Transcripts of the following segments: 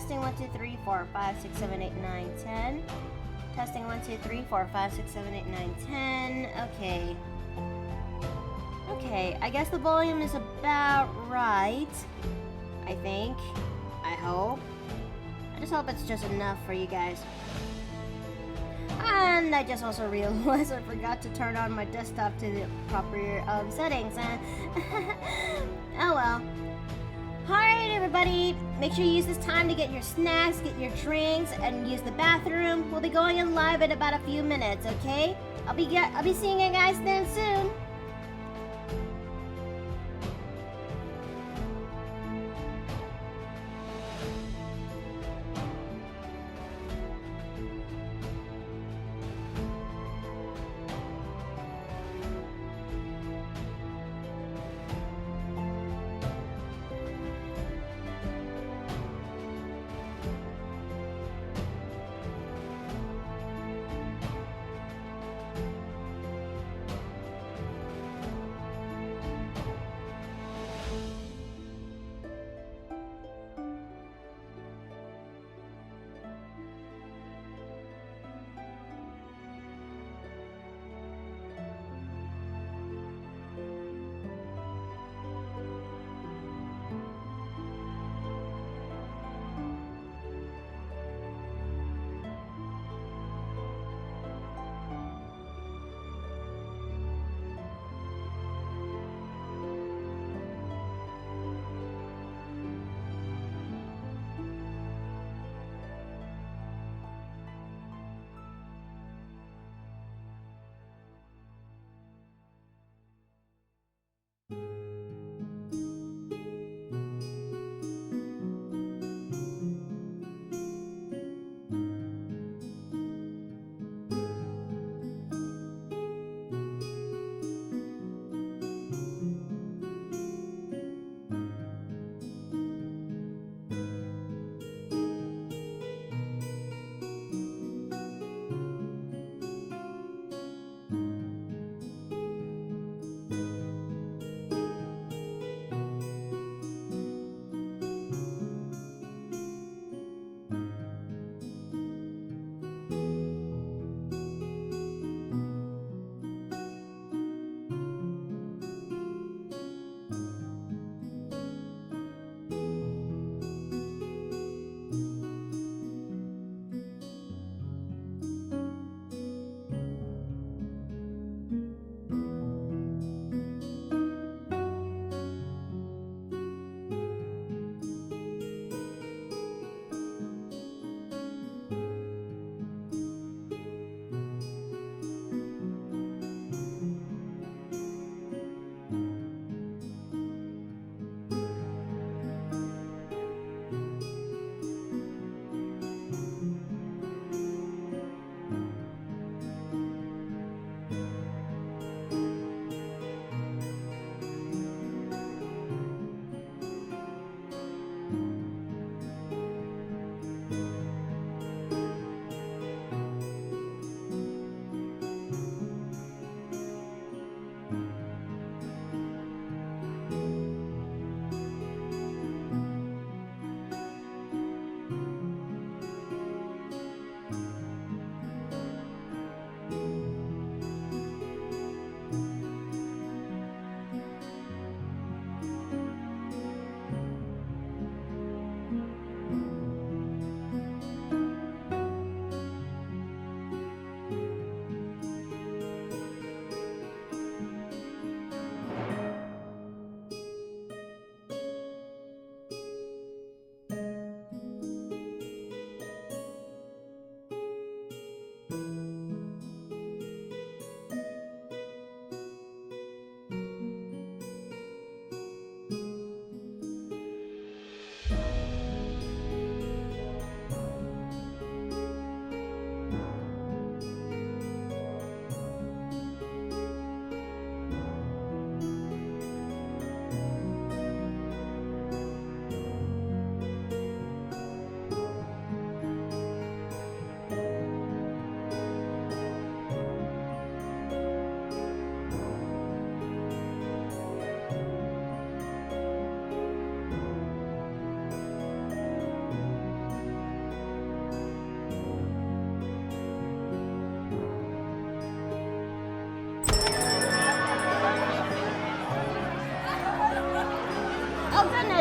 Testing 1, 2, 3, 4, 5, 6, 7, 8, 9, 10. Testing 1, 2, 3, 4, 5, 6, 7, 8, 9, 10. Okay. Okay, I guess the volume is about right. I think. I hope. I just hope it's just enough for you guys. And I just also realized I forgot to turn on my desktop to the proper settings. Oh well. Alright everybody, make sure you use this time to get your snacks, get your drinks, and use the bathroom. We'll be going in live in about a few minutes, okay? I'll be seeing you guys then soon.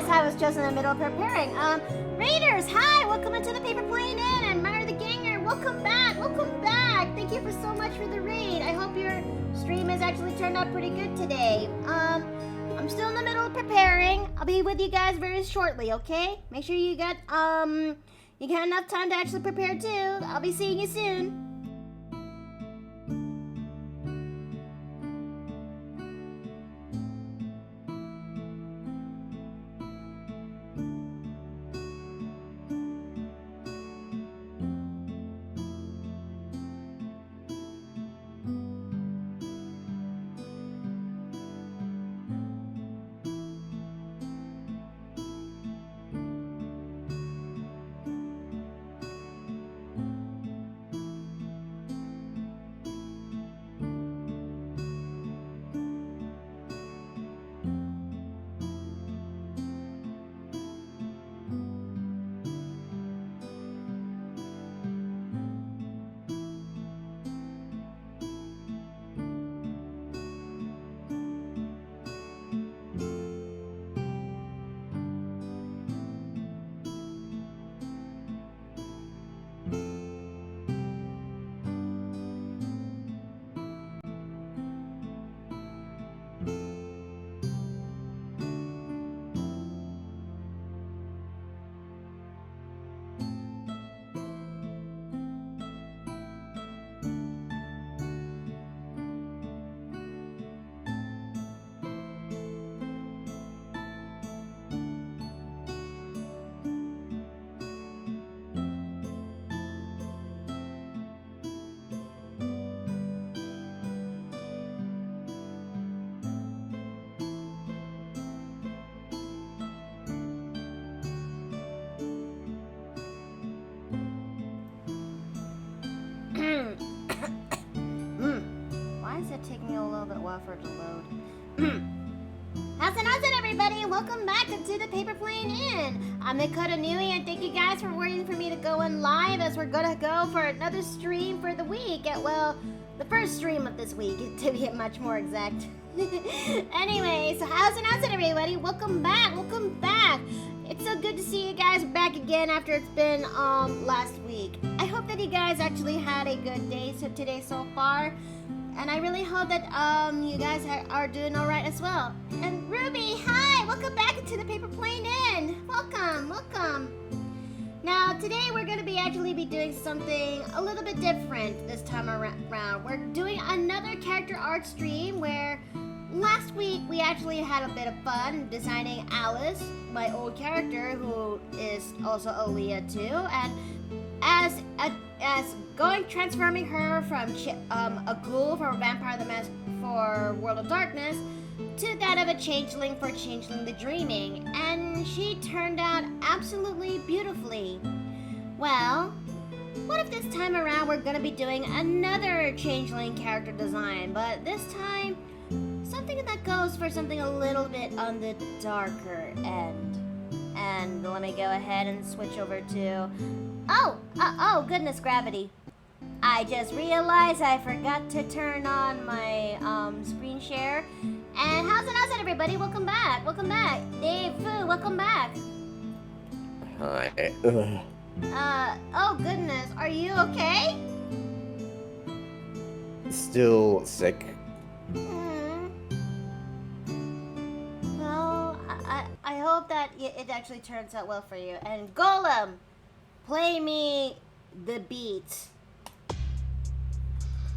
realized I was just in the middle of preparing. Raiders, hi! Welcome into the Paper Plane Inn, and Myra the Ganger, welcome back! Welcome back! Thank you for so much for the raid. I hope your stream has actually turned out pretty good today. I'm still in the middle of preparing. I'll be with you guys very shortly, okay? Make sure you got enough time to actually prepare too. I'll be seeing you soon. Taking a little bit while for it to load. How's it, everybody? Welcome back to the Paper Plane Inn. I'm Dakota Nui, and thank you guys for waiting for me to go in live as we're gonna go for another stream for the week. Well, the first stream of this week, to be much more exact. Anyway, so how's it, everybody? Welcome back. Welcome back. It's so good to see you guys back again after it's been last week. I hope that you guys actually had a good day today so far. And I really hope that you guys are doing all right as well. And Ruby, hi! Welcome back into the Paper Plane Inn. Welcome, welcome. Now today we're going to be doing something a little bit different this time around. We're doing another character art stream where last week we actually had a bit of fun designing Alice, my old character, who is also Aaliyah too, and transforming her from a ghoul for Vampire the Mask for World of Darkness to that of a changeling for Changeling the Dreaming, and she turned out absolutely beautifully. Well, what if this time around we're gonna be doing another changeling character design, but this time something that goes for something a little bit on the darker end. And let me go ahead and switch over to oh goodness, gravity. I just realized I forgot to turn on my screen share. And how's it, everybody? Welcome back. Welcome back. Dave Fu, welcome back. Hi. Oh goodness, are you okay? Still sick. Well, I hope that it actually turns out well for you. And Golem, play me the beat.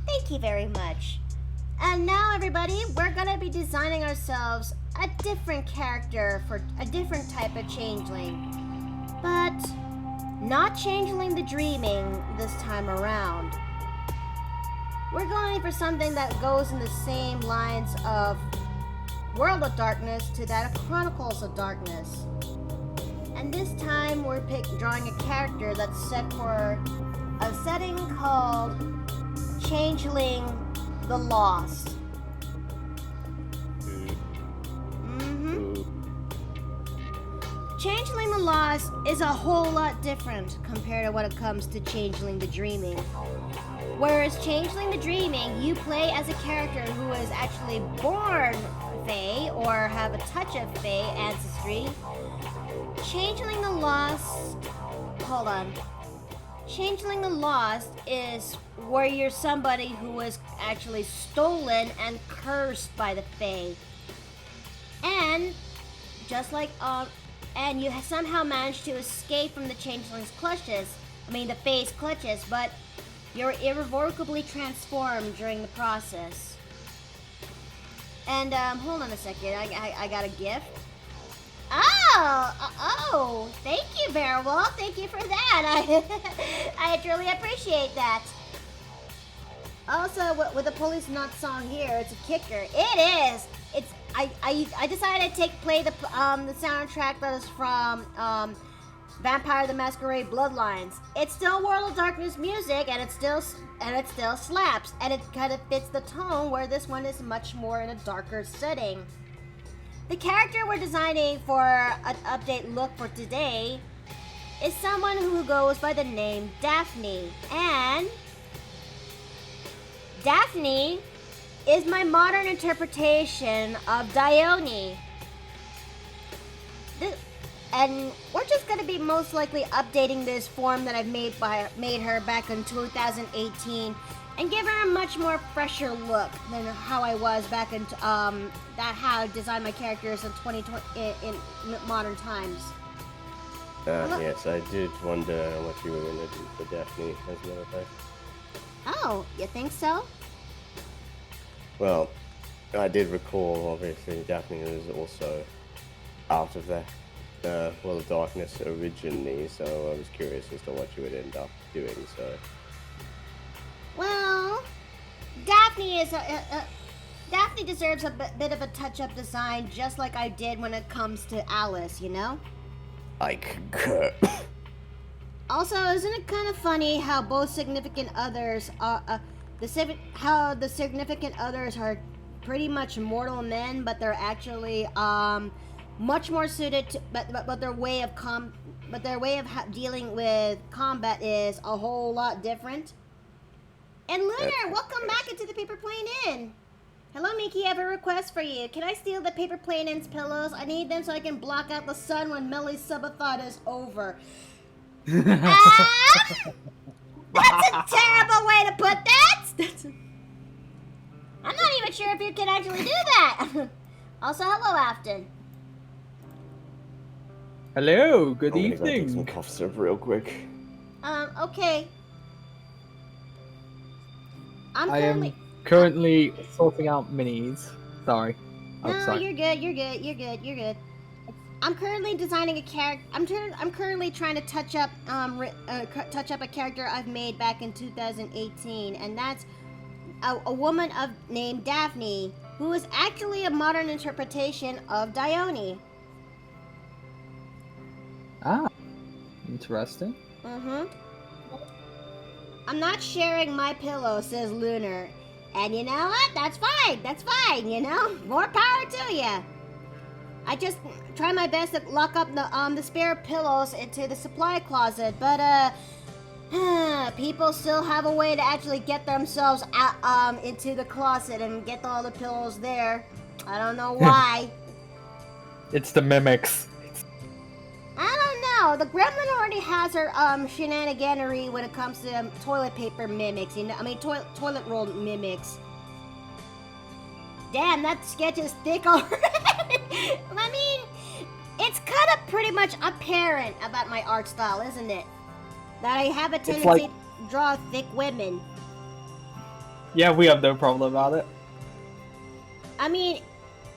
Thank you very much. And now, everybody, we're gonna be designing ourselves a different character for a different type of changeling. But not Changeling the Dreaming this time around. We're going for something that goes in the same lines of World of Darkness to that of Chronicles of Darkness. And this time we're drawing a character that's set for a setting called Changeling the Lost. Changeling the Lost is a whole lot different compared to when it comes to Changeling the Dreaming. Whereas Changeling the Dreaming, you play as a character who is actually born Fae or have a touch of Fae ancestry, Changeling the Lost. Hold on. Changeling the Lost is where you're somebody who was actually stolen and cursed by the Fae. And just like and you somehow managed to escape from the Changeling's clutches. I mean the Fae's clutches, but you're irrevocably transformed during the process. And hold on a second. I got a gift. Oh, thank you, Bearwolf. Thank you for that. I truly appreciate that. Also, with the Police Nut song here, it's a kicker. It is. It's. I decided to play the soundtrack that is from Vampire the Masquerade Bloodlines. It's still World of Darkness music, and it still slaps, and it kind of fits the tone where this one is much more in a darker setting. The character we're designing for an update look for today is someone who goes by the name Daphne. And Daphne is my modern interpretation of Dione. And we're just going to be most likely updating this form that I've made her back in 2018 and give her a much more fresher look than how I was back in how I designed my characters in 2020 in modern times. Yes, I did wonder what you were going to do for Daphne, as a matter of fact. Oh, you think so? Well, I did recall, obviously, Daphne was also out of the World of Darkness originally, so I was curious as to what you would end up doing, so... Well, Daphne is Daphne deserves a bit of a touch-up design, just like I did when it comes to Alice, you know? I concur. Also, isn't it kind of funny how both significant others are how the significant others are pretty much mortal men, but they're actually much more suited to, but their way of dealing with combat is a whole lot different. And Lunar, welcome back into the Paper Plane Inn. Hello, Miki, I have a request for you. Can I steal the Paper Plane Inn's pillows? I need them so I can block out the sun when Millie's subathon is over. That's a terrible way to put that! I'm not even sure if you can actually do that. Also, hello, Afton. Hello, good I'm gonna go take some evening. cough syrup real quick. Okay. I am currently sorting out minis. Sorry. No, Outside. you're good. I'm currently designing a character. I'm currently trying to touch up a character I've made back in 2018, and that's a woman named Daphne, who is actually a modern interpretation of Dione. Ah, interesting. I'm not sharing my pillow, says Lunar. And you know what? That's fine, you know? More power to you. I just try my best to lock up the spare pillows into the supply closet, but people still have a way to actually get themselves out into the closet and get all the pillows there. I don't know why. It's the mimics. I don't know. The gremlin already has her shenaniganery when it comes to toilet paper mimics. Toilet roll mimics. Damn, that sketch is thick already. I mean, it's kind of pretty much apparent about my art style, isn't it? That I have a tendency to draw thick women. Yeah, we have no problem about it. I mean,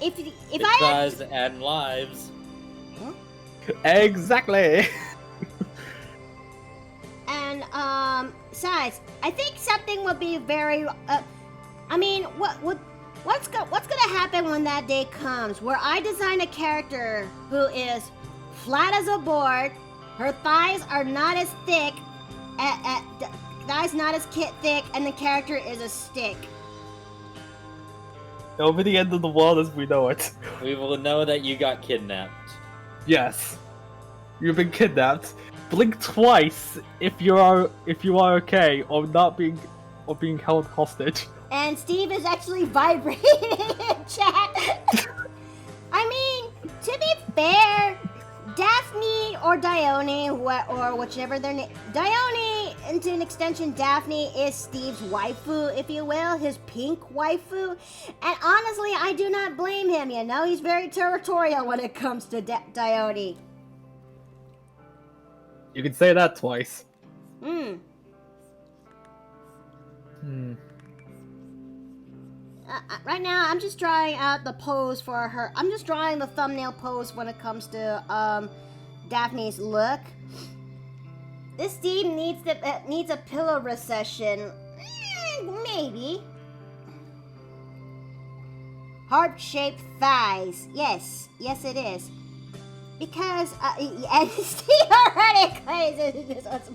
if It I tries to add lives. Exactly. And besides, I think something would be very. What's gonna happen when that day comes, where I design a character who is flat as a board, her thighs are not as thick, thighs not as thick, and the character is a stick. It'll be the end of the world as we know it. We will know that you got kidnapped. Yes. You've been kidnapped. Blink twice if you are okay or being held hostage. And Steve is actually vibrating in chat. I mean, to be fair, Daphne Dione, or whichever their name. Dione, and to an extension, Daphne is Steve's waifu, if you will, his pink waifu. And honestly, I do not blame him. You know, he's very territorial when it comes to Dione. You can say that twice. Hmm. Right now, I'm just trying out the pose for her. I'm just drawing the thumbnail pose when it comes to Daphne's look. This Steve needs a pillow recession. Maybe. Heart-shaped thighs. Yes, it is. Because and Steve already crazy. This one's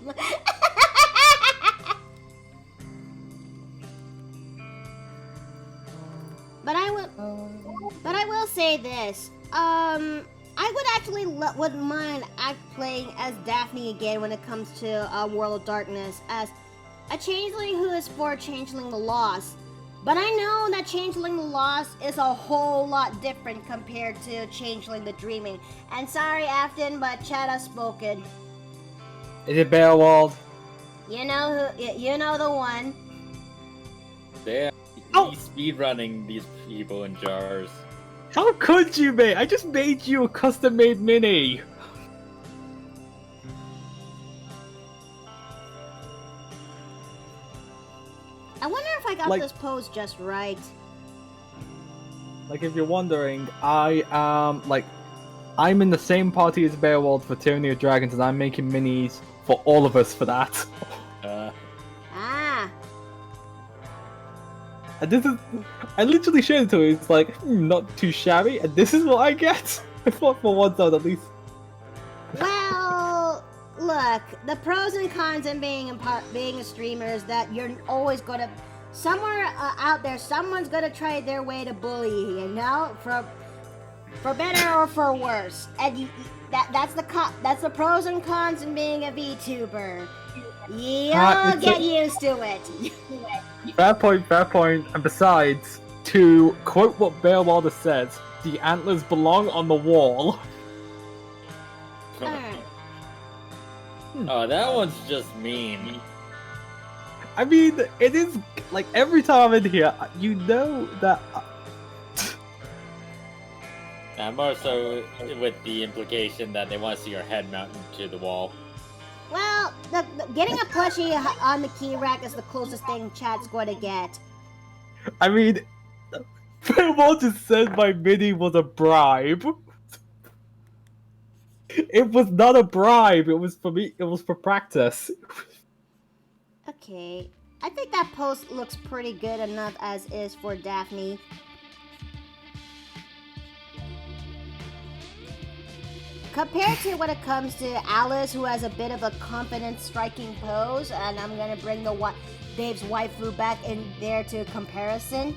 But I will say this. I would actually wouldn't mind playing as Daphne again when it comes to World of Darkness as a changeling who is for Changeling the Lost. But I know that Changeling the Lost is a whole lot different compared to Changeling the Dreaming. And sorry, Afton, but Chad has spoken. Is it Beowald? You know who? You know the one. Damn, he's speedrunning these people in jars. How could you, mate? I just made you a custom-made mini. I wonder if I got this pose just right. Like, if you're wondering, I'm in the same party as Beowald for Tyranny of Dragons, and I'm making minis for all of us for that. And this is, I literally showed it to him. It's like, not too shabby, and this is what I get. I thought for once out at least. Well, look, the pros and cons in being a streamer is that you're always gonna, somewhere out there, someone's gonna try their way to bully you, you know, for better or for worse, and that's the pros and cons in being a VTuber. You'll get used to it. Fair point, and besides, to quote what Beowald said, the antlers belong on the wall. Oh, that one's just mean. I mean, it is, like, every time I'm in here, you know that... More so with the implication that they want to see your head mounted to the wall. Well, getting a plushie on the key rack is the closest thing Chad's going to get. I mean, Beowald just said my mini was a bribe. It was not a bribe, it was for me, it was for practice. Okay, I think that post looks pretty good enough as is for Daphne. Compared to when it comes to Alice, who has a bit of a confident striking pose, and I'm gonna bring Dave's waifu back in there to comparison.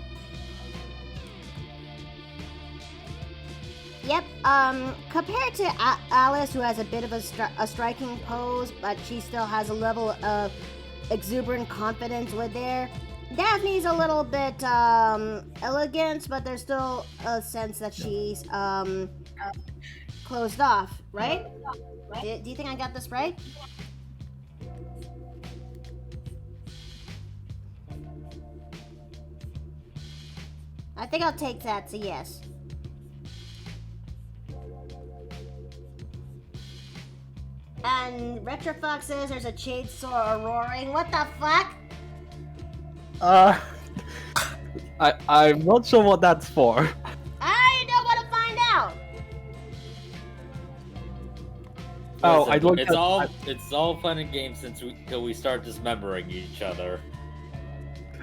Yep, compared to Alice, who has a bit of a striking pose, but she still has a level of exuberant confidence with there. Daphne's a little bit elegant, but there's still a sense that she's closed off, right? Do you think I got this right? I think I'll take that as a yes. And Retrofox says there's a chainsaw roaring. What the fuck? I'm not sure what that's for. I don't want to find out. Oh, Listen, I'd look it's all fun and games until we start dismembering each other.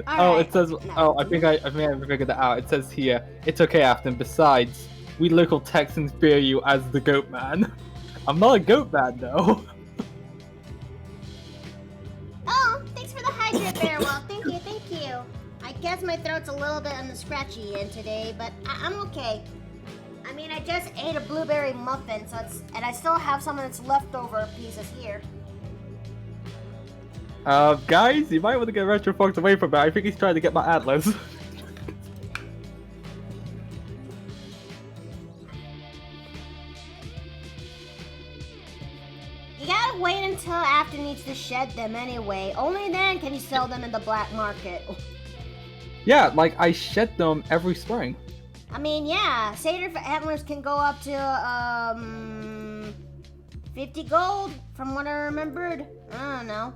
All right. It says. Oh, I think I figured that out. It says here, it's okay, Afton. Besides, we local Texans fear you as the Goat Man. I'm not a Goat Man, though. Oh, thanks for the hydrate, Bearwell. Thank you. I guess my throat's a little bit on the scratchy end today, but I'm okay. I mean, I just ate a blueberry muffin, and I still have some of its leftover pieces here. Guys, you might want to get Retrofox away from me. I think he's trying to get my atlas. You gotta wait until after needs to shed them anyway. Only then can you sell them in the black market. Yeah, like I shed them every spring. I mean, yeah, satyr antlers can go up to 50 gold from what I remembered. I don't know.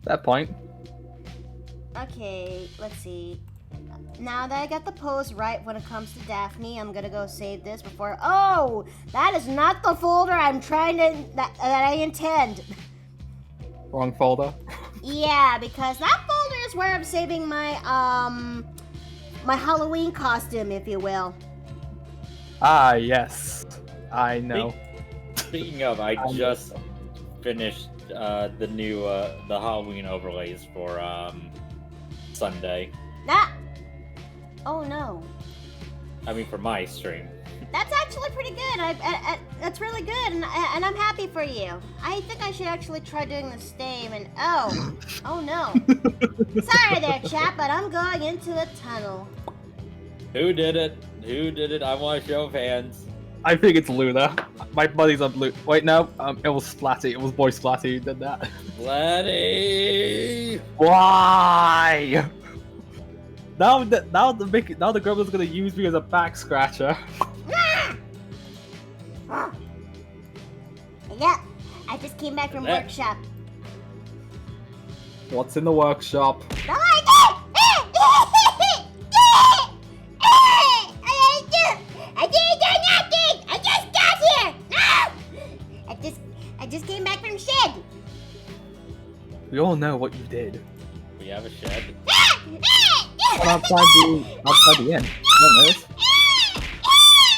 That point. Okay, let's see. Now that I got the pose right when it comes to Daphne, I'm gonna go save this before. Oh, that is not the folder I'm trying to that I intend. Wrong folder. Yeah, because that folder is where I'm saving my my Halloween costume, if you will. Ah, yes. I know. Speaking of, I just finished the new the Halloween overlays for Sunday. That. Oh no. I mean, for my stream. That's actually pretty good. That's really good, and I'm happy for you. I think I should actually try doing the same. And oh no. Sorry there, chap, but I'm going into a tunnel. Who did it? Who did it? I want a show of hands. I think it's Luna. My buddy's on blue. Wait, no. It was Splatty. It was Boy Splatty who did that. Splatty! Why? Now the gremlin's gonna use me as a back scratcher. Yeah, I just came back from workshop. What's in the workshop? No, I did! I didn't do nothing! I just got here! No! I just came back from shed. We all know what you did. We have a shed. Outside the inn. No one knows.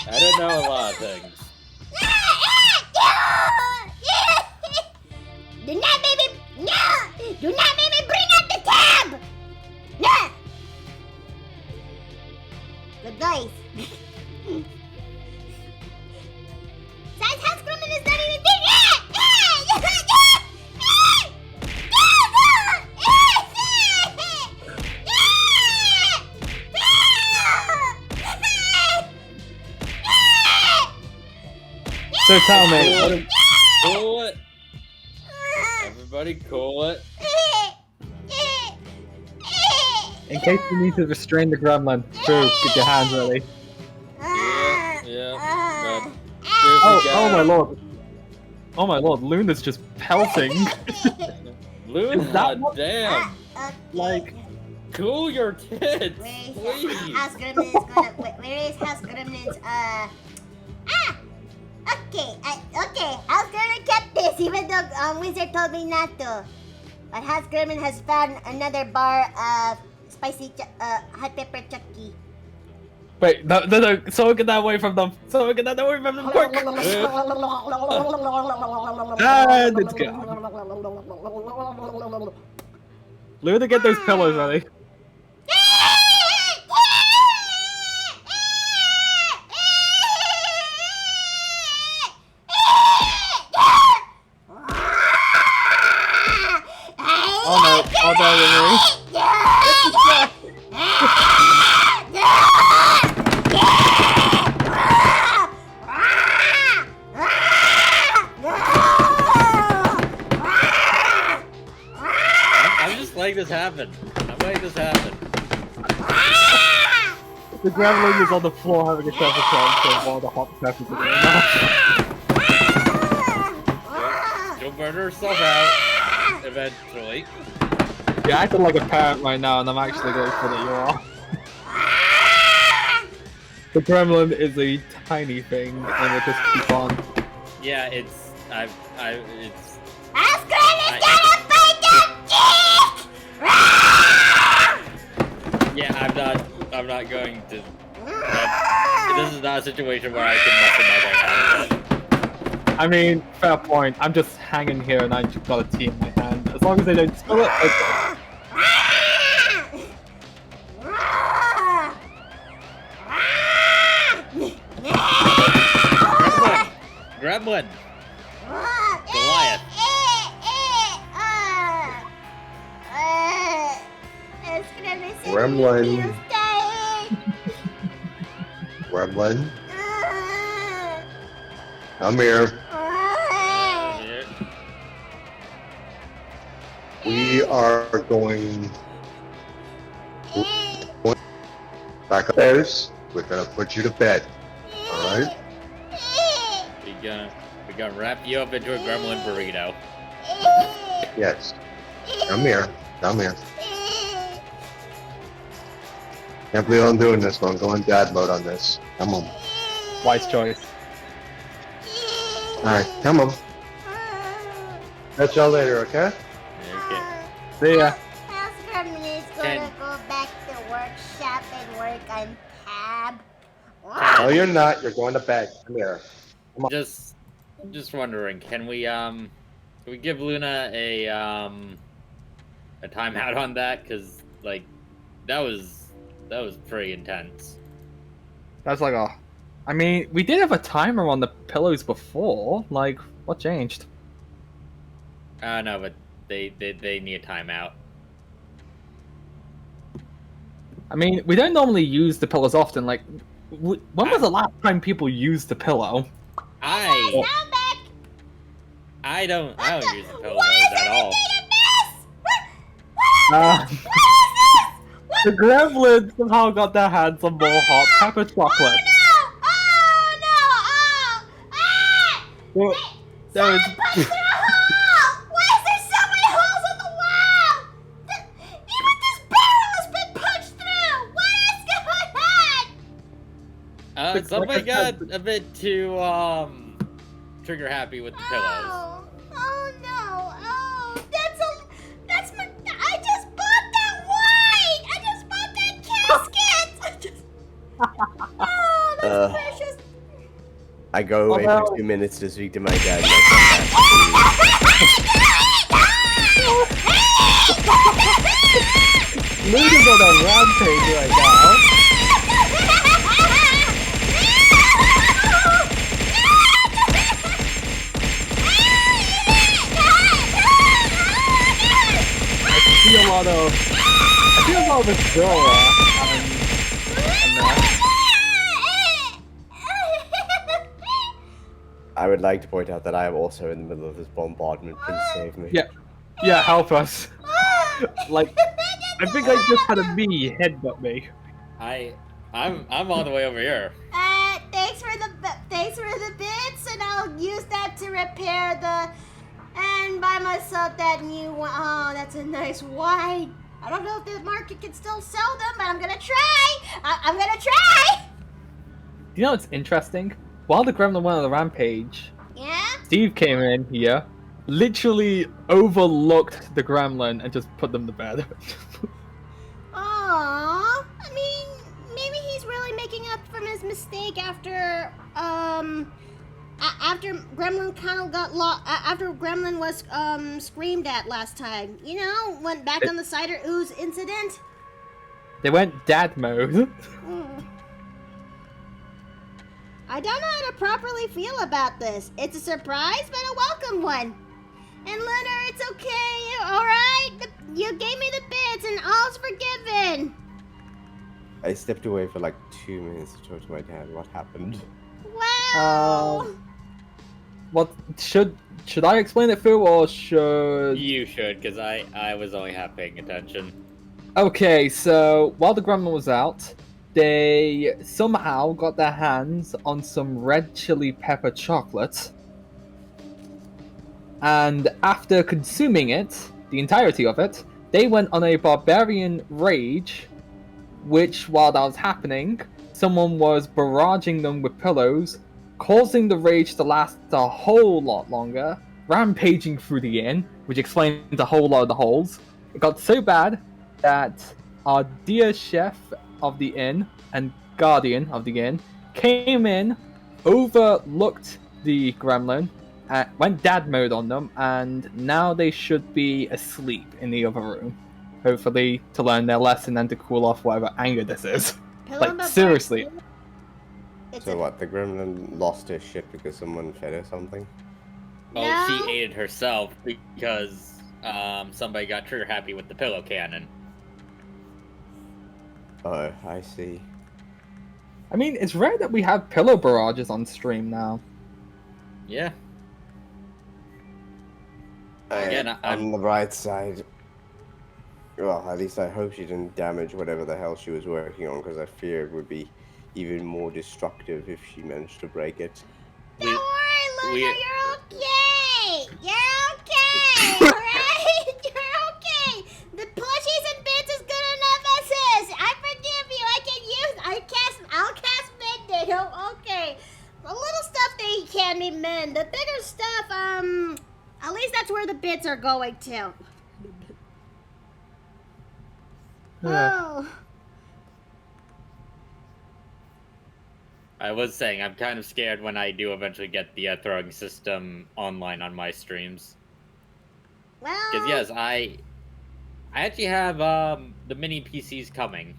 I don't know a lot of things. Do not make me bring up the tab! No! Good dice. Science House Grumman is not even there! So tell me, Cool it. Everybody cool it. in case you need to restrain the gremlin, Drew, get your hands ready. Yeah. Oh my lord. Oh my lord, Luna's just pelting. Luna, Is that what- damn. Like, Cool your tits, Where please. is House Gremlins gonna? Where is House Gremlins? Okay. House Gremlin kept this, even though Wizard told me not to. But House Gremlin has found another bar of spicy hot pepper chucky. wait, no, someone get that away from them. Someone get that away from them, quick! And it's gone. Luna, get those pillows ready. Oh no, oh no, I'm just letting this happen. I'm letting this happen. The gremlin is on the floor having a temper tantrum while the hot peppers are going off. She'll burn herself out eventually. You're acting like a parent right now, and I'm actually grateful that you are. The gremlin is a tiny thing, and we'll just keep on. Yeah, it's. House Gremlin's gonna fight the dick! Yeah, I'm not going to. This is not a situation where I can muscle my way out of it. I mean, fair point. I'm just hanging here, and I've got a tea in my hand. As long as they don't spill it, okay. Gremlin! Goliath! Gremlin. Gremlin. Come here. We are going back upstairs. We're gonna put you to bed. Alright? We're gonna wrap you up into a gremlin burrito. Yes. Come here. Come here. Can't believe I'm doing this, but I'm going dad mode on this. Come on. Wise choice. Alright, come on. Catch y'all later, okay? Okay. See ya. House Gremlin is gonna go back to workshop and work on tab. No, you're not. You're going to bed. Come here. Just wondering, can we give Luna a timeout on that? Cause like that was pretty intense. That's like a. I mean, we did have a timer on the pillows before. Like, what changed? No, but they need a timeout. I mean, we don't normally use the pillows often. Like, when was the last time people used the pillow? Now back. I don't use the pillows Why is at all. everything a mess? Uh, What is this? the gremlins somehow got their hands on more hot pepper chocolate. Oh no! Well, there was- Someone punched through a hole! Why is there so many holes on the wall? Even this barrel has been punched through! What is going on? Somebody got a bit too trigger happy with the pillows. Oh no! Oh, that's my. I just bought that wine. I just bought that casket. Oh, that's precious. I go away Although- for 2 minutes to speak to my dad. And I Luna's on a rampage right now. I see a lot of withdrawal and that. I would like to point out that I am also in the middle of this bombardment. Please save me. Yeah, help us. Like, I think I just had a bee headbutt me. I'm on the way over here. Thanks for the bits, and I'll use that to repair and buy myself that new one. Oh, that's a nice wine. I don't know if the market can still sell them, but I'm gonna try. I'm gonna try. You know what's interesting? While the gremlin went on the rampage, Yeah. Steve came in here, literally overlooked the gremlin and just put them to bed. Aww. I mean, maybe he's really making up from his mistake after after Gremlin kind of got lost. After Gremlin was screamed at last time. You know, went back on the cider ooze incident. They went dad mode. I don't know how to properly feel about this. It's a surprise, but a welcome one. And Luna, it's okay, alright? You gave me the bits and all's forgiven. I stepped away for like 2 minutes to talk to my dad. What happened? Wow. What should I explain it through or should? You should, because I was only half paying attention. Okay, so while the gremlin was out, they somehow got their hands on some red chili pepper chocolate. And after consuming it, the entirety of it, they went on a barbarian rage, which while that was happening, someone was barraging them with pillows, causing the rage to last a whole lot longer, rampaging through the inn, which explains a whole lot of the holes. It got so bad that our dear chef of the inn and guardian of the inn came in, overlooked the gremlin, went dad mode on them, and now they should be asleep in the other room. Hopefully to learn their lesson and to cool off whatever anger this is. Like, seriously. So what, the gremlin lost her shit because someone fed her something? Oh, No. she ate it herself because somebody got trigger happy with the pillow cannon. Oh, I see. I mean, it's rare that we have pillow barrages on stream now. Yeah. I, Again, on the bright side, Well, at least I hope she didn't damage whatever the hell she was working on, because I fear it would be even more destructive if she managed to break it. Don't We worry, Luger, we you're okay. You're okay, alright? You're okay. The plushies and bits is good enough as is. I forgive you. I'll cast mend it. Oh, okay. The little stuff they can be mend. The bigger stuff, at least that's where the bits are going to. Oh. I was saying I'm kind of scared when I do eventually get the throwing system online on my streams. Well. Because yes, I actually have the mini PCs coming.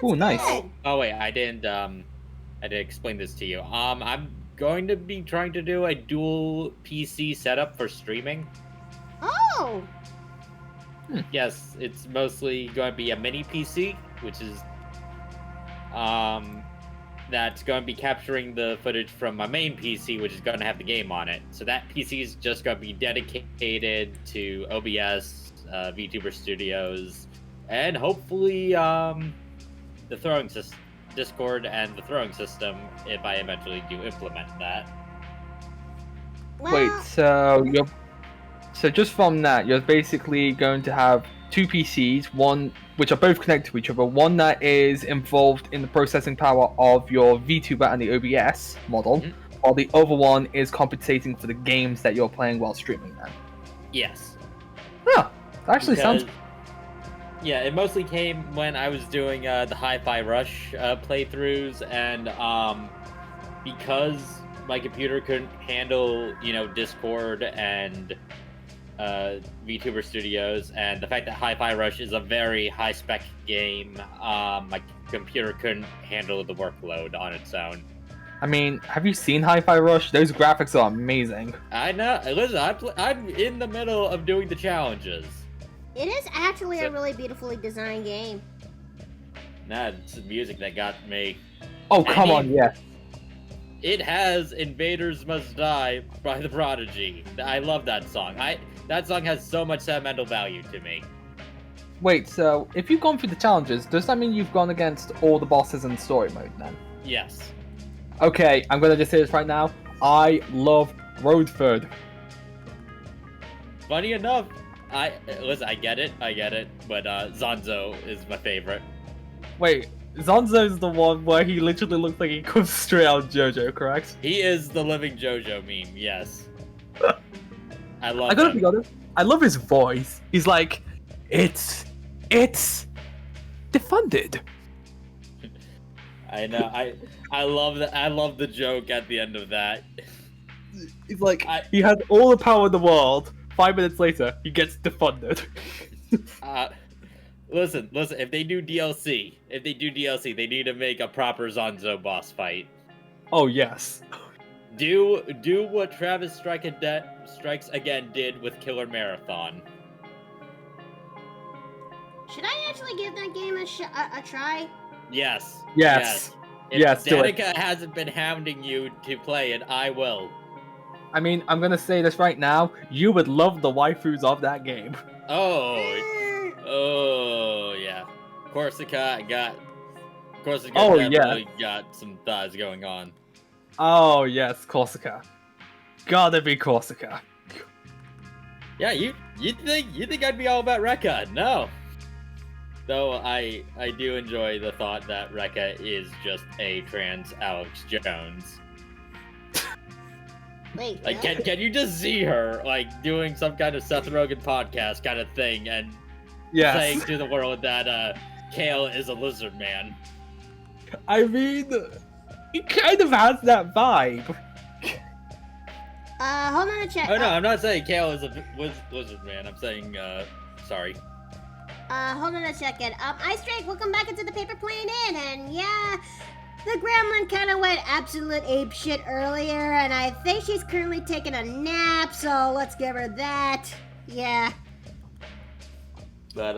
Oh, nice. good. Oh wait, I didn't explain this to you. I'm going to be trying to do a dual PC setup for streaming. Oh. Yes, it's mostly going to be a mini PC, which is that's going to be capturing the footage from my main PC, which is going to have the game on it. So that PC is just going to be dedicated to OBS, VTuber Studios, and hopefully the throwing system, Discord, and the throwing system, if I eventually do implement that. Well, Wait, so just from that, you're basically going to have two PCs, one which are both connected to each other. One that is involved in the processing power of your VTuber and the OBS model, while the other one is compensating for the games that you're playing while streaming them. Yes. Yeah, that actually sounds. Yeah, it mostly came when I was doing the Hi-Fi Rush playthroughs, and because my computer couldn't handle, Discord and VTuber Studios, and the fact that Hi-Fi Rush is a very high-spec game, my computer couldn't handle the workload on its own. I mean, have you seen Hi-Fi Rush? Those graphics are amazing. I know. Listen, I'm in the middle of doing the challenges. it is actually a really beautifully designed game. Nah, it's the music that got me. Oh, come on, yeah. It has Invaders Must Die by The Prodigy. I love that song. That song has so much sentimental value to me. Wait, so if you've gone through the challenges, does that mean you've gone against all the bosses in story mode then? Yes. Okay, I'm gonna just say this right now. I love Roadford. Funny enough, I get it, but Zanzo is my favorite. Wait, Zonzo's the one where he literally looks like he comes straight out of JoJo, correct? He is the living JoJo meme, yes. I love I gotta him. be honest, I love his voice. He's like, it's defunded. I know. I love that. I love the joke at the end of that. He's like, he has all the power in the world. 5 minutes later, he gets defunded. Listen. If they do DLC, they need to make a proper Zanzo boss fight. Oh yes. Do what Travis Strikes Again did with Killer Marathon. Should I actually give that game a try? Yes. Yes. If Yes, do it. Danica hasn't been hounding you to play it, I will. I mean, I'm gonna say this right now. You would love the waifus of that game. Oh yeah. Corsica Oh, definitely got some thighs going on. Oh yes, Corsica. Gotta be Corsica. Yeah, you think I'd be all about Rekka? No. Though I do enjoy the thought that Rekka is just a trans Alex Jones. Wait, Like, what? can you just see her like doing some kind of Seth Rogen podcast kind of thing and saying Yes. to the world that Kale is a lizard man? I mean, he kind of has that vibe. Hold on a check. Oh no, I'm not saying Kale is a lizard man. I'm saying sorry. Hold on a second. Ice Drake, welcome back into the paper plane in, and yeah, the gremlin kind of went absolute ape shit earlier, and I think she's currently taking a nap, so let's give her that. Yeah. But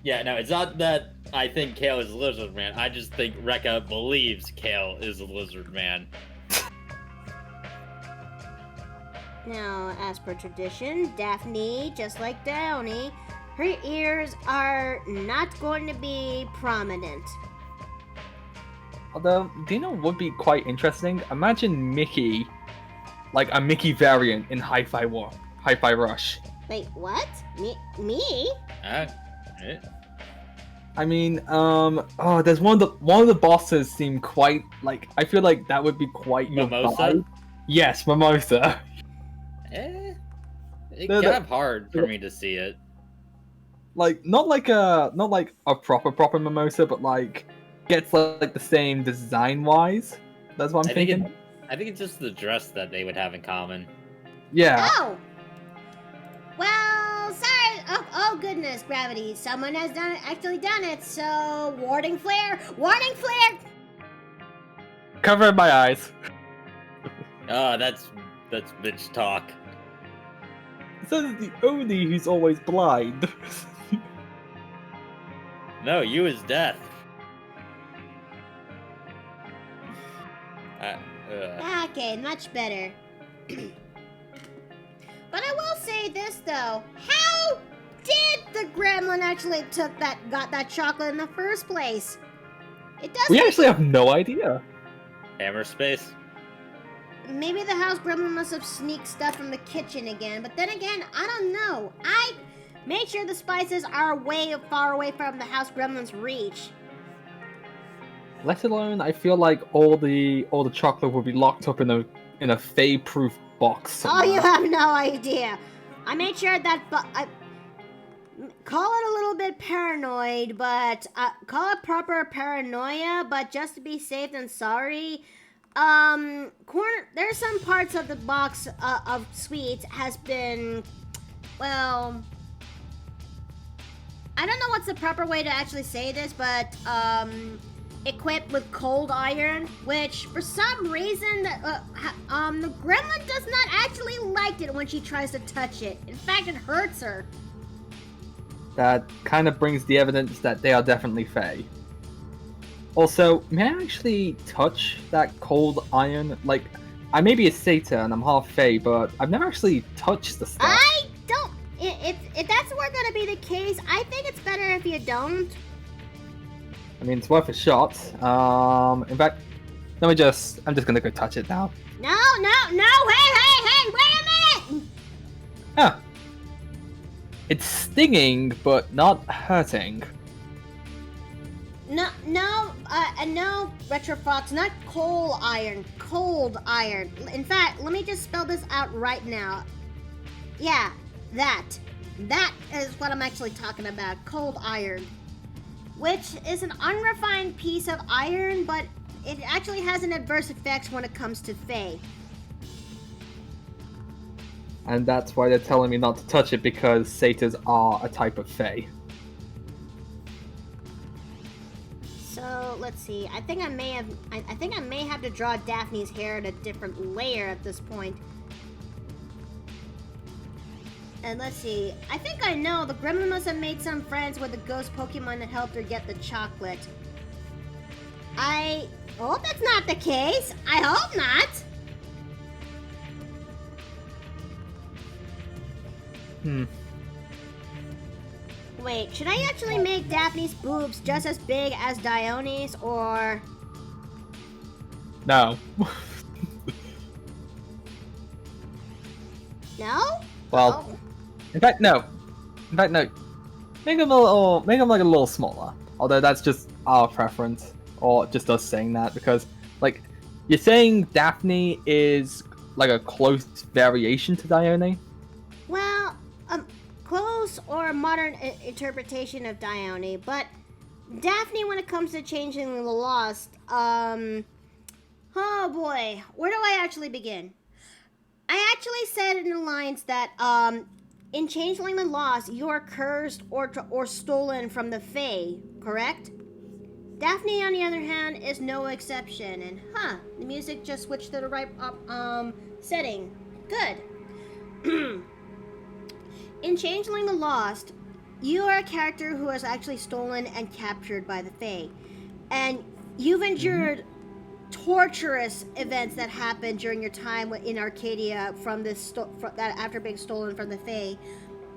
yeah, no, it's not that I think Kale is a lizard man. I just think Rekka believes Kale is a lizard man. Now, as per tradition, Daphne, just like Downey, her ears are not going to be prominent. Although, do you know what would be quite interesting? Imagine Mickey, like a Mickey variant in Hi-Fi Rush. Wait, what? Me? Eh? I mean, there's one of the bosses seem quite like, I feel like that would be quite your Mimosa? vibe. Yes, Mimosa. It's No, kind of hard for me to see it. Like not like a proper Mimosa, but like gets like the same design wise. That's what I'm thinking. I think it's just the dress that they would have in common. Yeah. Oh! Well, sorry. Oh goodness, Gravity. Someone has actually done it, so warding flare! Warning flare! Cover my eyes. Oh, that's bitch talk. Says the Oni who's always blind. No, you is death. Okay, much better. But I will say this though. How did the gremlin actually got that chocolate in the first place? It doesn't. We actually have no idea. Hammer space. Maybe the house gremlin must have sneaked stuff from the kitchen again, but then again, I don't know. I made sure the spices are far away from the house gremlin's reach. Let alone, I feel like all the chocolate will be locked up in a Fey-proof box. Oh, you somewhere. have no idea. I made sure that, I call it a little bit paranoid, but call it proper paranoia. But just to be safe than sorry, there's some parts of the box of sweets has been, well, I don't know what's the proper way to actually say this, but equipped with cold iron, which for some reason the gremlin does not actually like it when she tries to touch it. In fact, it hurts her. That kind of brings the evidence that they are definitely Fey. Also, may I actually touch that cold iron? Like, I may be a Satyr and I'm half Fey, but I've never actually touched the stuff. I don't. If that's going to be the case, I think it's better if you don't. I mean, it's worth a shot. In fact, I'm just gonna go touch it now. No, hey, wait a minute! Huh. It's stinging, but not hurting. No, Retrofox, not coal iron, cold iron. In fact, let me just spell this out right now. Yeah, that is what I'm actually talking about, cold iron. Which is an unrefined piece of iron, but it actually has an adverse effect when it comes to Fae. And that's why they're telling me not to touch it, because satyrs are a type of Fae. So let's see. I think I may have to draw Daphne's hair in a different layer at this point. And let's see. I think I know. The gremlin must have made some friends with the ghost Pokemon that helped her get the chocolate. I hope that's not the case. I hope not. Wait, should I actually make Daphne's boobs just as big as Dione's, or... No. No? Well, Oh. in fact, no. Make them like a little smaller. Although that's just our preference, or just us saying that, because, like, you're saying Daphne is like a close variation to Dione? Well, close or modern interpretation of Dione, but Daphne, when it comes to Changeling the Lost, oh boy, where do I actually begin? I actually said in the lines that, in Changeling the Lost, you are cursed or stolen from the Fae, correct? Daphne, on the other hand, is no exception, and the music just switched to the right setting. Good. In Changeling the Lost, you are a character who is actually stolen and captured by the Fae, and you've endured torturous events that happened during your time in Arcadia from that after being stolen from the Fae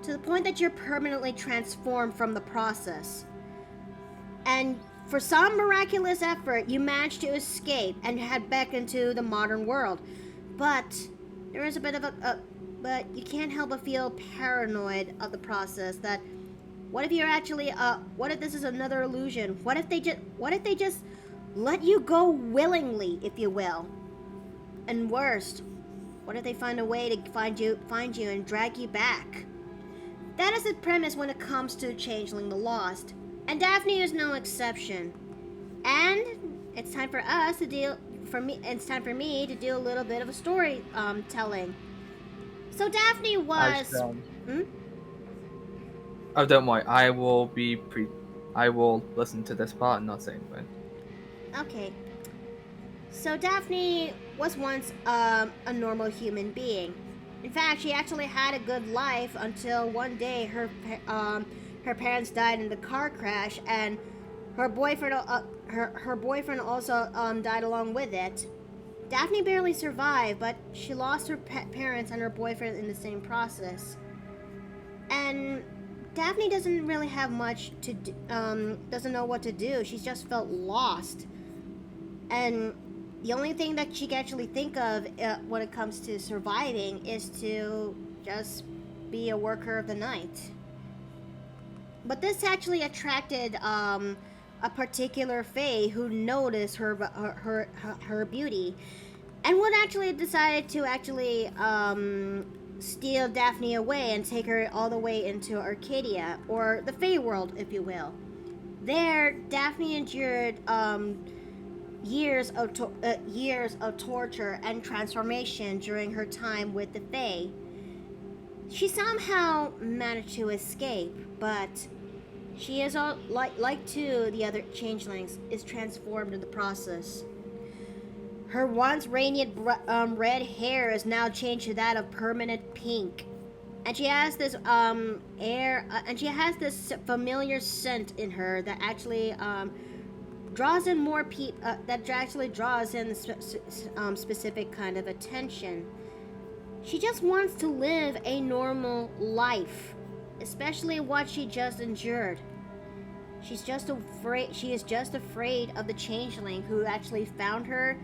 to the point that you're permanently transformed from the process. And for some miraculous effort, you managed to escape and head back into the modern world. But there is a bit of but you can't help but feel paranoid of the process. That what if you're actually what if this is another illusion? What if they just let you go willingly, if you will? And worst, what if they find a way to find you and drag you back? That is the premise when it comes to Changeling the Lost, and Daphne is no exception. And it's time for us to deal. It's time for me to do a little bit of a story telling. So Daphne was. Oh, don't worry. I will listen to this part and not say anything. Okay. So Daphne was once a normal human being. In fact, she actually had a good life until one day her parents died in the car crash, and her boyfriend also died along with it. Daphne barely survived, but she lost her parents and her boyfriend in the same process. And Daphne doesn't really have much to do, doesn't know what to do. She's just felt lost. And the only thing that she can actually think of when it comes to surviving is to just be a worker of the night. But this actually attracted a particular fae who noticed her beauty, and would actually decide to actually steal Daphne away and take her all the way into Arcadia, or the Fae world, if you will. There, Daphne endured years of torture and transformation during her time with the Fae. She somehow managed to escape, but she is all like to the other changelings, is transformed in the process. Her once radiant red hair is now changed to that of permanent pink, and she has this familiar scent in her that actually draws in more specific kind of attention. She just wants to live a normal life, especially what she just endured. She is just afraid of the changeling who actually found her,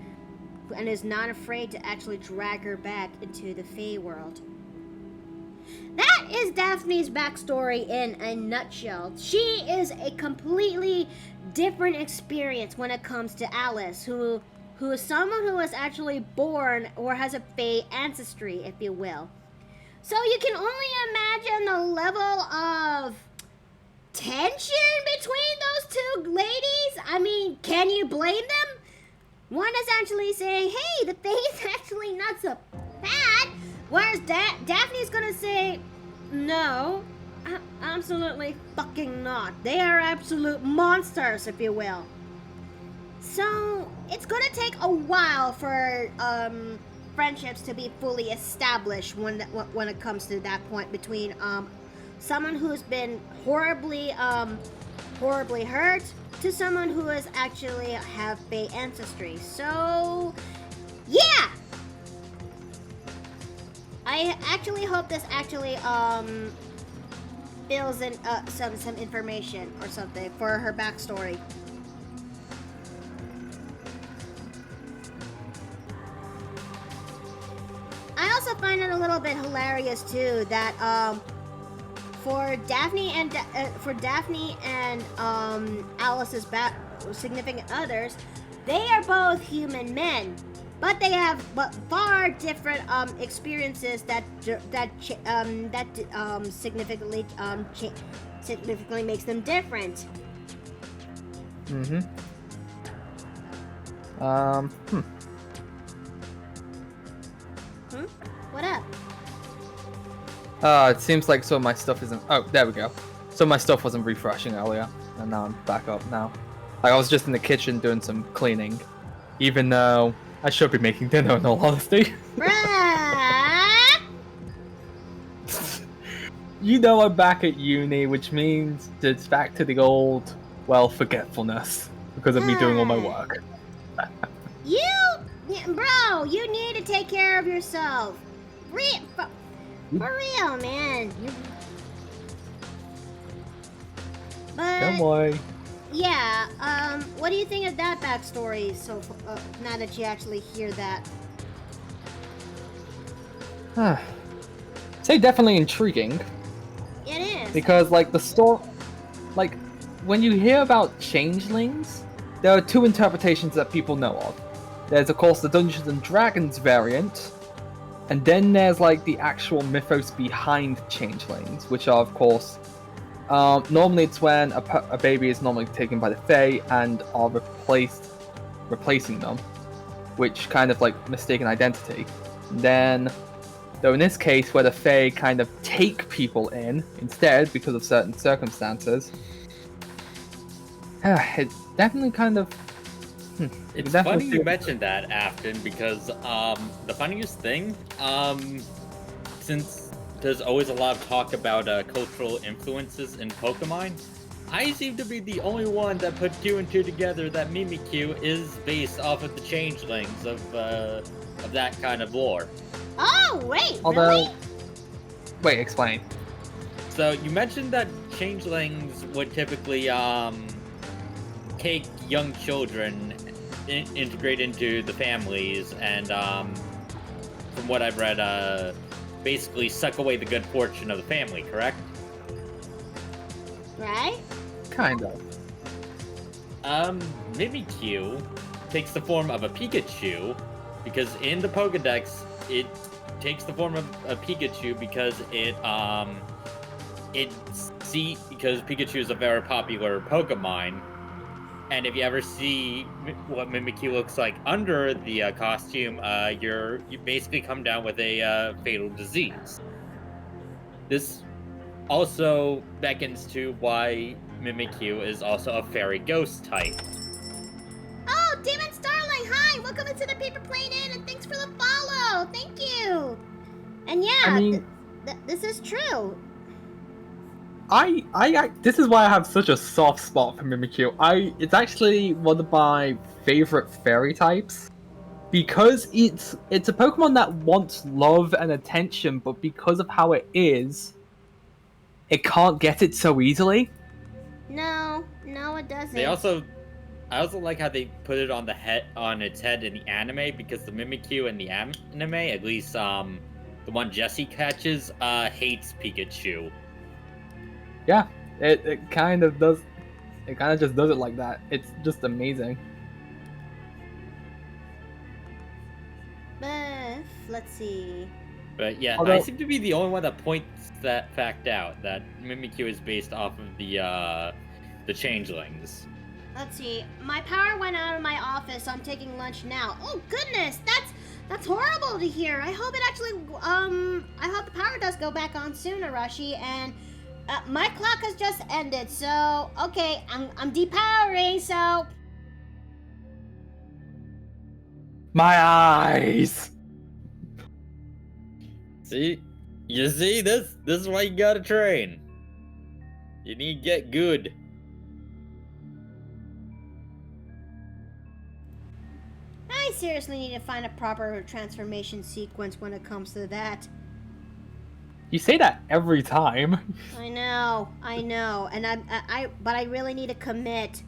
and is not afraid to actually drag her back into the Fae world. That is Daphne's backstory in a nutshell. She is a completely different experience when it comes to Alice, who is someone who was actually born or has a Fae ancestry, if you will. So you can only imagine the level of tension between those two ladies. I mean, can you blame them? One is actually saying, hey, the Fae is actually not so bad, whereas Daphne's gonna say, no, absolutely fucking not. They are absolute monsters, if you will. So it's gonna take a while for friendships to be fully established when it comes to that point between someone who's been horribly hurt to someone who is actually have Fae ancestry. So yeah, I actually hope this actually fills in some information or something for her backstory. I also find it a little bit hilarious too that for Daphne and Alice's significant others, they are both human men, but they have far different experiences that significantly makes them different. What up? It seems like some of my stuff isn't... Oh, there we go. Some of my stuff wasn't refreshing earlier, and now I'm back up now. Like, I was just in the kitchen doing some cleaning, even though I should be making dinner in all honesty. You know I'm back at uni, which means it's back to the old, well, forgetfulness, because of me doing all my work. Bro, you need to take care of yourself. For real, man. Don't But worry. yeah, what do you think of that backstory? So now that you actually hear that, Say definitely intriguing. it is. Because, like, the story... Like, when you hear about changelings, there are two interpretations that people know of. There's, of course, the Dungeons and Dragons variant, and then there's, like, the actual mythos behind changelings, which are, of course... normally it's when a baby is normally taken by the Fae and are replacing them, which kind of, like, mistaken identity. Then... Though in this case, where the Fae kind of take people in instead because of certain circumstances, it definitely kind of. It's definitely funny you mentioned that, Afton, because the funniest thing, since there's always a lot of talk about cultural influences in Pokemon, I seem to be the only one that put two and two together that Mimikyu is based off of the changelings of that kind of lore. Oh wait, Although, really? wait, explain. So you mentioned that changelings would typically take young children, integrate into the families, and from what I've read, basically suck away the good fortune of the family. Correct? Right? Kind of. Mimikyu takes the form of a Pikachu because in the Pokedex it takes the form of a Pikachu because because Pikachu is a very popular Pokemon, and if you ever see what Mimikyu looks like under the costume, you basically come down with a fatal disease. This also beckons to why Mimikyu is also a fairy ghost type. Oh, Demon Starling, hi! Welcome into the Paper Plane Inn, and thanks for the follow. Thank you. And yeah, I mean, this is true. This is why I have such a soft spot for Mimikyu. It's actually one of my favorite fairy types because it's a Pokemon that wants love and attention, but because of how it is, it can't get it so easily. No, it doesn't. I also like how they put it on its head in the anime, because the Mimikyu in the anime, at least the one Jessie catches, hates Pikachu. Yeah, it kind of does. It kind of just does it like that. It's just amazing. Let's see. But yeah, Although- I seem to be the only one that points that fact out, that Mimikyu is based off of the changelings. Let's see. My power went out of my office, so I'm taking lunch now. Oh goodness, that's horrible to hear. I hope it actually I hope the power does go back on soon, Arashi. And my clock has just ended, so okay, I'm depowering. So My eyes. You see this is why you gotta train. You need to get good. I seriously need to find a proper transformation sequence when it comes to that. You say that every time. I know, and but I really need to commit.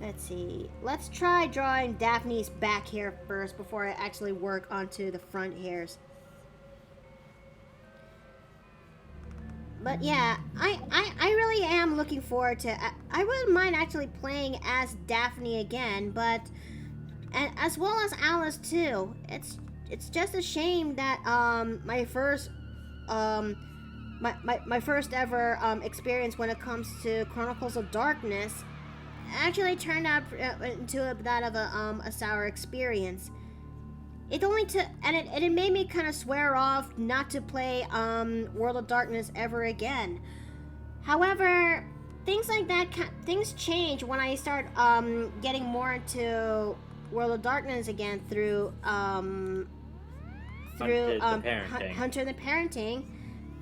Let's see. Let's try drawing Daphne's back hair first before I actually work onto the front hairs. But yeah, I really am looking forward to. I wouldn't mind actually playing as Daphne again, and as well as Alice too. It's just a shame that my first my first ever experience when it comes to Chronicles of Darkness actually turned out into that of a sour experience. It only took, and it made me kind of swear off not to play World of Darkness ever again. However, things like that, things change when I start getting more into World of Darkness again through Hunter the Parenting,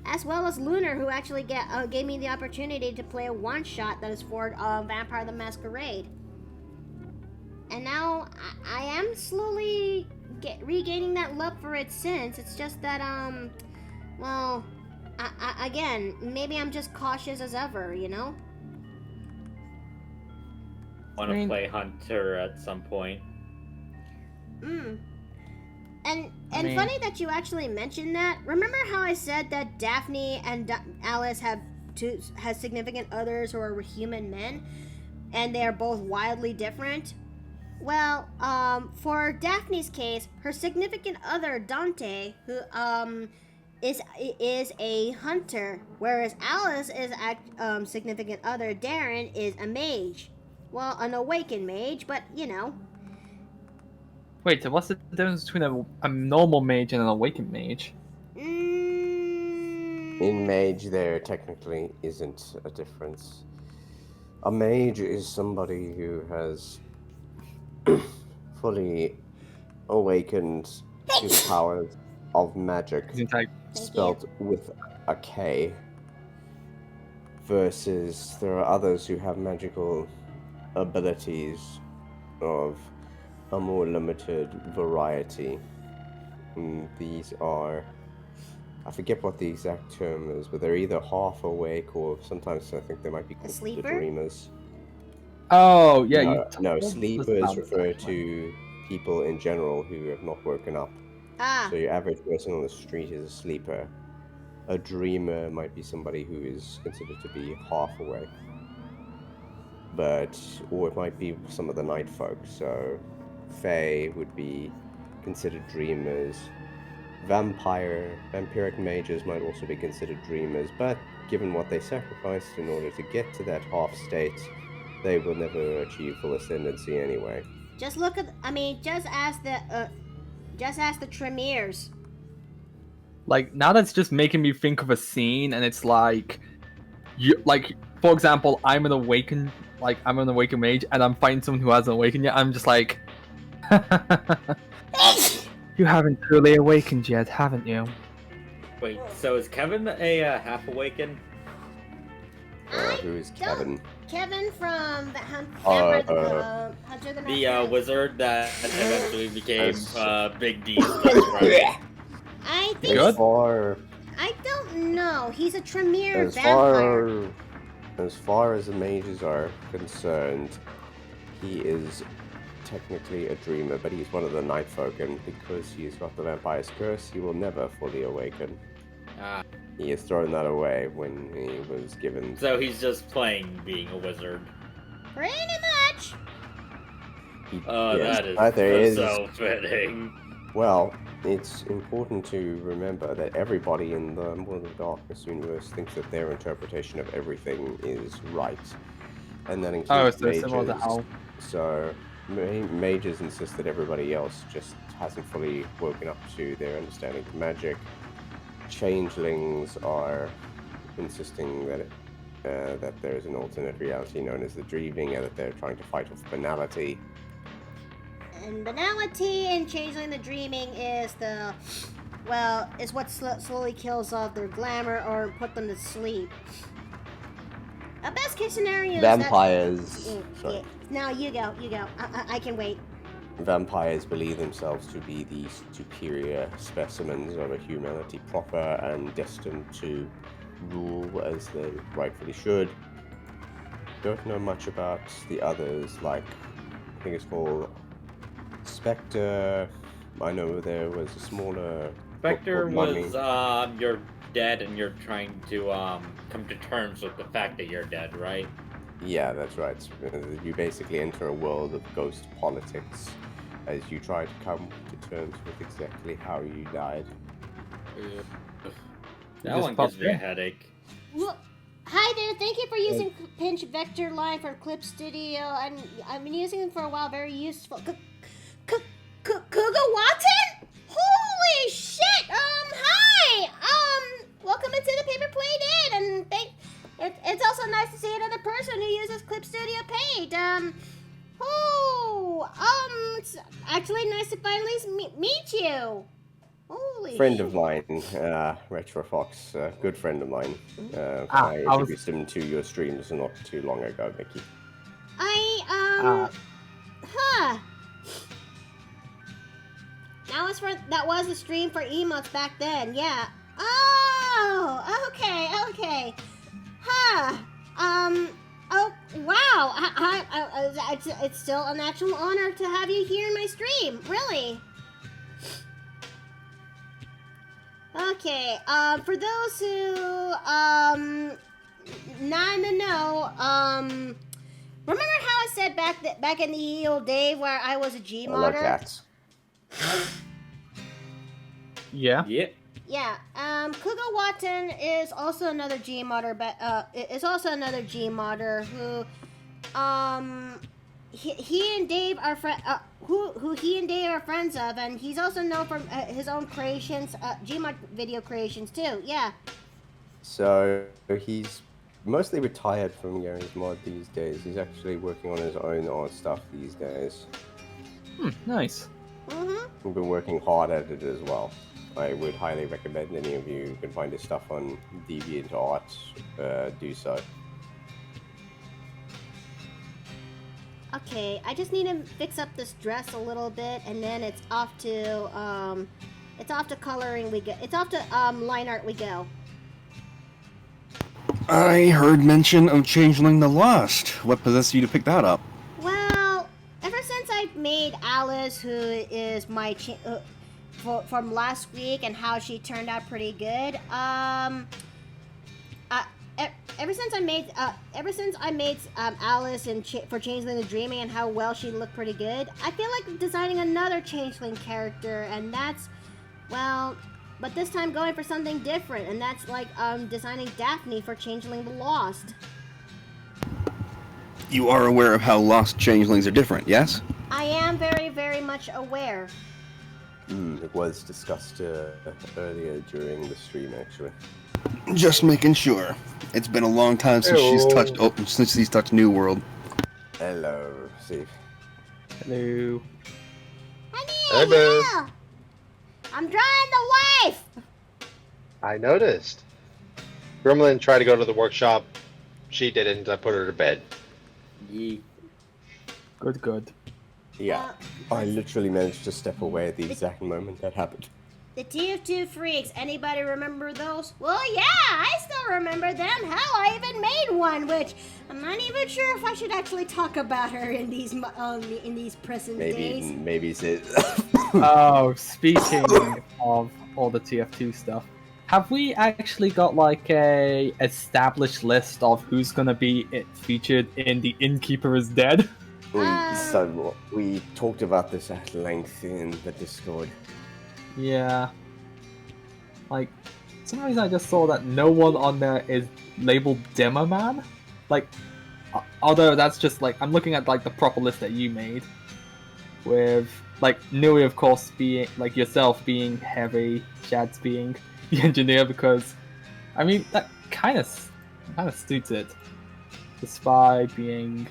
as well as Lunar, who actually gave me the opportunity to play a one-shot that is for Vampire the Masquerade. And now I am slowly regaining that love for it since. It's just that, well, Again, maybe I'm just cautious as ever, you know? Want I to mean- play Hunter at some point. Mm. And I mean- funny that you actually mentioned that. Remember how I said that Daphne and Alice has significant others who are human men, and they are both wildly different? Well, for Daphne's case, her significant other Dante, who is a hunter, whereas Alice is significant other Darren is a mage. Well, an awakened mage, but you know. Wait, so what's the difference between a normal mage and an awakened mage? In mage, there technically isn't a difference. A mage is somebody who has fully awakened to the powers of magic, Isn't like Thank spelled with a K, versus there are others who have magical abilities of a more limited variety. And these are, I forget what the exact term is, but they're either half awake or sometimes I think they might be called the sleeper? dreamers. Oh yeah, no, you no, told us sleepers about refer that one. to people in general who have not woken up. Ah, So your average person on the street is a sleeper. A dreamer might be somebody who is considered to be half awake. Or it might be some of the night folk. So Fae would be considered dreamers. Vampiric mages might also be considered dreamers, but given what they sacrificed in order to get to that half state, they will never achieve full ascendancy anyway. just look at. Just ask the Tremors. Like now that's just making me think of a scene, and it's like, for example, I'm an awakened mage, and I'm fighting someone who hasn't awakened yet. I'm just like, you haven't truly awakened yet, haven't you? Wait, so is Kevin a half awakened? Who is Kevin? Kevin from the Uh, Hunter the The Master. wizard that eventually became As- Big D's best friend. I think. Good. I don't know. He's a Tremere As vampire. far as the mages are concerned, he is technically a dreamer, but he's one of the night folk, and because he's got the vampire's curse, he will never fully awaken. Ah, He has thrown that away when he was given. so he's just playing being a wizard. Pretty much. Oh, Yes, that is but there is- so fitting. Well, it's important to remember that everybody in the World of Darkness universe thinks that their interpretation of everything is right, and that includes Oh, so mages. similar to how. So mages insist that everybody else just hasn't fully woken up to their understanding of magic. Changelings are insisting that that there is an alternate reality known as the dreaming, and that they're trying to fight off banality. And banality and Changeling the Dreaming is is what slowly kills off their glamour or put them to sleep. A best case scenario is Vampires. that... Sorry. No, you go. I can wait. Vampires believe themselves to be the superior specimens of a humanity proper and destined to rule as they rightfully should. Don't know much about the others, like, I think it's called Spectre. I know there was a smaller... Spectre Mummy. was you're dead and you're trying to come to terms with the fact that you're dead, right? Yeah, that's right. You basically enter a world of ghost politics as you try to come to terms with exactly how you died. That just one pop gives me a in. headache. Well, hi there. Thank you for using Pinch Vector Line for Clip Studio, and I've been using them for a while. Very useful. Kuga Watson? Holy shit! Hi! Welcome into the Paper Plate Inn, and it's also nice to see another person who uses Clip Studio Paint. It's actually nice to finally meet you. Holy Friend shit. of mine, Retro Fox, good friend of mine. I I was- introduced him to your streams not too long ago, Mickey. Huh. That was a stream for emotes back then, yeah. Oh, okay. Huh. Oh, wow. It's still an actual honor to have you here in my stream. Really. Okay, for those who, not in the know, remember how I said back in the old day where I was a G I love modder? cats. Yeah. Yep. Yeah, Kugo Watton is also another G modder, but, is also another G modder who, he and Dave are who he and Dave are friends of, and he's also known for his own creations, Gmod video creations too. Yeah. So he's mostly retired from Gary's mod these days. He's actually working on his own art stuff these days. Nice. Mhm. We've been working hard at it as well. I would highly recommend any of you who can find his stuff on DeviantArt do so. Okay, I just need to fix up this dress a little bit, and then it's off to coloring we go. It's off to line art we go. I heard mention of Changeling the Lost. What possessed you to pick that up? Well, ever since I made Alice, who is my from last week, and how she turned out pretty good. Ever since I made Alice and for Changeling the Dreaming, and how well she looked pretty good, I feel like designing another Changeling character, and that's, well, but this time going for something different, and that's like designing Daphne for Changeling the Lost. You are aware of how lost changelings are different, yes? I am very, very much aware. It was discussed earlier during the stream, actually. Just making sure. It's been a long time since she's touched New World. Hello, Steve. Hello. Hello. Yeah. I'm drawing the wife. I noticed. Gremlin tried to go to the workshop. She didn't. I put her to bed. Yee. Good. Yeah, I literally managed to step away at the exact moment that happened. The TF2 freaks, anybody remember those? Well, yeah, I still remember them. Hell, I even made one, which I'm not even sure if I should actually talk about her in these present days. Maybe Sid. Oh, speaking of all the TF2 stuff, have we actually got like a established list of who's gonna be featured in The Innkeeper is Dead? We talked about this at length in the Discord. Yeah. Like, for some reason I just saw that no one on there is labeled Demo Man. Like, although that's just like, I'm looking at like the proper list that you made. With, like, Nui of course being, like yourself being Heavy, Shads being the engineer, because, I mean, that kind of suits it. The Spy being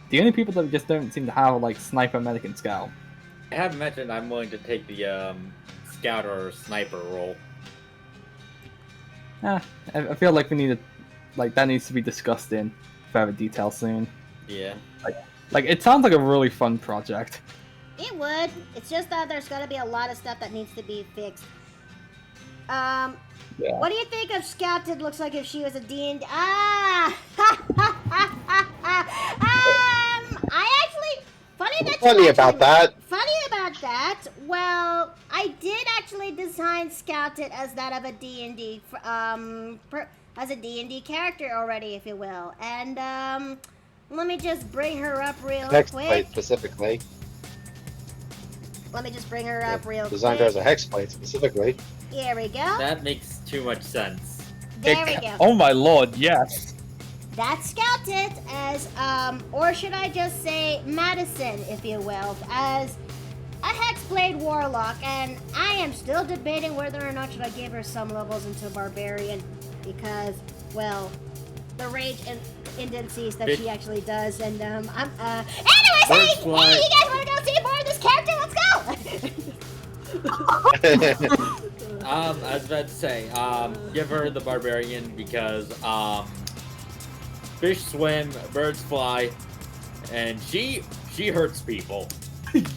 the only people that just don't seem to have, like, Sniper, Medic, and Scout. I have mentioned I'm willing to take the scout or sniper role. I feel like we need to, like, that needs to be discussed in further detail soon. Yeah. Like, it sounds like a really fun project. It would. It's just that there's gotta be a lot of stuff that needs to be fixed. Yeah. What do you think of Scouted looks like if she was a D&D? I actually... Funny about that. Well, I did actually design Scouted as that of a D&D, as a D&D character already, if you will. And, let me just bring her up real quick. Specifically. Let me just bring her up real quick. Designed her as a hexblade specifically. Here we go. That makes too much sense. There we go. Oh my lord, yes. That's Scouted as, or should I just say Madison, if you will, as a Hexblade Warlock, and I am still debating whether or not should I give her some levels into Barbarian, because, well, the rage and indencies that she actually does, and, anyways, hey, you guys wanna go see more of this character? Let's go! I was about to say, give her the Barbarian because, fish swim, birds fly, and she hurts people.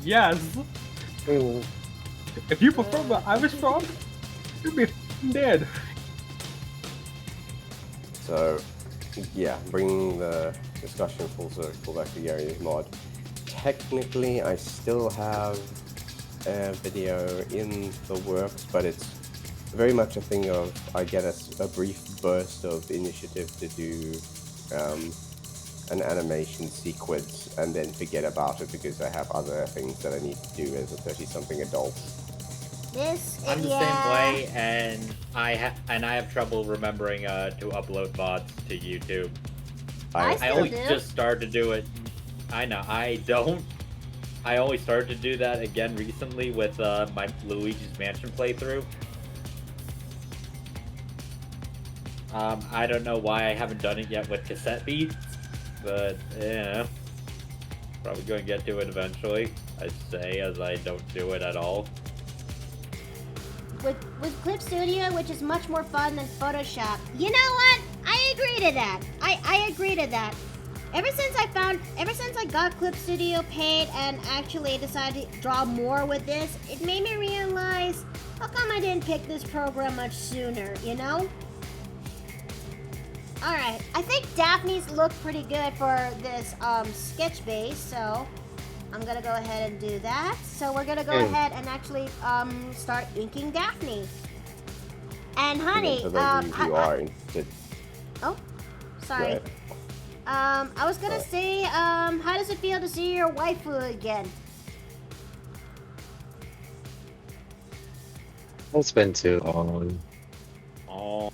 Yes. If you prefer where I was from, you'd be dead. So, yeah, bringing the discussion full circle back to Gary's mod. Technically, I still have a video in the works, but it's very much a thing of I get a brief burst of initiative to do an animation sequence and then forget about it because I have other things that I need to do as a 30-something adult. I'm the same way, and I have trouble remembering to upload VODs to YouTube. I I still only do. just started to do it. I know, I don't. I only started to do that again recently with my Luigi's Mansion playthrough. I don't know why I haven't done it yet with cassette beats, but yeah, probably going to get to it eventually. I'd say, as I don't do it at all. With Clip Studio, which is much more fun than Photoshop. You know what? I agree to that. I agree to that. Ever since I got Clip Studio paid and actually decided to draw more with this, it made me realize, how come I didn't pick this program much sooner, you know? Alright, I think Daphne's look pretty good for this sketch base, so I'm gonna go ahead and do that. So we're gonna go ahead and actually start inking Daphne. And honey, For those of you who are interested, oh, sorry. go ahead. I was gonna say, how does it feel to see your waifu again? It's been too long. Oh,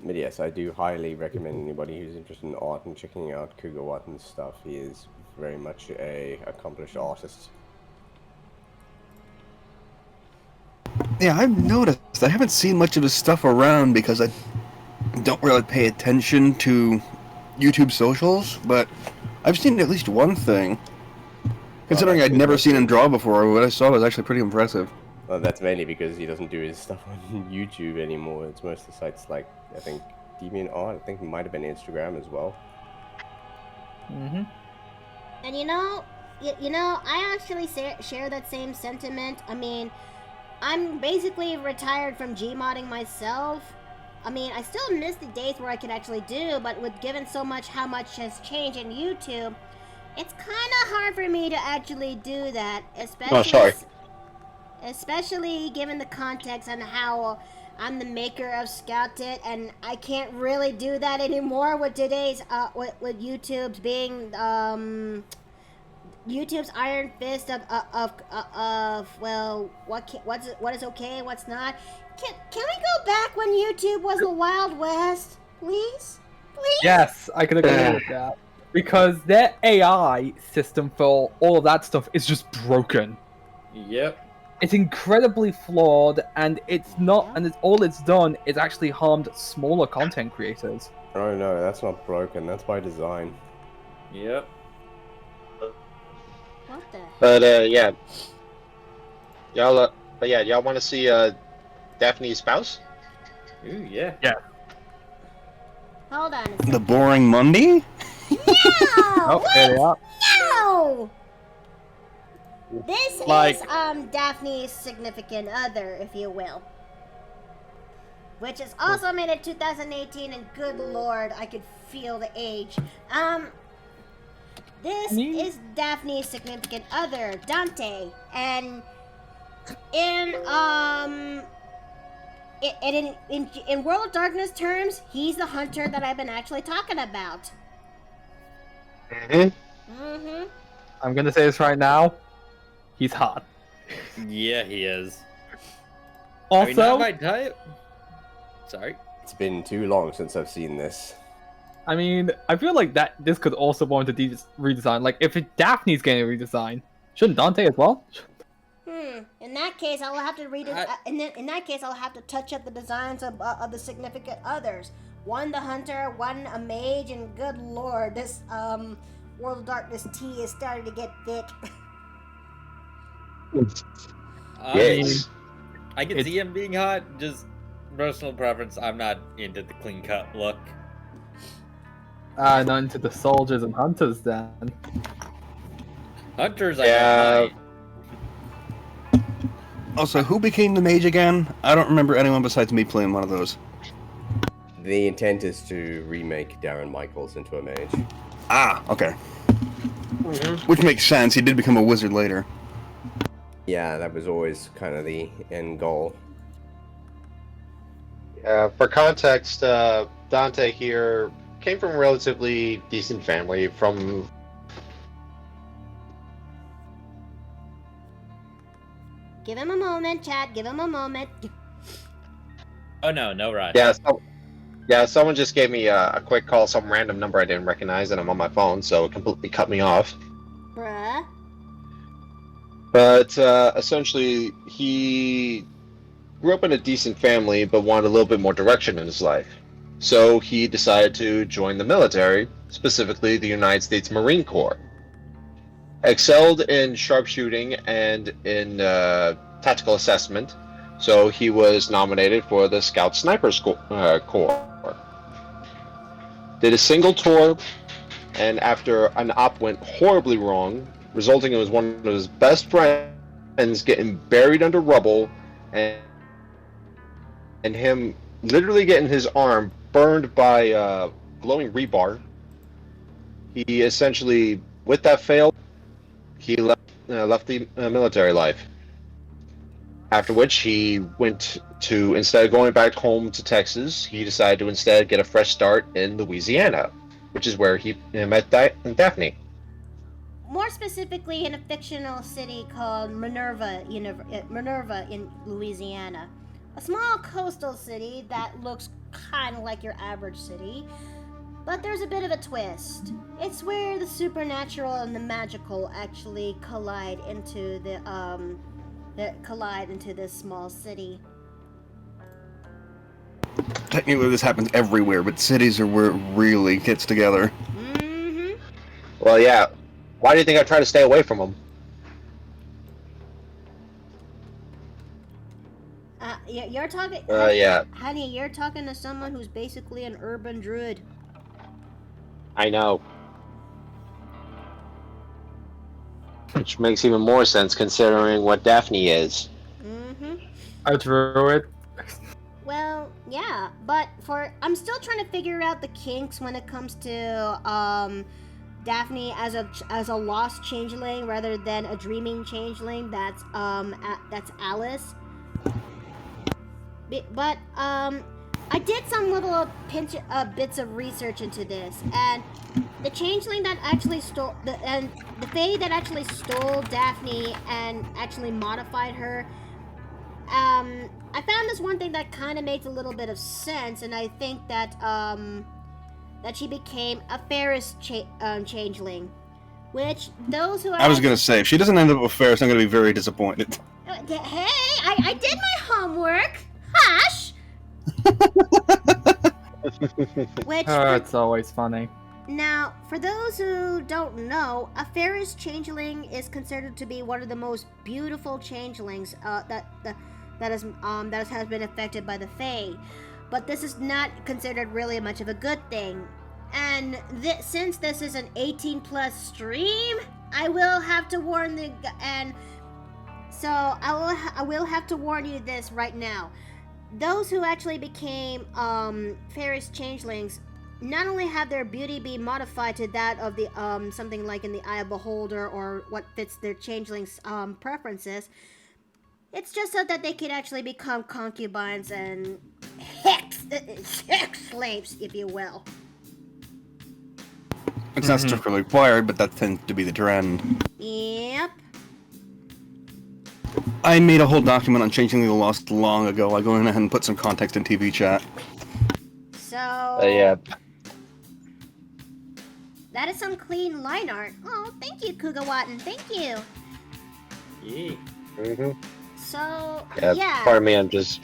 But yes, I do highly recommend anybody who's interested in art and checking out Cougar Watton's stuff. He is very much a accomplished artist. Yeah, I've noticed. I haven't seen much of his stuff around because I don't really pay attention to YouTube socials, but I've seen at least one thing. Considering I'd never seen him draw before, what I saw was actually pretty impressive. Well, that's mainly because he doesn't do his stuff on YouTube anymore. It's mostly sites like, I think, DeviantArt. I think it might have been Instagram as well. Mm-hmm. And you know, I actually share that same sentiment. I mean, I'm basically retired from Gmodding myself. I mean, I still miss the days where I could actually do, but with given so much how much has changed in YouTube, it's kind of hard for me to actually do that, especially given the context and how I'm the maker of Scouted, and I can't really do that anymore with today's with YouTube's being YouTube's iron fist of well, what is okay, what's not. Can we go back when YouTube was the Wild West, please? Please? Yes, I can agree with that. Because their AI system for all of that stuff is just broken. yep. It's incredibly flawed, and all it's done is actually harmed smaller content creators. Oh no, that's not broken. That's by design. Yep. What the? But yeah, y'all want to see Daphne's spouse? Ooh, yeah. Hold on a second. The Boring Monday? No! Oh, there they are. No! This Like- is Daphne's significant other, if you will. Which is also made in 2018, and good lord, I could feel the age. This is Daphne's significant other, Dante, and in World of Darkness terms, he's the hunter that I've been actually talking about. Mm-hmm. I'm gonna say this right now. He's hot. Yeah, he is. Also, I mean, not my type. Sorry. It's been too long since I've seen this. I mean, I feel like this could also warrant a redesign. Like, if Daphne's getting a redesign, shouldn't Dante as well? In that case, I'll have to in that case, I'll have to touch up the designs of the significant others. One the hunter, one a mage, and good lord, this World of Darkness tea is starting to get thick. Yes. I can see him being hot. Just personal preference. I'm not into the clean cut look. Not into the soldiers and hunters then. Hunters, Yeah. I Also, who became the mage again? I don't remember anyone besides me playing one of those. The intent is to remake Darren Michaels into a mage. Ah, okay. Mm-hmm. Which makes sense. He did become a wizard later. Yeah, that was always kind of the end goal. For context, Dante here came from a relatively decent family. From Give him a moment, Chad. Give him a moment. Oh no, no rush. Someone just gave me a quick call, some random number I didn't recognize, and I'm on my phone, so it completely cut me off. Bruh. But essentially, he grew up in a decent family, but wanted a little bit more direction in his life. So he decided to join the military, specifically the United States Marine Corps. Excelled in sharpshooting and in tactical assessment, so he was nominated for the Scout Sniper Corps. Did a single tour, and after an op went horribly wrong, resulting in one of his best friends getting buried under rubble, and him literally getting his arm burned by glowing rebar. He essentially, with that fail, he left the military life. After which he went to, instead of going back home to Texas, he decided to instead get a fresh start in Louisiana, which is where he met Daphne. More specifically, in a fictional city called Minerva in Louisiana. A small coastal city that looks kind of like your average city, but there's a bit of a twist. It's where the supernatural and the magical actually collide into this small city. Technically, this happens everywhere, but cities are where it really gets together. Mm-hmm. Well, yeah. Why do you think I try to stay away from him? You're talking. Yeah. Honey, you're talking to someone who's basically an urban druid. I know. Which makes even more sense considering what Daphne is. Mm-hmm. A druid. Well, yeah, but I'm still trying to figure out the kinks when it comes to Daphne as a lost changeling rather than a dreaming changeling. That's Alice. But I did some little bits of research into this, and the changeling that actually stole the fae that actually stole Daphne and actually modified her. I found this one thing that kind of makes a little bit of sense, and I think that that she became a Ferris changeling, which those who I was gonna say, if she doesn't end up with Ferris, I'm gonna be very disappointed. Hey, I did my homework. Hush. Which It's always funny. now, for those who don't know, a Ferris changeling is considered to be one of the most beautiful changelings that has been affected by the Fae. But this is not considered really much of a good thing. And since this is an 18+ stream, I will have to warn I will have to warn you this right now. Those who actually became Ferris changelings not only have their beauty be modified to that of the something like in the Eye of Beholder or what fits their changelings preferences. It's just so that they could actually become concubines and hex slaves, if you will. It's not strictly required, but that tends to be the trend. Yep. I made a whole document on Changeling the Lost long ago. I'll go ahead and put some context in TV chat. So... Yeah. That is some clean line art. Oh, thank you, Kugawatan. Thank you. Yeah. Mm-hmm. So, Yeah. yeah. Pardon me, I'm just...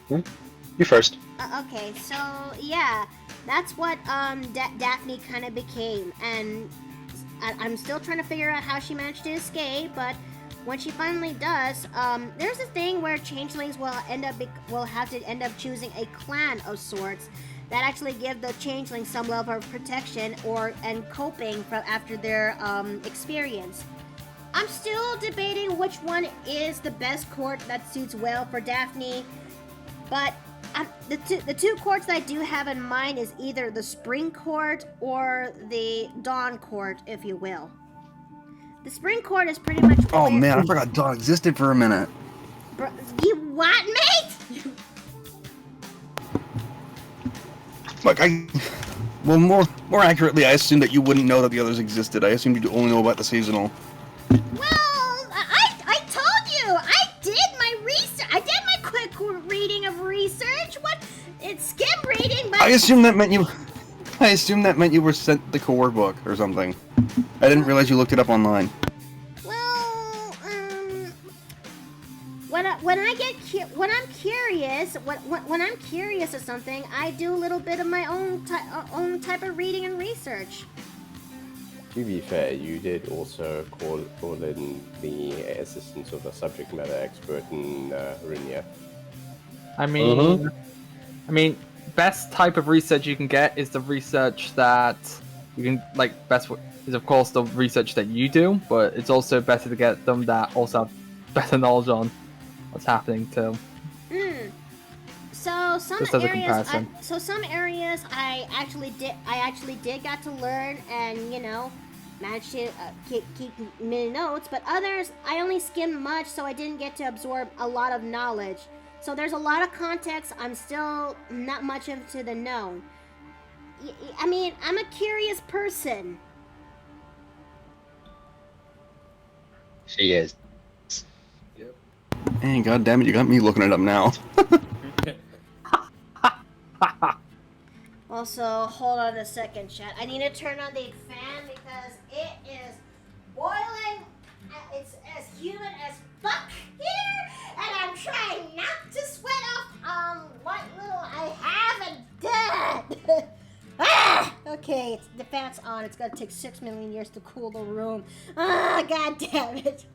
You first. Okay, so, yeah. That's what Daphne kind of became. And I'm still trying to figure out how she managed to escape, but when she finally does, there's a thing where changelings will have to end up choosing a clan of sorts that actually give the changeling some level of protection and coping after their experience. I'm still debating which one is the best court that suits well for Daphne, but the two courts that I do have in mind is either the Spring Court or the Dawn Court, if you will. The Spring Court is pretty much... Oh man, I forgot Dawn existed for a minute. You what, mate? Look, well, more accurately, I assumed that you wouldn't know that the others existed. I assumed you'd only know about the seasonal. Well, I told you, I did my research. I did my quick reading of research. What? It's skim reading, but... I assumed that meant you were sent the core book or something. I didn't realize you looked it up online. Well, when I'm curious of something, I do a little bit of my own type of reading and research. To be fair, you did also call in the assistance of a subject matter expert in Rinya. I mean, best type of research you can get is the research that you can best is of course the research that you do, but it's also better to get them that also have better knowledge on what's happening too. So some areas I actually did got to learn and managed to keep many notes, but others I only skimmed much, so I didn't get to absorb a lot of knowledge. So there's a lot of context I'm still not much into the known. I mean, I'm a curious person. She is. Hey, goddammit, you got me looking it up now. Also, hold on a second, chat. I need to turn on the fan because it is boiling. It's as humid as fuck here, and I'm trying not to sweat off what little I haven't done. Okay, the fan's on. It's gonna take 6 million years to cool the room. God damn it.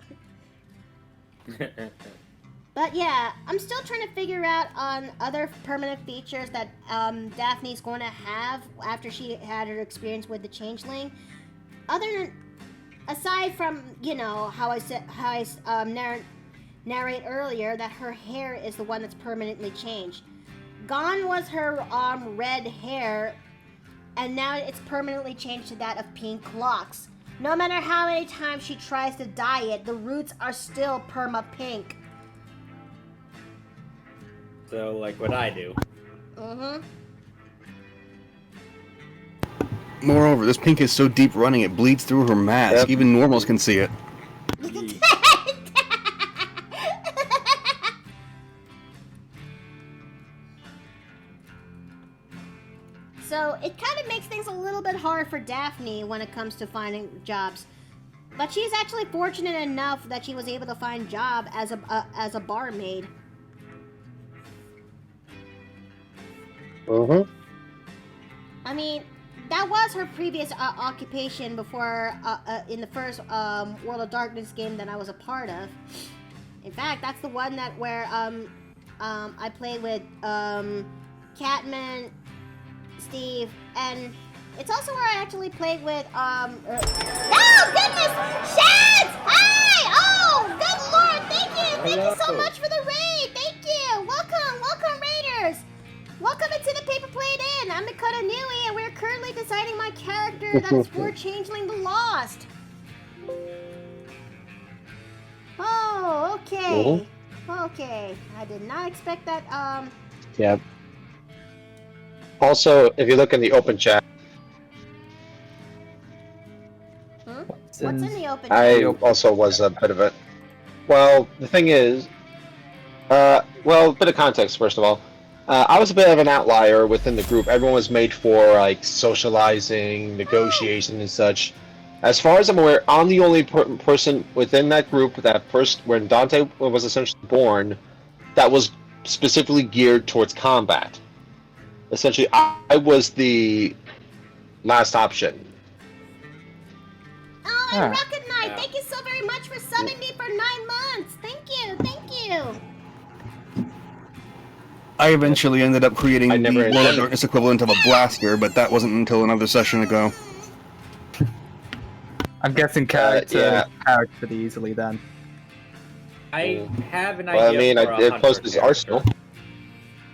But yeah, I'm still trying to figure out on other permanent features that Daphne's going to have after she had her experience with the Changeling. Aside from how I narrate earlier that her hair is the one that's permanently changed. Gone was her red hair, and now it's permanently changed to that of pink locks. No matter how many times she tries to dye it, the roots are still perma pink. So, like what I do. Moreover, this pink is so deep running it bleeds through her mask. Yep. Even normals can see it. So it kind of makes things a little bit hard for Daphne when it comes to finding jobs. But she's actually fortunate enough that she was able to find a job as a barmaid. I mean, that was her previous occupation before in the first World of Darkness game that I was a part of. In fact, that's the one where I played with Catman, Steve, and it's also where I actually played with oh goodness! Shads! Hi! Oh, good lord, thank you! Thank you so much for the raid! Thank you! Welcome raiders! Welcome into the Paper Plate Inn! I'm Mikota Nui, and we're currently deciding my character that is for Changeling the Lost. Oh, okay. Okay. I did not expect that, Yeah. Also, if you look in the open chat... What's in the open chat? I also was a bit of it. Well, the thing is... well, a bit of context, first of all. I was a bit of an outlier within the group. Everyone was made for, like, socializing, negotiation, and such. As far as I'm aware, I'm the only person within that group that when Dante was essentially born, that was specifically geared towards combat. Essentially, I was the last option. Oh, and Rocket Knight, thank you so very much for subbing me for 9 months. Thank you. I eventually ended up creating the World of Darkness equivalent of a blaster, but that wasn't until another session ago. I'm guessing yeah. character easily then. I have an Well, I idea mean, for a I hunter posted his character. arsenal.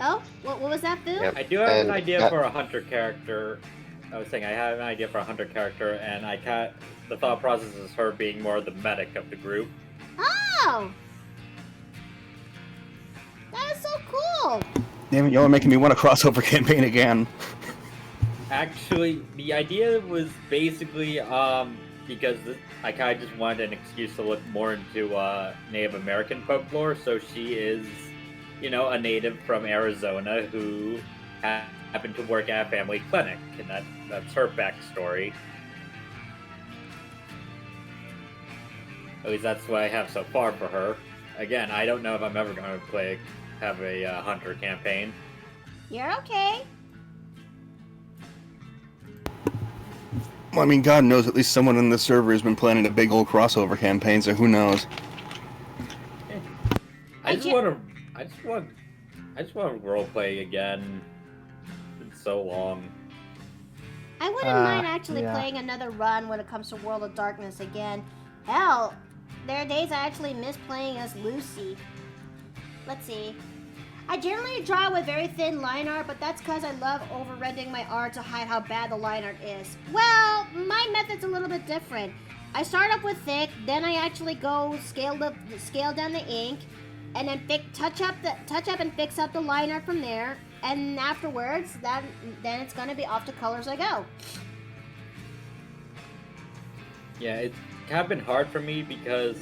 Oh, what was that, Boo? Yep. I do have an And idea that- for a hunter character. I was saying I have an idea for a hunter character, and the thought process is her being more the medic of the group. Oh! That is so cool! Damn it, y'all are making me want a crossover campaign again. Actually, the idea was basically because I kind of just wanted an excuse to look more into Native American folklore. So she is, a native from Arizona who happened to work at a family clinic, and that's her backstory. At least that's what I have so far for her. Again, I don't know if I'm ever going to have a hunter campaign. You're okay. Well, I mean, God knows at least someone in the server has been planning a big old crossover campaign, so who knows? I just want to roleplay again. It's been so long. I wouldn't mind actually yeah. playing another run when it comes to World of Darkness again. Hell, there are days I actually miss playing as Lucy. Let's see. I generally draw with very thin line art, but that's because I love over-rendering my art to hide how bad the line art is. Well, my method's a little bit different. I start up with thick, then I actually go scale down the ink, and then touch up and fix up the line art from there. And afterwards, then it's gonna be off to colors I go. Yeah, it's kind of been hard for me because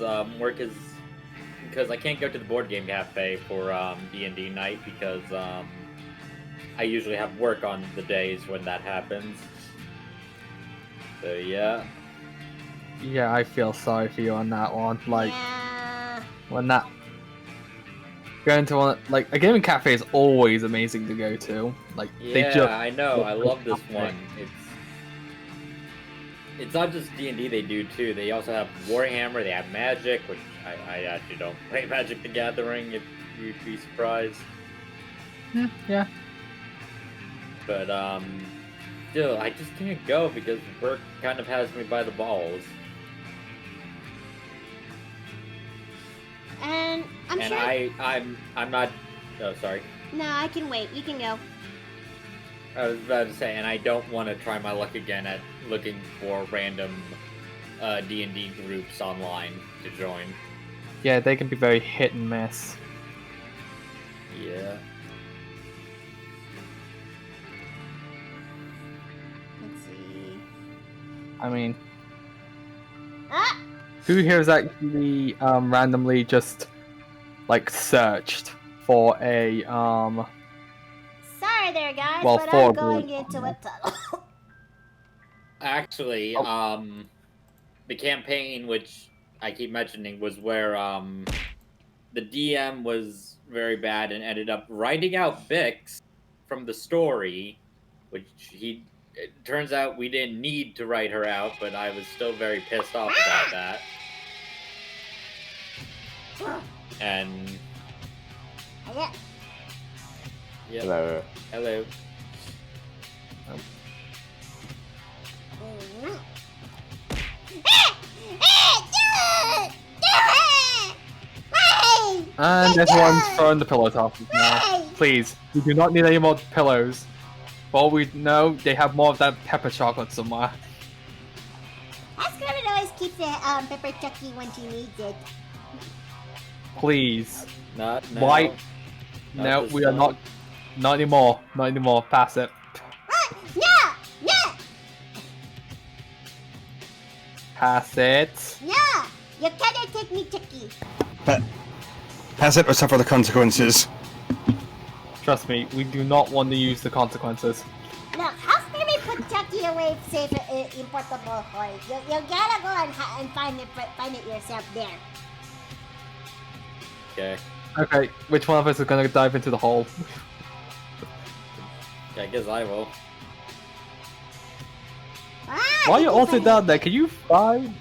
because I can't go to the board game cafe for D&D night because I usually have work on the days when that happens. So yeah. Yeah, I feel sorry for you on that one. Like, Yeah. when that going to one like a gaming cafe is always amazing to go to. Like, they Yeah, just I know. I love this one. It's not just D&D they do too. They also have Warhammer. They have Magic, which I actually don't play Magic the Gathering. If you'd be surprised. yeah. But still, I just can't go because work kind of has me by the balls. And I'm And sure. I'm not. Oh, sorry. No, I can wait. You can go. I was about to say, and I don't want to try my luck again at looking for random D&D groups online to join. Yeah, they can be very hit and miss. Yeah. Let's see. I mean, Ah! who here has actually randomly just like searched for a Sorry there, guys, Well, but for I'm going group. into a tunnel. Actually, the campaign, which I keep mentioning, was where the DM was very bad and ended up writing out Bix from the story, which it turns out we didn't need to write her out, but I was still very pissed off about that. And Yeah. yep. Hello. Hello. and everyone's throwing the pillow tosses now. Please, we do not need any more pillows. For all we know, they have more of that pepper chocolate somewhere. Askerman always keeps the pepper chucky when she needs it. Please. Not now. Why? Not No, this we are time. not. Not anymore. Not anymore. Pass it. Yeah! Yeah! Pass it. Yeah! You cannot take me, Chucky. Pass it or suffer the consequences. Trust me, we do not want to use the consequences. Look, Askerman put Chucky away safe in portable hold. You gotta go and find it yourself there. Okay. Okay, which one of us is gonna dive into the hole? I guess I will. While you're also down there, can you find?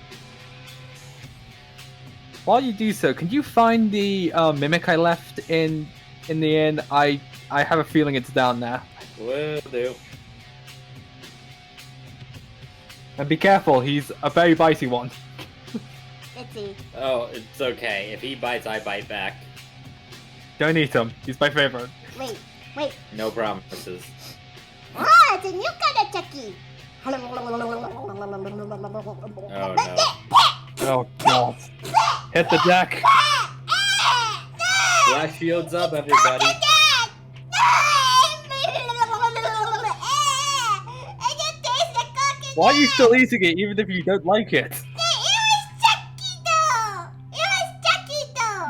While you do so, can you find the mimic I left in the inn? I have a feeling it's down there. Will do. And be careful, he's a very bitey one. Let's see. Oh, it's okay. If he bites, I bite back. Don't eat him. He's my favorite. Wait. No promises. Ah, it's a new kind of Chucky. Oh no. Oh god. Hit the deck. Flash shields up, everybody. Why are you still eating it even if you don't like it?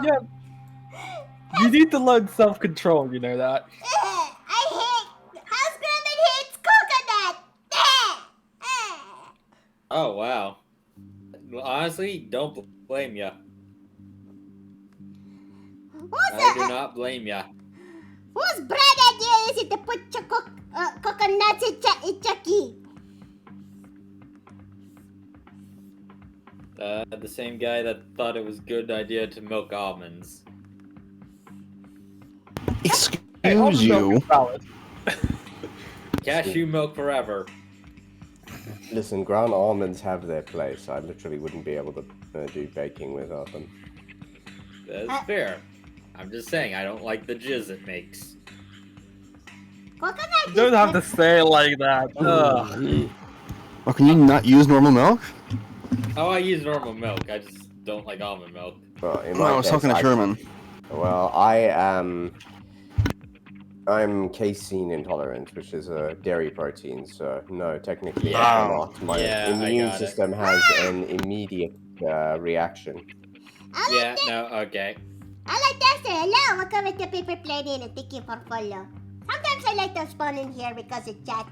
Yeah. You need to learn self-control, you know that. I hate House Grandma hates coconut. Oh wow. Honestly, don't blame ya. I do not blame ya. Whose bright idea is it to put coconuts in Chucky? The same guy that thought it was a good idea to milk almonds. Excuse you. Cashew milk forever. Listen, ground almonds have their place. I literally wouldn't be able to do baking without them. That's fair. I'm just saying, I don't like the jizz it makes. Coconut. You don't have to say it like that. Ugh. Oh, can you not use normal milk? Oh, I use normal milk. I just don't like almond milk. Well, in No, my I was case, talking to Sherman. Well, I'm casein intolerant, which is a dairy protein, so no, technically I cannot. My immune system has an immediate reaction. Yeah, no, okay. I like that, sir. Hello, welcome to Paper Plane Inn and thank you for follow. Sometimes I like to spawn in here because it's chat.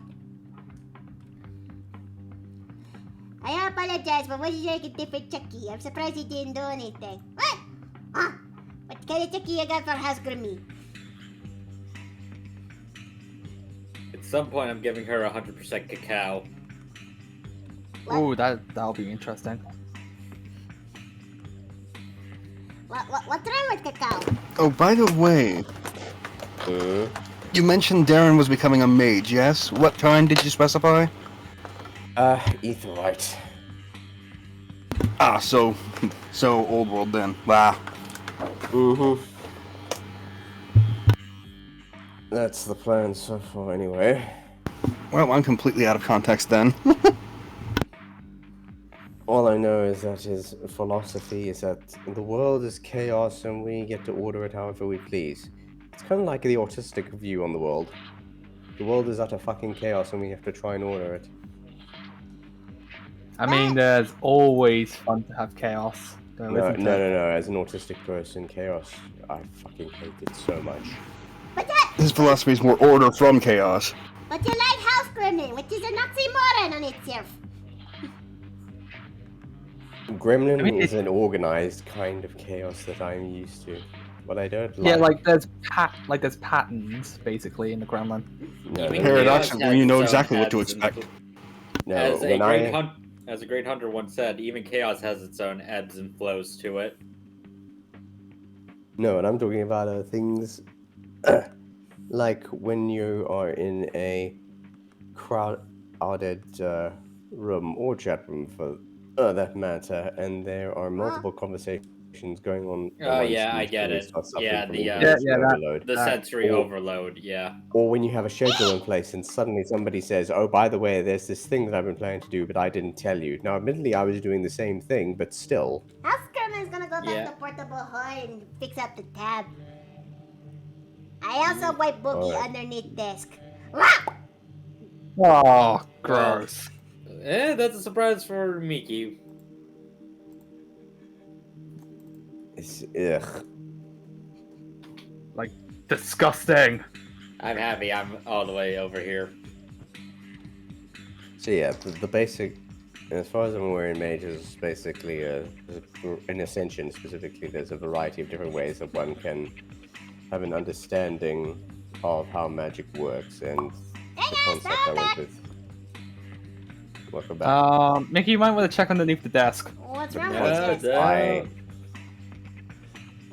I apologize, but what is like a different Chucky? I'm surprised he didn't do anything. What? Ah, what kind of Chucky you got for House Grimmy? At some point, I'm giving her 100% cacao. Ooh, that'll be interesting. What's wrong with cacao? Oh, by the way, you mentioned Darren was becoming a mage, yes? What kind did you specify? Etherite. Ah, so old world then. Wow. Mm-hmm. That's the plan so far, anyway. Well, I'm completely out of context then. All I know is that his philosophy is that the world is chaos and we get to order it however we please. It's kind of like the autistic view on the world. The world is utter fucking chaos and we have to try and order it. I mean, there's always fun to have chaos. Though, No, isn't no, it? no, no. As an autistic person, chaos, I fucking hate it so much. But that, His philosophy is more order from chaos. but you like House Grimmy, which is an oxymoron on itself. Gremlin I mean, is an organized kind of chaos that I'm used to. What I don't like. Yeah, like there's patterns basically in the Gremlin. No, You mean no, Paradoxical, chaos you know has its own exactly what to ebbs and expect. no, As when I a great hunter once said, even chaos has its own ebbs and flows to it. no, and I'm talking about things like when you are in a crowded room or chat room for that matter, and there are multiple conversations going on. Oh at yeah, once, I and get you it. start suffering Yeah, from the information that- overload. the sensory Or- overload. Yeah. Or when you have a schedule in place and suddenly somebody says, oh, by the way, there's this thing that I've been planning to do, but I didn't tell you. Now, admittedly, I was doing the same thing, but still. House Grimmy's gonna go back Yeah. to Portable Hoy and fix up the tab. I also wipe Boogie Alright. underneath desk. Wah! Oh, gross. That's a surprise for Miki. It's, ugh. Like, disgusting. I'm happy I'm all the way over here. So yeah, the basic, as far as I'm aware in mages, basically, in Ascension specifically, there's a variety of different ways that one can have an understanding of how magic works, and the concept I went with. Welcome back. Mickey, you might want to check underneath the desk. What's wrong Yeah, with this? I,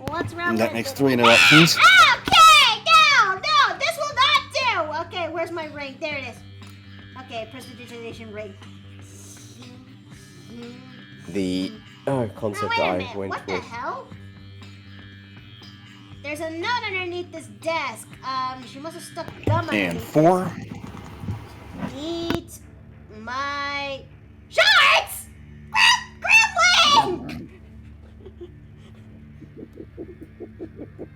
What's wrong That with makes this? 3 interruptions. Okay, no, this will not do. Okay, where's my ring? There it is. Okay, prestidigitation ring. The Now, concept wait a I minute. went What the with. hell? There's a note underneath this desk. She must have stuck gum And underneath 4. it. Eat my shorts! Gremlin!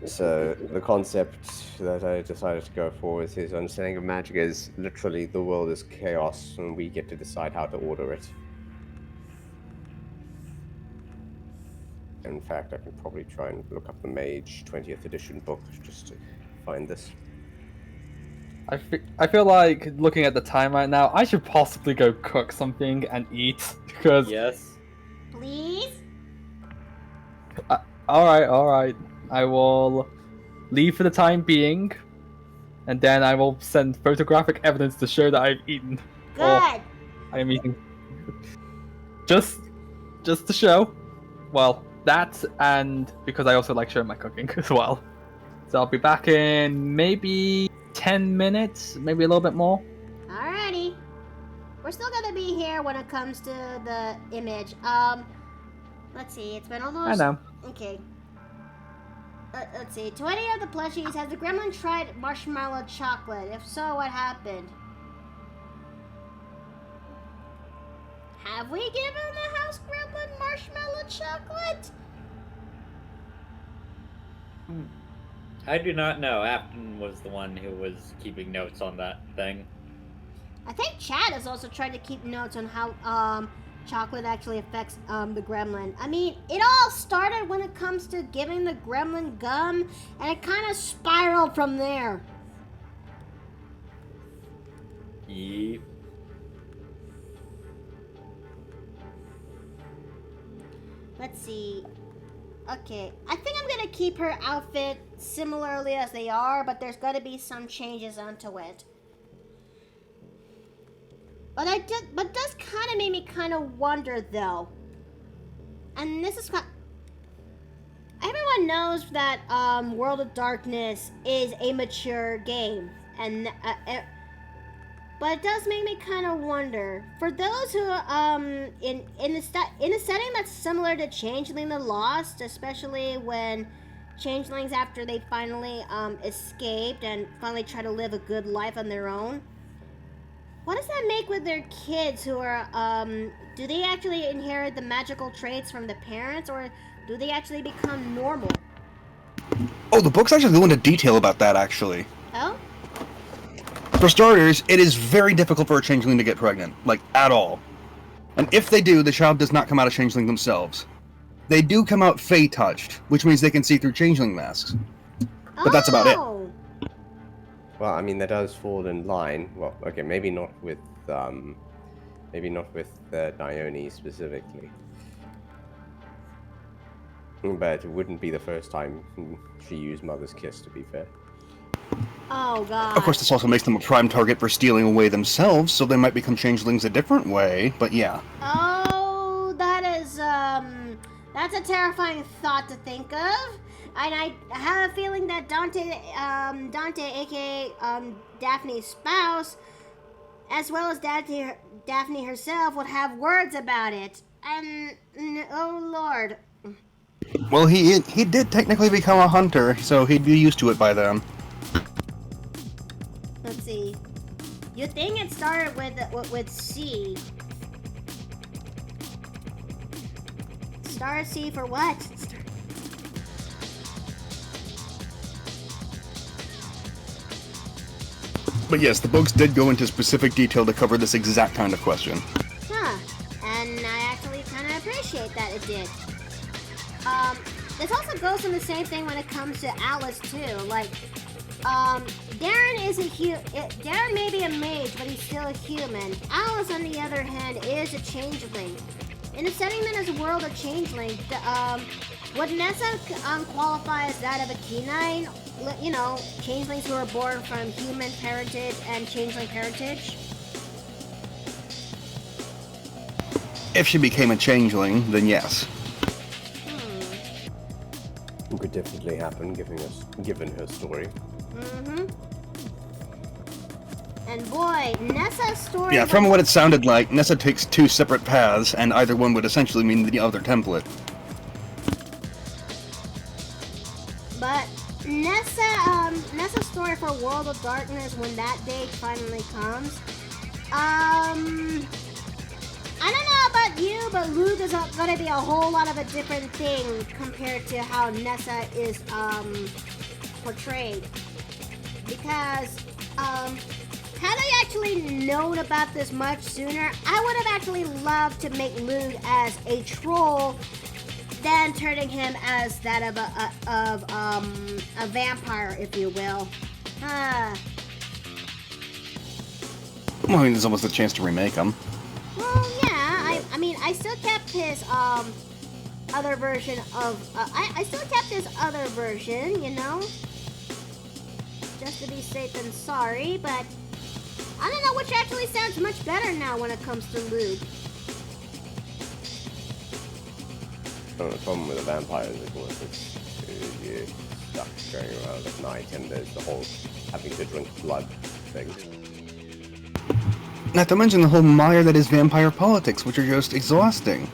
So the concept that I decided to go for is his understanding of magic is literally the world is chaos and we get to decide how to order it. In fact, I can probably try and look up the Mage 20th edition book just to find this. I feel like looking at the time right now, I should possibly go cook something and eat because. Yes. Please? All right. I will leave for the time being, and then I will send photographic evidence to show that I've eaten. Good. Or I am eating. Just to show. Well, that and because I also like showing my cooking as well. So I'll be back in maybe 10 minutes, maybe a little bit more. Alrighty. We're still gonna be here when it comes to the image. Let's see. It's been almost. I know. Okay. Let's see. 20 of the plushies. Has the gremlin tried marshmallow chocolate? If so, what happened? Have we given the house gremlin marshmallow chocolate? I do not know. Afton was the one who was keeping notes on that thing. I think Chad has also tried to keep notes on how chocolate actually affects the gremlin. I mean, it all started when it comes to giving the gremlin gum, and it kind of spiraled from there. Yep. Let's see. Okay, I think I'm gonna keep her outfit similarly as they are, but there's gotta be some changes onto it. But does kind of make me kind of wonder though. And this is what everyone knows that World of Darkness is a mature game, and but it does make me kind of wonder for those who in a setting that's similar to Changeling the Lost, especially when changelings after they finally escaped and finally try to live a good life on their own. What does that make with their kids who are, do they actually inherit the magical traits from the parents, or do they actually become normal? Oh, the books actually go into detail about that, actually. Oh? For starters, it is very difficult for a changeling to get pregnant, like, at all. And if they do, the child does not come out a changeling themselves. They do come out Fey-touched, which means they can see through changeling masks. But that's about it. Oh! Well, I mean, that does fall in line. Well, okay, maybe not with Dione specifically. But it wouldn't be the first time she used Mother's Kiss, to be fair. Oh, God. Of course, this also makes them a prime target for stealing away themselves, so they might become changelings a different way, but yeah. Oh, that is, that's a terrifying thought to think of. And I have a feeling that Dante, aka, Daphne's spouse, as well as Daphne herself, would have words about it. And, oh lord. Well, he did technically become a hunter, so he'd be used to it by then. Let's see. You think it started with C. Star C for what? But yes, the books did go into specific detail to cover this exact kind of question. Huh. And I actually kind of appreciate that it did. This also goes in the same thing when it comes to Alice too. Like, Darren is Darren may be a mage, but he's still a human. Alice, on the other hand, is a changeling. In a setting that is a world of changeling, would Nessa qualify as that of a canine? You know, changelings who are born from human parentage and changeling parentage? If she became a changeling, then yes. It could definitely happen, given her story. Mm-hmm. And boy, Nessa's story... Yeah, from what it sounded like, Nessa takes two separate paths, and either one would essentially mean the other template. But Nessa's story for World of Darkness, when that day finally comes, I don't know about you, but Luke is gonna be a whole lot of a different thing compared to how Nessa is portrayed. Because had I actually known about this much sooner, I would have actually loved to make Luke as a troll than turning him as that of a vampire, if you will. Well, I mean, there's almost a chance to remake him. Well, yeah. I mean, I still kept his other version of. I still kept his other version, you know, just to be safe than sorry. But I don't know which actually sounds much better now when it comes to Luke. The problem with the vampires, of course, is you're stuck going around at night, and there's the whole having to drink blood thing. Not to mention the whole mire that is vampire politics, which are just exhausting.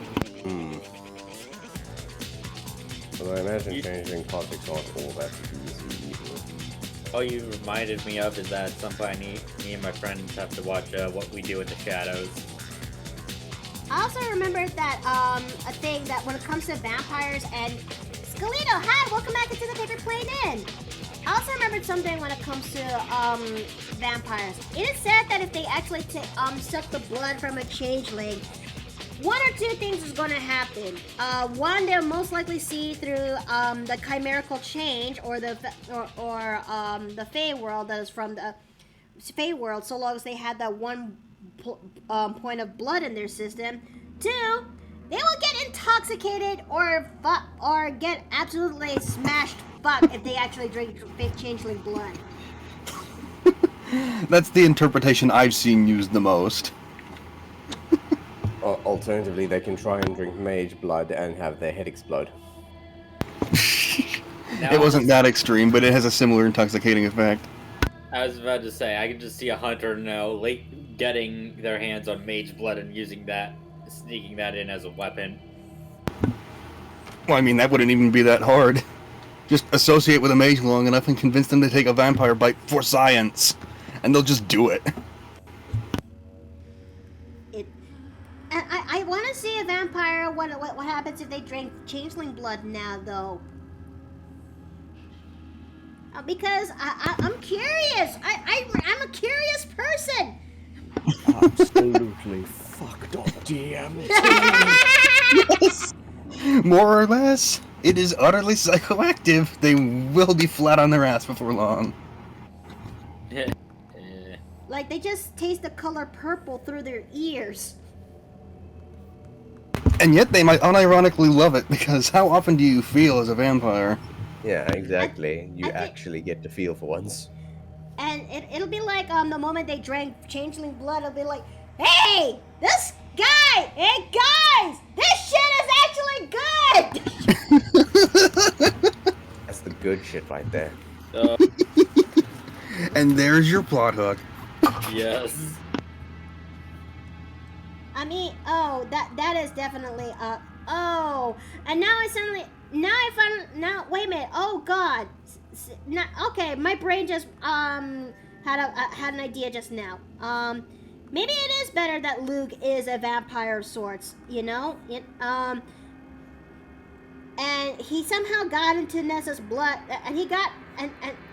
Well, I imagine changing politics aren't all that easy either. All you reminded me of is that at some point me and my friends have to watch What We Do in the Shadows. I also remembered that a thing that when it comes to vampires and Scalito, hi, welcome back into the Paper Plane Inn. I also remembered something when it comes to vampires. It is said that if they actually suck the blood from a changeling, one or two things is going to happen. One, they'll most likely see through the chimerical change or the Fey world that is from the Fey world, so long as they had that one point of blood in their system. Two, they will get intoxicated or get absolutely smashed fuck if they actually drink fake changeling blood. That's the interpretation I've seen used the most. Alternatively, they can try and drink mage blood and have their head explode. It wasn't that extreme, but it has a similar intoxicating effect. I was about to say, I can just see a hunter getting their hands on mage blood and using that, sneaking that in as a weapon. Well, I mean, that wouldn't even be that hard. Just associate with a mage long enough and convince them to take a vampire bite for science, and they'll just do it. I want to see a vampire. What happens if they drink changeling blood now, though? Because I'm curious. I'm a curious person. Absolutely fucked up DM. Yes! More or less, it is utterly psychoactive. They will be flat on their ass before long. Like, they just taste the color purple through their ears. And yet they might unironically love it, because how often do you feel as a vampire? Yeah, exactly. You actually get to feel for once. And it'll be like the moment they drank changeling blood, it'll be like, hey, this guy, hey guys, this shit is actually good. That's the good shit right there. And there's your plot hook. Yes. I mean, that is definitely and now wait a minute, oh god, okay, my brain just had an idea just now. Maybe it is better that Luke is a vampire of sorts, you know, and he somehow got into Nessa's blood, and he got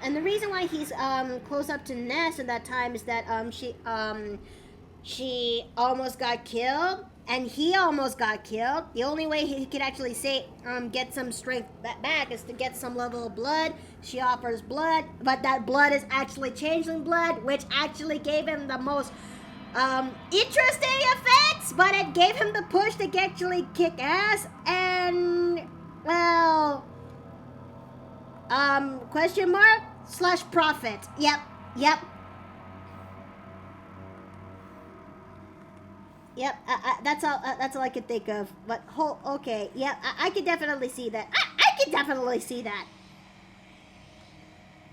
and the reason why he's close up to Ness at that time is that she almost got killed, and he almost got killed. The only way he could actually get some strength back is to get some level of blood. She offers blood, but that blood is actually changeling blood, which actually gave him the most interesting effects, but it gave him the push to actually kick ass, and, well, question mark / profit. Yep. Yep, that's all I could think of. But okay, yeah, I could definitely see that. I could definitely see that.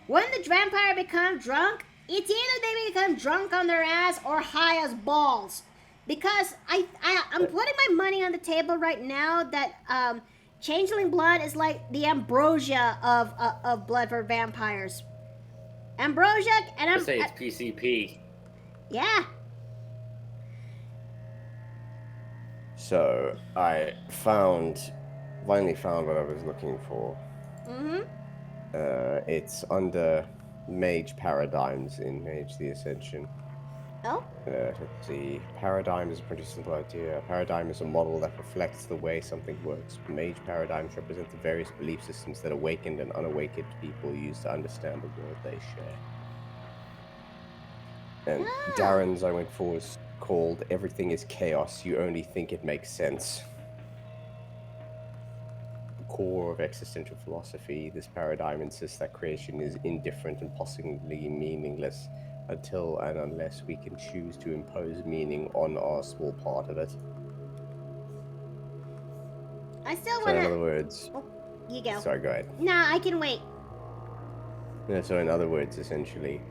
When the vampire becomes drunk, It's either they become drunk on their ass or high as balls. Because I'm putting my money on the table right now that changeling blood is like the ambrosia of blood for vampires. Ambrosia and I say it's PCP. yeah. So I finally found what I was looking for. Mm-hmm. It's under Mage Paradigms in Mage the Ascension. Oh. Let's see. Paradigm is a pretty simple idea. A paradigm is a model that reflects the way something works. Mage paradigms represent the various belief systems that awakened and unawakened people use to understand the world they share. And Darren's I went for was called Everything is Chaos, You Only Think It Makes Sense. The core of existential philosophy, this paradigm insists that creation is indifferent and possibly meaningless until and unless we can choose to impose meaning on our small part of it. I still So wanna. in other words, Oh, you go. sorry, go ahead. Nah, I can wait. Yeah, so in other words, essentially,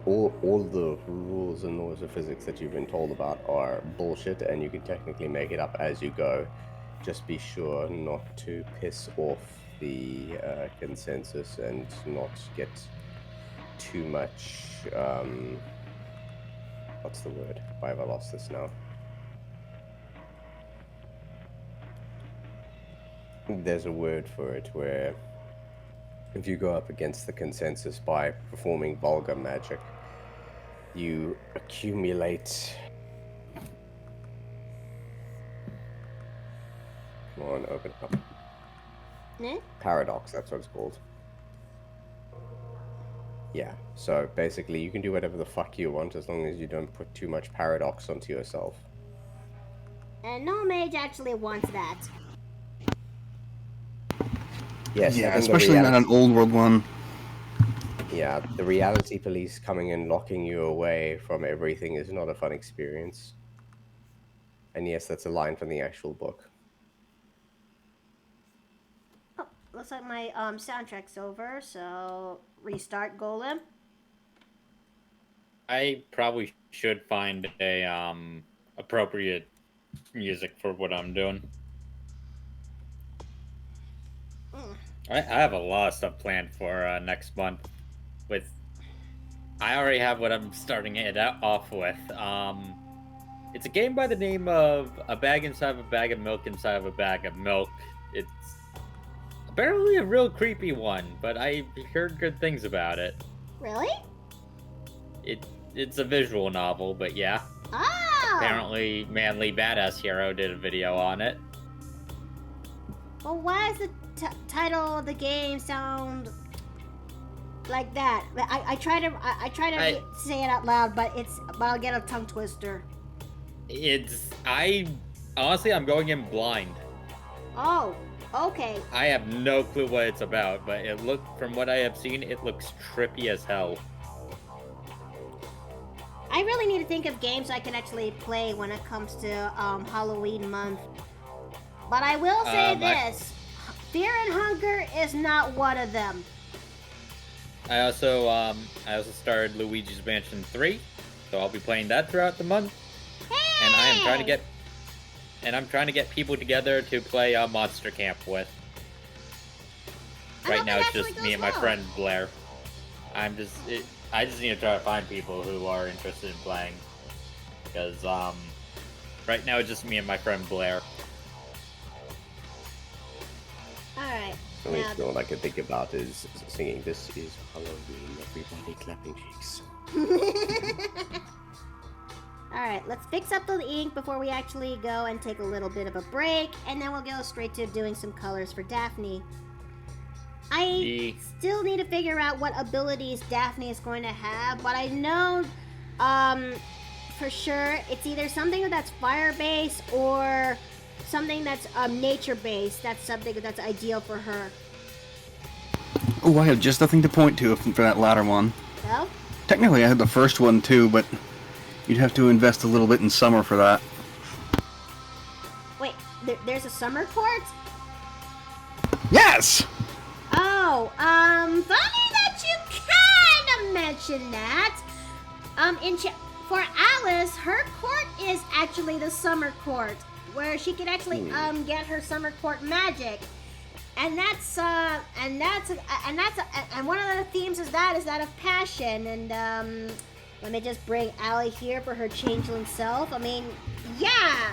all the rules and laws of physics that you've been told about are bullshit, and you can technically make it up as you go. Just be sure not to piss off the consensus and not get too much. What's the word? Why have I lost this now? There's a word for it where if you go up against the consensus by performing vulgar magic, you accumulate. Come on, open up. Eh? Paradox, that's what it's called. Yeah, so basically you can do whatever the fuck you want as long as you don't put too much paradox onto yourself. And no mage actually wants that. Yes, Yeah, and especially not an old world one. Yeah, the reality police coming and locking you away from everything is not a fun experience. And yes, that's a line from the actual book. Oh, looks like my soundtrack's over, so restart Golem. I probably should find a appropriate music for what I'm doing. I have a lot of stuff planned for next month. I already have what I'm starting it off with. It's a game by the name of A Bag Inside of a Bag of Milk Inside of a Bag of Milk. It's apparently a real creepy one, but I heard good things about it. Really? It's a visual novel, but yeah. Oh! Apparently, Manly Badass Hero did a video on it. Well, why does the title of the game sound like that? I try to say it out loud, but I'll get a tongue twister. Honestly, I'm going in blind. Oh, okay. I have no clue what it's about, but from what I have seen, it looks trippy as hell. I really need to think of games I can actually play when it comes to Halloween month. But I will say this. Fear and Hunger is not one of them. I also started Luigi's Mansion 3, so I'll be playing that throughout the month. Hey! And I'm trying to get people together to play Monster Camp with. Right now it's just me and my friend Blair. I just need to try to find people who are interested in playing. Because right now it's just me and my friend Blair. Alright. The only thing I can think about is singing "This is Halloween." Everybody clapping cheeks. Alright, let's fix up the ink before we actually go and take a little bit of a break, and then we'll go straight to doing some colors for Daphne. I still need to figure out what abilities Daphne is going to have, but I know for sure it's either something that's fire-based or something that's nature-based. That's something that's ideal for her. Oh, I have just nothing to point to for that latter one. Well? Technically, I had the first one too, but you'd have to invest a little bit in summer for that. Wait, there's a summer court? Yes! Oh, funny that you kind of mention that. For Alice, her court is actually the summer court, where she can actually get her summer court magic, and one of the themes is that of passion. And let me just bring Allie here for her changeling self. I mean, yeah,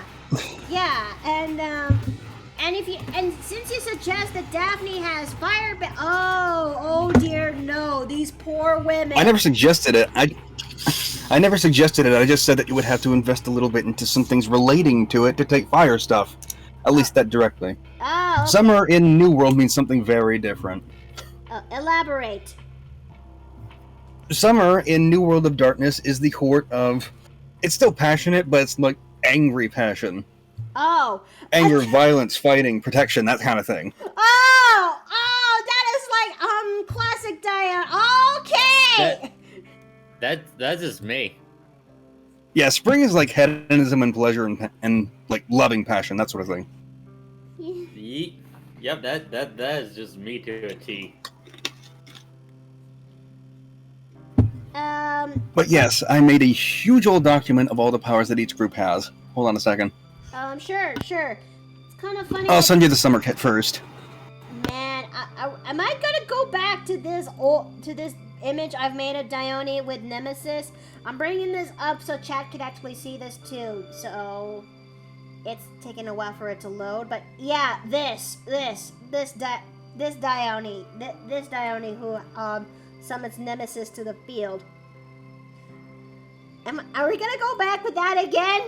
and since you suggest that Daphne has fire, oh dear, no, these poor women. I never suggested it. I never suggested it. I just said that you would have to invest a little bit into some things relating to it to take fire stuff. At least that directly. Oh, okay. Summer in New World means something very different. Elaborate. Summer in New World of Darkness is the court of... It's still passionate, but it's like angry passion. Oh. Anger, violence, fighting, protection, that kind of thing. Oh, that is like, classic Diane. Okay. That's just me. Yeah, spring is like hedonism and pleasure and like loving passion, that sort of thing. Yep, that is just me to a T. But yes, I made a huge old document of all the powers that each group has. Hold on a second. Sure. It's kind of funny. I'll send you the summer kit first. Man, am I gonna go back to this image I've made of Dione with Nemesis? I'm bringing this up so chat can actually see this too. So it's taking a while for it to load, but yeah, this Dione who summons Nemesis to the field. Are we gonna go back with that again?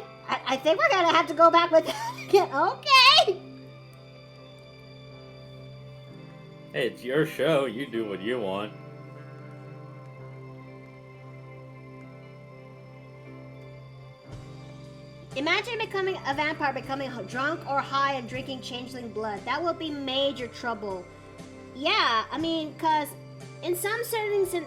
I think we're gonna have to go back with that again. Okay. Hey, it's your show. You do what you want. Imagine becoming a vampire, becoming drunk or high and drinking changeling blood. That would be major trouble. Yeah, I mean, because in some settings, it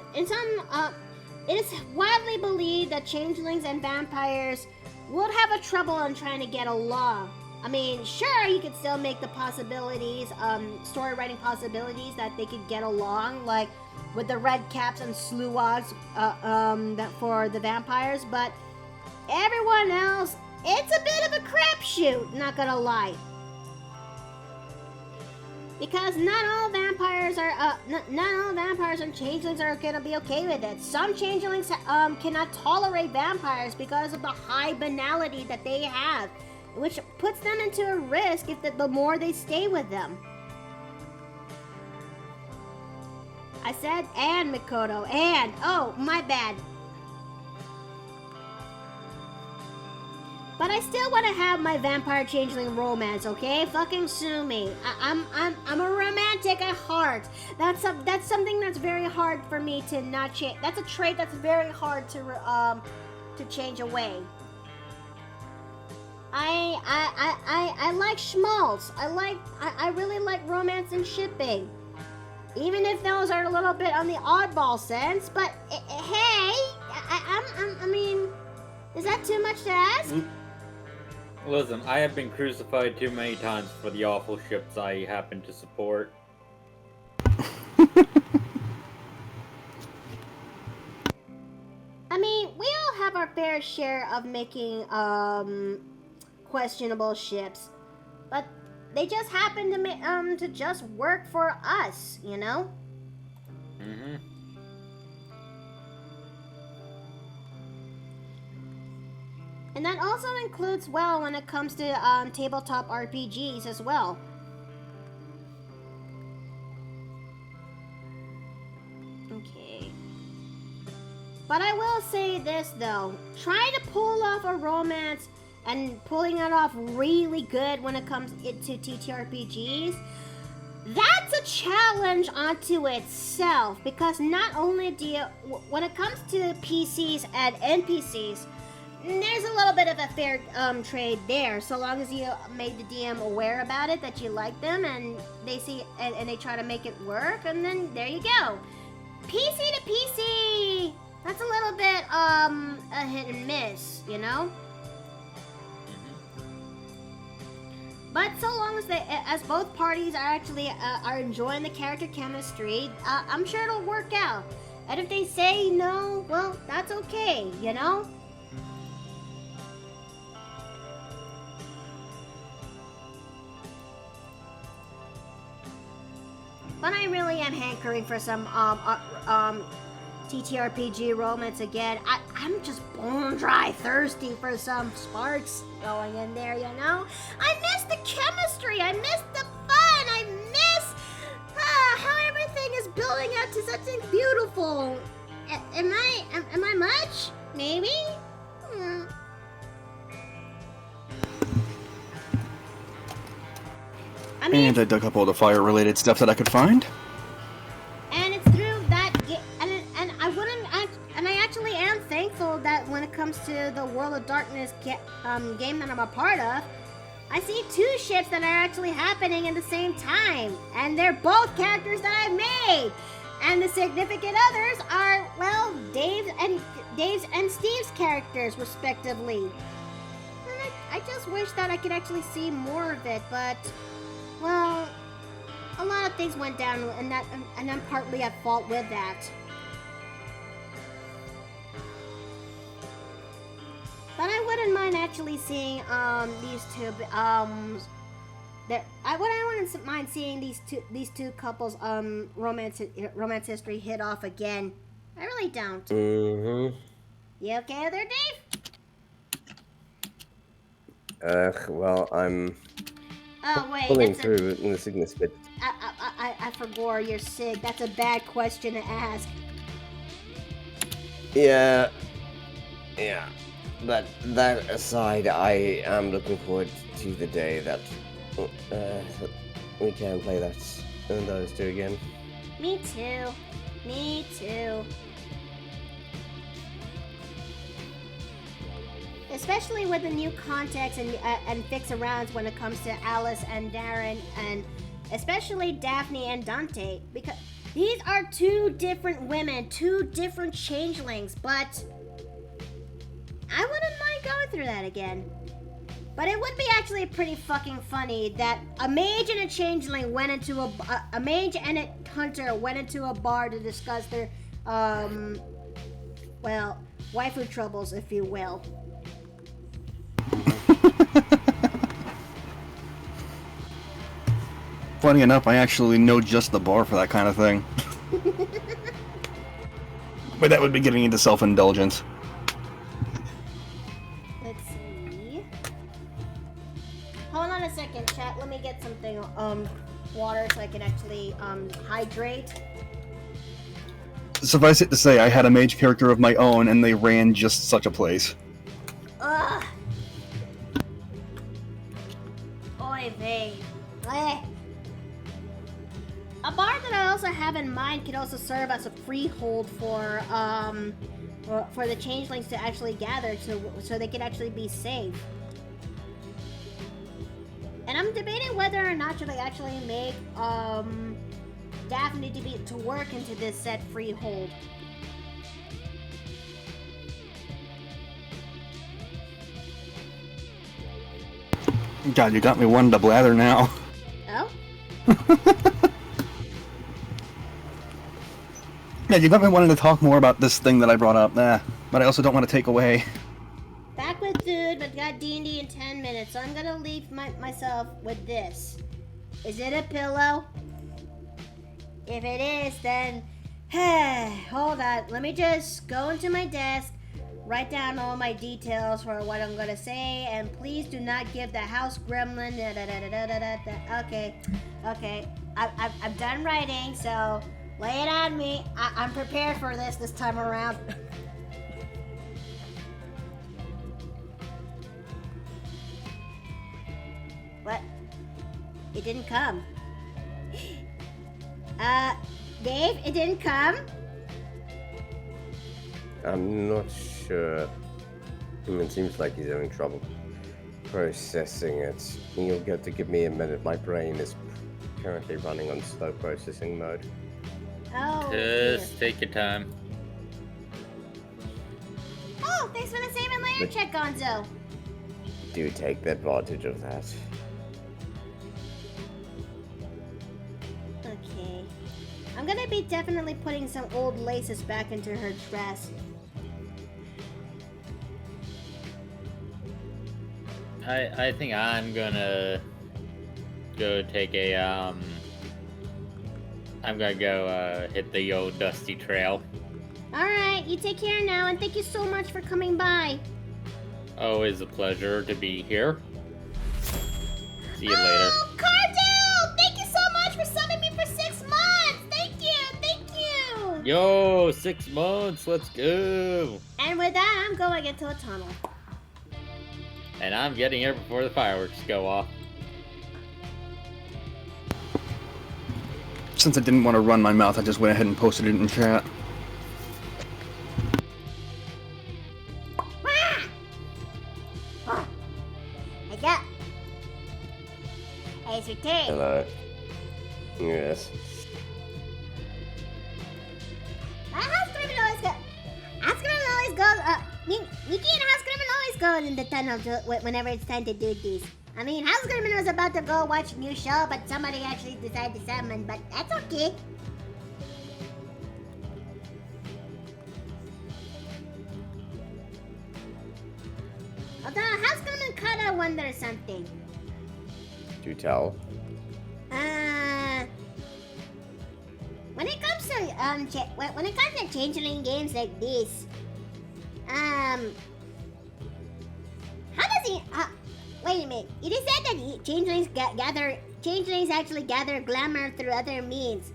is widely believed that changelings and vampires would have a trouble in trying to get along. I mean, sure, you could still make the possibilities, story writing possibilities that they could get along, like with the red caps and sluags that for the vampires, but everyone else, it's a bit of a crapshoot, not gonna lie. Because not all vampires and changelings are gonna be okay with it. Some changelings cannot tolerate vampires because of the high banality that they have, which puts them into a risk if the more they stay with them. I said and Mikoto, and oh my bad. But I still want to have my vampire changeling romance, okay? Fucking sue me. I'm a romantic at heart. That's something that's very hard for me to not change. That's a trait that's very hard to change away. I like schmaltz. I really like romance and shipping. Even if those are a little bit on the oddball sense, but hey, I mean, is that too much to ask? Listen, I have been crucified too many times for the awful ships I happen to support. I mean, we all have our fair share of making questionable ships, but they just happen to just work for us, you know? Mm-hmm. And that also includes, well, when it comes to tabletop RPGs as well. Okay. But I will say this, though. Trying to pull off a romance and pulling it off really good when it comes to TTRPGs, that's a challenge unto itself. Because not only do you, when it comes to PCs and NPCs, there's a little bit of a fair trade there, so long as you made the DM aware about it, that you like them, and they see and they try to make it work, and then there you go. PC to PC, that's a little bit a hit and miss, you know. But so long as both parties are actually are enjoying the character chemistry, I'm sure it'll work out. And if they say no, well, that's okay, you know? But I really am hankering for some TTRPG romance again. I'm just bone dry thirsty for some sparks going in there, you know? I miss the chemistry, I miss the fun, I miss how everything is building up to something beautiful. Am I much? Maybe? I mean, And I dug up all the fire-related stuff that I could find. and it's through that, and I wouldn't, and I actually am thankful that when it comes to the World of Darkness game that I'm a part of, I see two ships that are actually happening at the same time, and they're both characters that I've made, and the significant others are, well, Dave's and Steve's characters, respectively. And I just wish that I could actually see more of it, but, well, a lot of things went down, and I'm partly at fault with that. But I wouldn't mind actually seeing these two I wouldn't mind seeing these two couples romance history hit off again. I really don't. Mm-hmm. You okay there, Dave? Well, I'm Oh wait, pulling that's through in the sickness bit. I forgot you're sick. That's a bad question to ask. Yeah. But that aside, I am looking forward to the day that we can play those two again. Me too. Me too. Especially with the new context and fix-arounds when it comes to Alice and Darren, and especially Daphne and Dante, because these are two different women, two different changelings, but I wouldn't mind going through that again. But it would be actually pretty fucking funny that a mage and a changeling went into a mage and a hunter went into a bar to discuss their, well, waifu troubles, if you will. Funny enough, I actually know just the bar for that kind of thing. But that would be getting into self-indulgence. Let's see. Hold on a second, chat. Let me get something, water so I can actually, hydrate. Suffice it to say, I had a mage character of my own, and they ran just such a place. Ugh. Oy vey. Bleh. A bar that I also have in mind could also serve as a freehold for the changelings to actually gather, so they could actually be safe. And I'm debating whether or not should I actually make Daphne to work into this said freehold. God, you got me wanting to blather now. Oh? Yeah, you got me wanting to talk more about this thing that I brought up. But I also don't want to take away. Back with dude, but got D&D in 10 minutes, so I'm gonna leave myself with this. Is it a pillow? If it is, then... hold on. Let me just go into my desk, write down all my details for what I'm gonna say, and please do not give the house gremlin... Okay. I'm done writing, so lay it on me. I'm prepared for this time around. What? It didn't come. Dave, it didn't come? I'm not sure. It seems like he's having trouble processing it. You'll get to give me a minute. My brain is currently running on slow processing mode. Oh, Just dear. take your time. Oh, thanks for the save and later check, Gonzo. Do take advantage of that. Okay. I'm I'm gonna be definitely putting some old laces back into her dress. I think I'm gonna go take a I'm gonna go hit the old dusty trail. Alright, you take care now, and thank you so much for coming by. Always a pleasure to be here. See you later. Oh, Cardell! Thank you so much for subbing me for 6 months! Thank you! Yo, 6 months, let's go! And with that, I'm going into a tunnel. And I'm getting here before the fireworks go off. Since I didn't want to run my mouth, I just went ahead and posted it in chat. What's up? Hey, it's returned. Hello. Yes. House Criminal always go. House Criminal always goes. Nikki and House Criminal always go in the tunnel whenever it's time to do this. I mean, House Criminal was about to go watch a new show, but somebody actually decided to summon. But that's okay. Although House Criminal kind of wonders something. Do tell. When it comes to when it comes to changeling games like this, how does he? Wait a minute. It is said that changelings actually gather glamour through other means.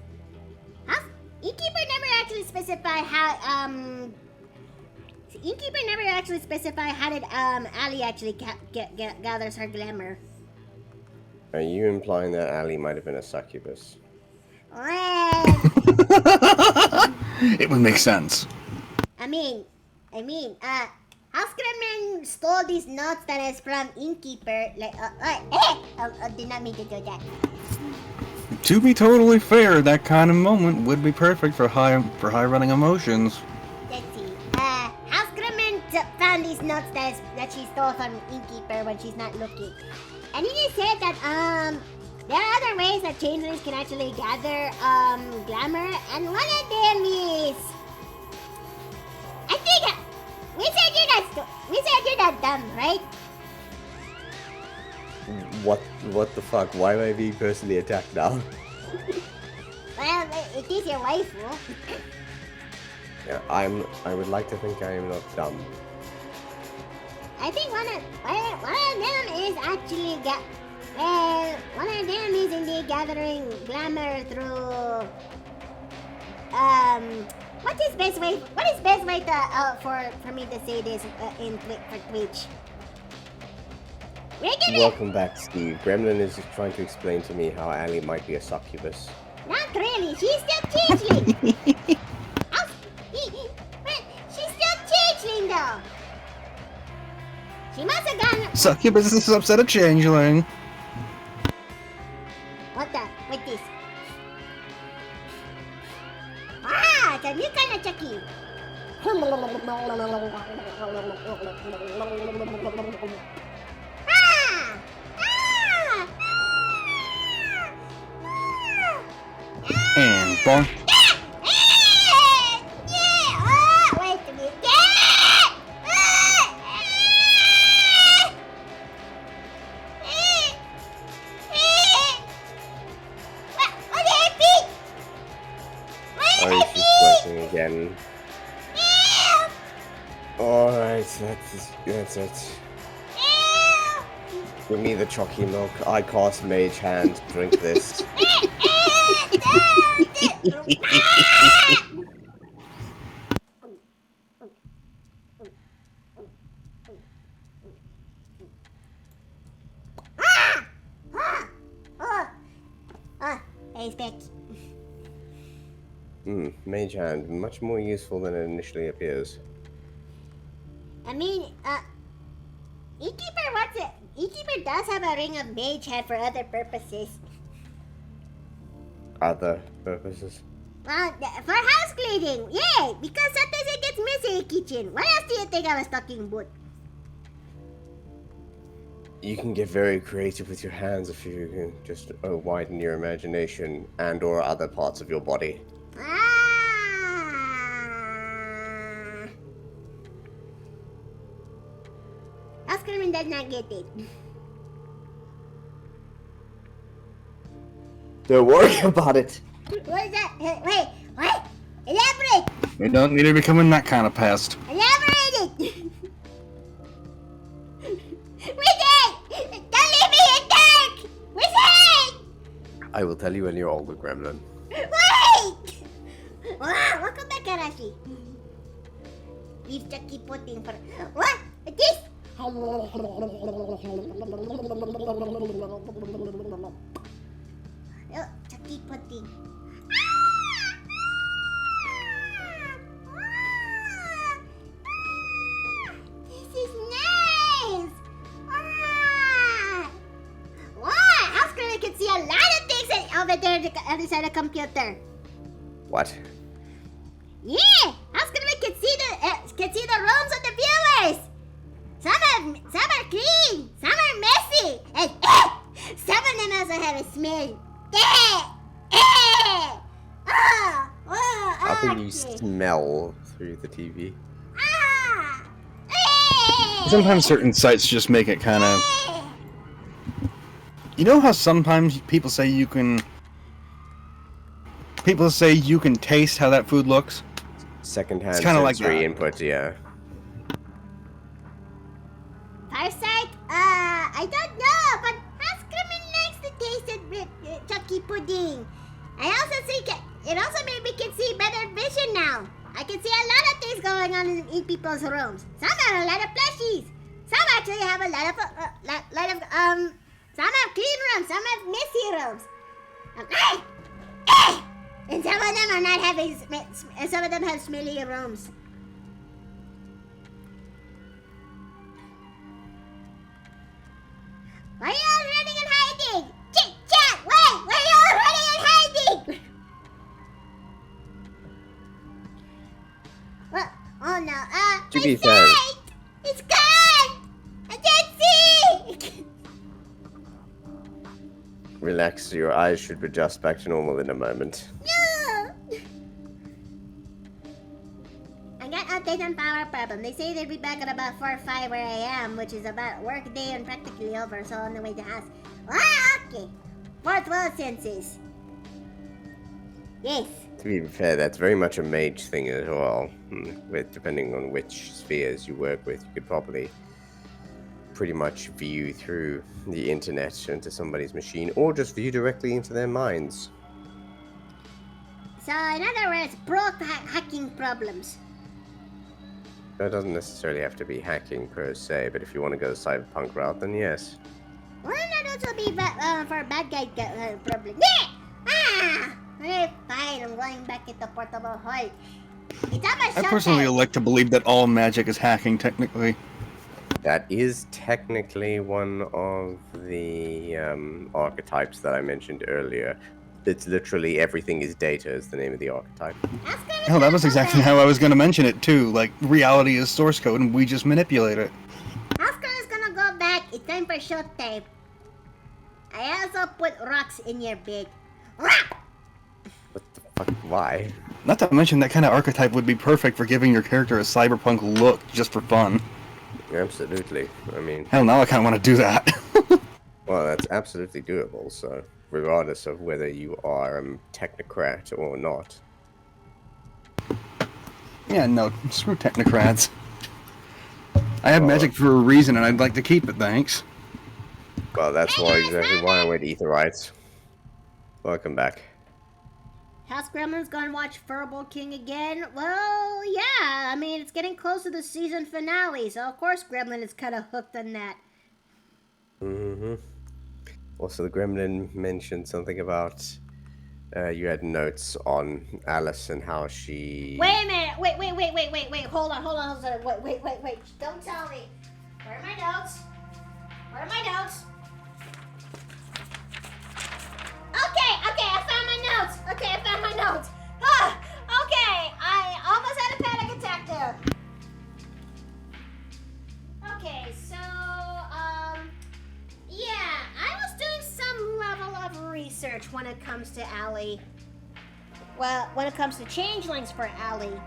Innkeeper never actually specify how Innkeeper never actually specify how did Ali actually gathers her glamour. Are you implying that Ali might have been a succubus? Well, It would make sense. I mean, Housekeeper stole these notes that is from Innkeeper. Like, did not mean to do that. To be totally fair, that kind of moment would be perfect for high running emotions. Let's see. Housekeeper found these notes that she stole from Innkeeper when she's not looking. And it is said that there are other ways that changelings can actually gather glamour, and one of them is, I think we said you're not dumb, right? What the fuck? Why am I being personally attacked now? Well, it is your waifu. Yeah, I would like to think I am not dumb. I think one of them is actually one of them is indeed gathering glamour through what is best way to for me to say this for Twitch? Welcome back, Steve. Gremlin is just trying to explain to me how Ali might be a succubus. Not really. She's still changeling. She's still changeling though. She must have gotten. Succubus is upset at changeling. What's this? Ah, it's a new kind of Chucky. And bonk. Wait a minute. Oh, she's sweating again. Alright, that's it. Give me the chalky milk. I cast mage hand. Drink this. Hey, Speck. Mage hand. Much more useful than it initially appears. I mean, Innkeeper does have a ring of mage hand for other purposes. Other purposes? Well, for house cleaning, yeah, because sometimes it gets messy in the kitchen. What else do you think I was talking about? You can get very creative with your hands if you can just widen your imagination and or other parts of your body. not get it. Don't worry about it. What is that? Wait, what? Elaborate! We don't need to become in that kind of past. Elaborate it! Wizard! Don't leave me in dark! Wizard! I will tell you when you're older, Gremlin. Wait! Welcome back, Arashi. Leave Chucky pudding for... What? This? Oh, Chucky pudding. This is nice! Wow! House Girl can see a lot of things over there inside the computer. What? Yeah! House Girl can see the rooms of the viewers! Some are clean, some are messy, and some of them also have a smell. How can you Okay. smell through the TV? Sometimes certain sites just make it kind of... You know how sometimes people say you can taste how that food looks? Second-hand It's kinda like sensory that. input, yeah. Farsight? I don't know, but Haskerman likes the taste of Chucky pudding. I also think it also made me can see better vision now. I can see a lot of things going on in people's rooms. Some have a lot of plushies. Some actually have a lot of some have clean rooms, some have messy rooms. And some of them are not having, and some of them have smelly rooms. Why are you all running and hiding? Chit-chat! Wait! Why are you all running and hiding? What? Oh no, To my be fair- sight! It's gone! I can't see! Relax, your eyes should adjust back to normal in a moment. No! I got update on power problem. They say they'll be back at about 4 or 5 where I am, which is about work day and practically over, so on the way to house. Ah, okay. Fourth world senses. Yes. To be fair, that's very much a mage thing as well. With depending on which spheres you work with, you could probably pretty much view through the internet into somebody's machine, or just view directly into their minds. So, in other words, hacking problems. That doesn't necessarily have to be hacking per se, but if you want to go the cyberpunk route, then yes. Wouldn't that also be for bad guy problem? Yeah! Ah! Okay, fine. I'm going back into portable hall. It's on my I personally shotgun. like to believe that all magic is hacking, technically. That is technically one of the archetypes that I mentioned earlier. It's literally everything is data is the name of the archetype. Hell, that was exactly how I was going to mention it, too. Like, reality is source code, and we just manipulate it. Oscar is gonna go back. It's time for showtime. I also put rocks in your bed. Rock! What the fuck? Why? Not to mention, that kind of archetype would be perfect for giving your character a cyberpunk look, just for fun. Absolutely. I mean, Hell, now I kind of want to do that. well, that's absolutely doable, so regardless of whether you are a technocrat or not. Yeah, no, screw technocrats. I have magic for a reason, and I'd like to keep it, thanks. Well, that's exactly why I went Aetherites. Welcome back. House Gremlin's gonna watch Furball King again? Well, yeah. I mean, it's getting close to the season finale, so of course Gremlin is kind of hooked on that. Mm-hmm. Also, the Gremlin mentioned something about you had notes on Alice and how she... Wait a minute. Wait. Hold on. Wait. Don't tell me. Where are my notes? Okay, I found my notes. Okay, I almost had a panic attack there. Okay, so, yeah, I was doing some level of research when it comes to Allie. Well, when it comes to changelings for Allie.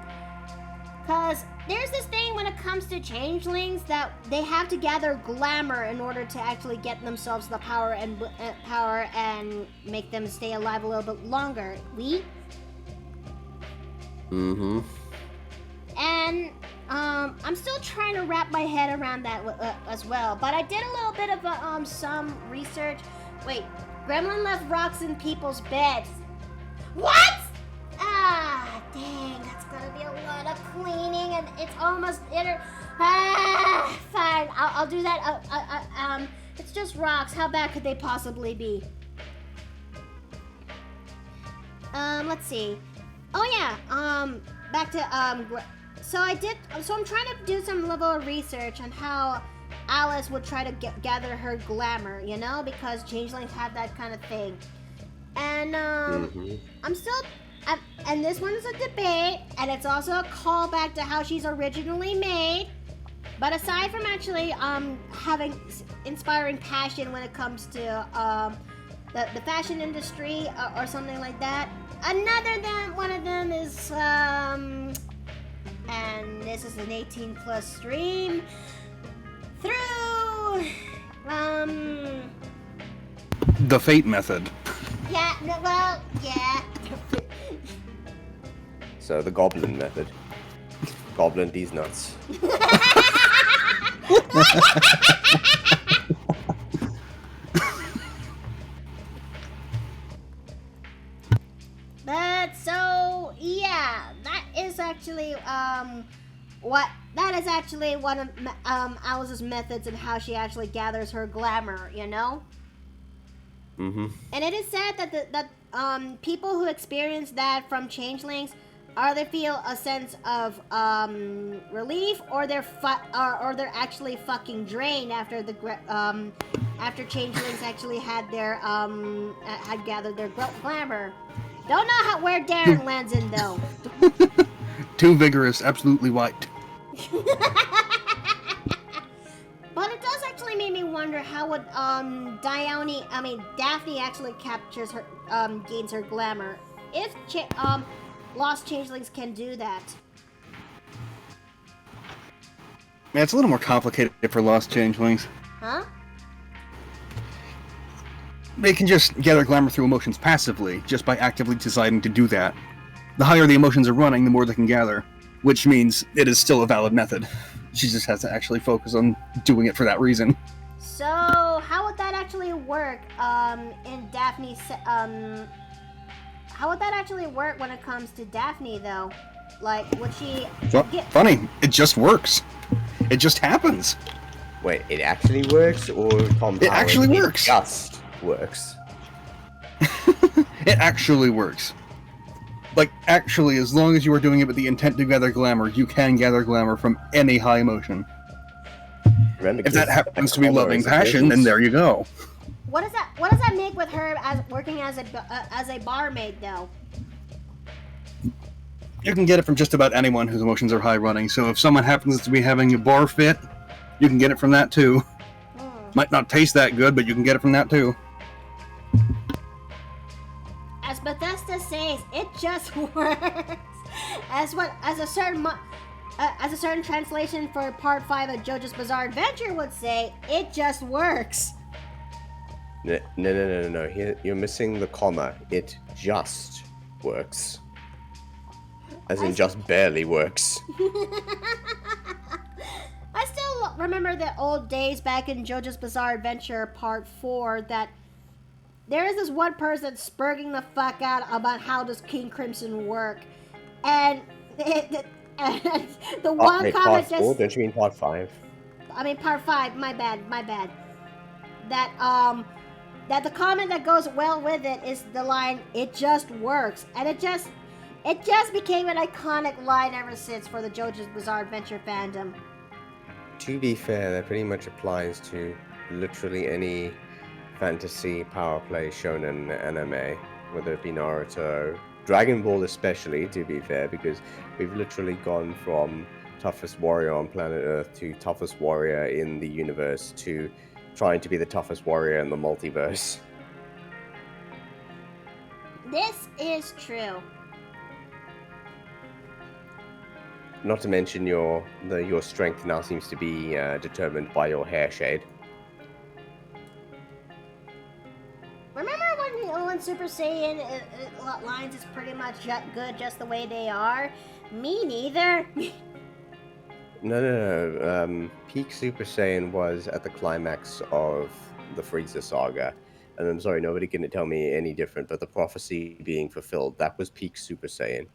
Because there's this thing when it comes to changelings that they have to gather glamour in order to actually get themselves the power and make them stay alive a little bit longer. Mm-hmm. And I'm still trying to wrap my head around that as well. But I did a little bit of some research. Wait, Gremlin left rocks in people's beds. What? Ah, dang, that's gonna be a lot of cleaning, and it's almost fine. I'll do that. It's just rocks. How bad could they possibly be? Let's see. Oh yeah. Back to So I'm trying to do some level of research on how Alice would try to gather her glamour, you know, because changelings have that kind of thing. And I'm still, and this one is a debate, and it's also a callback to how she's originally made. But aside from actually having inspiring passion when it comes to the fashion industry or something like that, one of them is and this is an 18+ stream through The Fate method. yeah, well, yeah. So the goblin method. Goblin these nuts. But so yeah, that is actually one of Alice's methods and how she actually gathers her glamour, you know? Mm-hmm. And it is said that people who experience that from changelings either feel a sense of relief or they're actually fucking drained after after changelings actually had gathered their glamour. Don't know where Darren lands in though. Too vigorous, absolutely white. But it does actually make me wonder how would Daphne actually captures her gains her glamour if lost changelings can do that. Man, it's a little more complicated for lost changelings. Huh? They can just gather glamour through emotions passively, just by actively deciding to do that. The higher the emotions are running, the more they can gather, which means it is still a valid method. She just has to actually focus on doing it for that reason. So, how would that actually work in Daphne's... how would that actually work when it comes to Daphne, though? Like, would she... Funny, it just works. It just happens. Wait, it actually works, or Tom It actually works. It just works. It actually works. Like, actually, as long as you are doing it with the intent to gather glamour, you can gather glamour from any high emotion. Remember, If that happens to be loving passion, then there you go. What does that make with her as working as a barmaid, though? You can get it from just about anyone whose emotions are high running, so if someone happens to be having a bar fit, you can get it from that too. Might not taste that good, but you can get it from that too. As Bethesda says, it just works. As a certain translation for Part 5 of JoJo's Bizarre Adventure would say, it just works. No. Here, you're missing the comma. It just works. As in, just barely works. I still remember the old days back in JoJo's Bizarre Adventure Part 4 that there is this one person spurging the fuck out about how does King Crimson work. And the one comment part just... 4? Don't you mean part 5? I mean part 5, my bad. That the comment that goes well with it is the line, it just works. And it just became an iconic line ever since for the JoJo's Bizarre Adventure fandom. To be fair, that pretty much applies to literally any fantasy power play shonen anime, whether it be Naruto, Dragon Ball especially, to be fair, because we've literally gone from toughest warrior on planet Earth to toughest warrior in the universe to trying to be the toughest warrior in the multiverse. This is true. Not to mention your strength now seems to be determined by your hair shade. Remember when Super Saiyan lines is pretty much good just the way they are? Me neither. No. Peak Super Saiyan was at the climax of the Frieza saga. And I'm sorry, nobody can tell me any different, but the prophecy being fulfilled, that was peak Super Saiyan.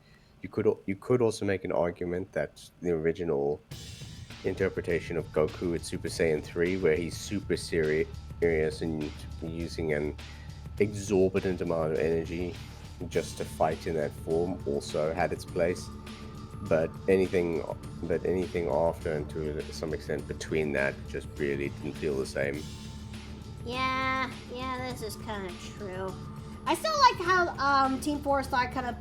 You could also make an argument that the original interpretation of Goku at Super Saiyan 3, where he's super serious and using an exorbitant amount of energy just to fight in that form, also had its place. But anything after and to some extent between that just really didn't feel the same. Yeah, this is kind of true. I still like how Team 4 Star kind of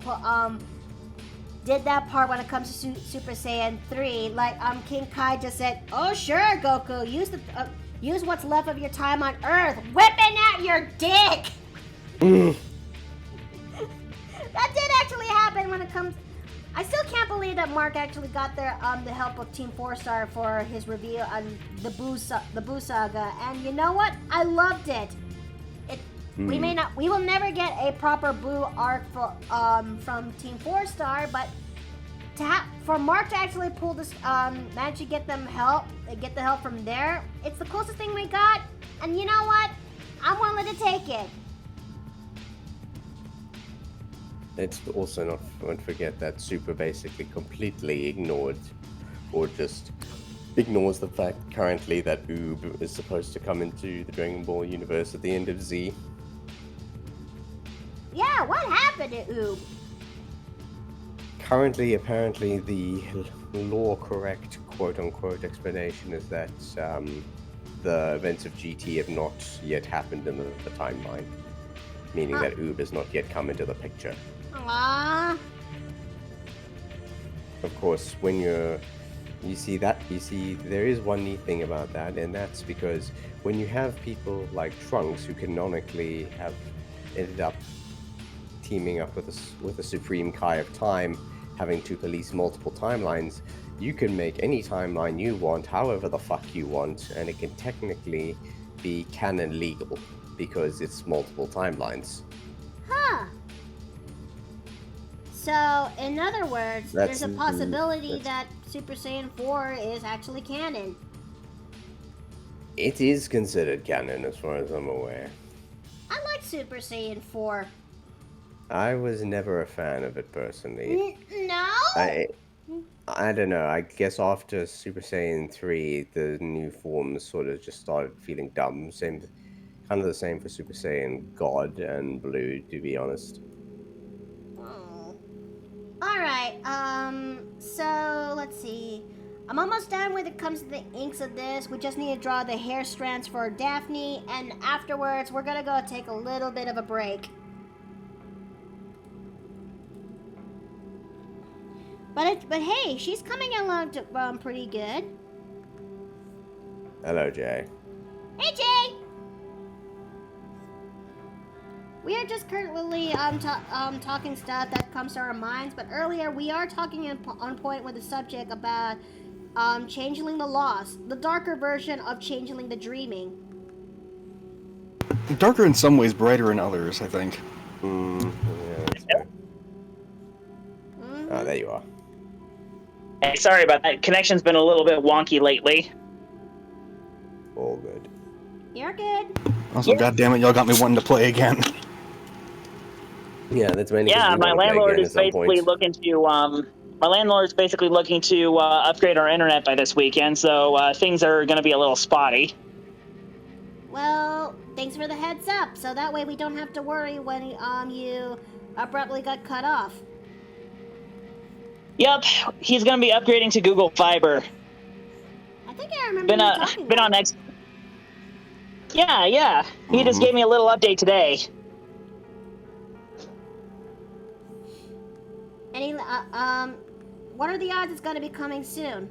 did that part when it comes to Super Saiyan 3. Like King Kai just said, "Oh sure, Goku, use what's left of your time on Earth, whipping out your dick." That did actually happen when it comes. I still can't believe that Mark actually got the help of Team 4 Star for his review on the Boo Saga, and you know what? I loved it. We will never get a proper Boo arc from Team 4 Star, but for Mark to actually pull this, manage to get the help from there, it's the closest thing we got, and you know what? I'm willing to take it. Let's also not forget that Super basically completely ignored, or just ignores the fact currently that Oob is supposed to come into the Dragon Ball universe at the end of Z. Yeah, what happened to Oob? Currently, apparently, the law-correct quote-unquote explanation is that the events of GT have not yet happened in the timeline, meaning that Oob has not yet come into the picture. Aww. Of course, when you see there is one neat thing about that, and that's because when you have people like Trunks who canonically have ended up teaming up with the Supreme Kai of Time, having to police multiple timelines, you can make any timeline you want, however the fuck you want, and it can technically be canon legal because it's multiple timelines. Huh. So, in other words, there's a possibility that Super Saiyan 4 is actually canon. It is considered canon as far as I'm aware. I like Super Saiyan 4. I was never a fan of it personally. No? I don't know. I guess after Super Saiyan 3, the new forms sort of just started feeling dumb. Kind of the same for Super Saiyan God and Blue, to be honest. Oh. Alright, so let's see. I'm almost done when it comes to the inks of this. We just need to draw the hair strands for Daphne, and afterwards we're gonna go take a little bit of a break. But hey, she's coming along pretty good. Hello, Jay. Hey, Jay! We are just currently talking stuff that comes to our minds, but earlier we are talking on point with the subject about Changeling the Lost, the darker version of Changeling the Dreaming. Darker in some ways, brighter in others, I think. Yeah, that's fair. Mm-hmm. Ah, there you are. Hey, sorry about that. Connection's been a little bit wonky lately. All good. You're good. Also, goddammit, y'all got me wanting to play again. Yeah, that's mainly. Yeah, my landlord is basically looking to upgrade our internet by this weekend, so things are going to be a little spotty. Well, thanks for the heads up, so that way we don't have to worry when you abruptly got cut off. Yep, he's going to be upgrading to Google Fiber. I think I remember you talking been about on X. Yeah. He just gave me a little update today. Any what are the odds it's going to be coming soon?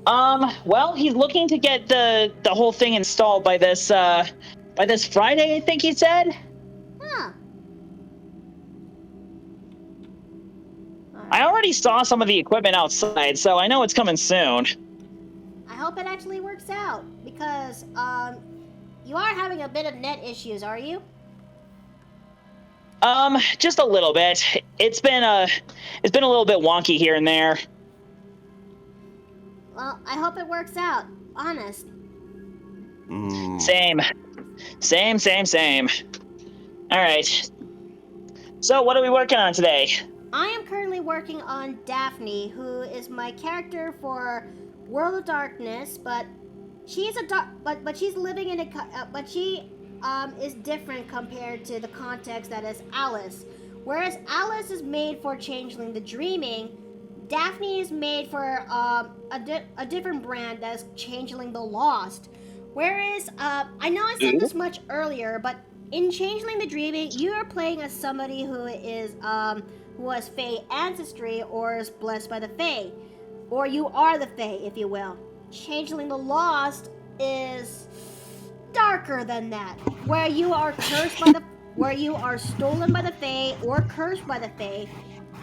Well, he's looking to get the whole thing installed by this Friday, I think he said. Huh. I already saw some of the equipment outside, so I know it's coming soon. I hope it actually works out, because, you are having a bit of net issues, are you? Just a little bit. It's been a little bit wonky here and there. Well, I hope it works out. Honest. Hmm. Same. All right. So, what are we working on today? I am currently working on Daphne, who is my character for World of Darkness, but she's but she's living in but she is different compared to the context that is Alice. Whereas Alice is made for Changeling the Dreaming, Daphne is made for a different brand that is Changeling the Lost. Whereas I know I said this much earlier, but in Changeling the Dreaming, you are playing as somebody who is who has Fae ancestry or is blessed by the Fae, or you are the Fae, if you will. Changeling the Lost is darker than that, where you are cursed by where you are stolen by the Fae or cursed by the Fae,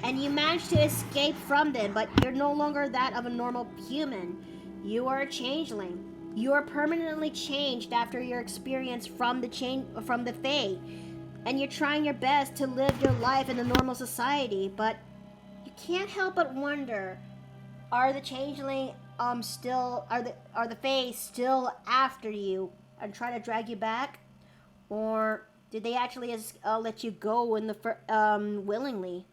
and you manage to escape from them, but you're no longer that of a normal human. You are a changeling. You are permanently changed after your experience from the Fae, and you're trying your best to live your life in a normal society, but you can't help but wonder: are the changeling still are the Fae still after you and try to drag you back, or did they actually let you go in the willingly?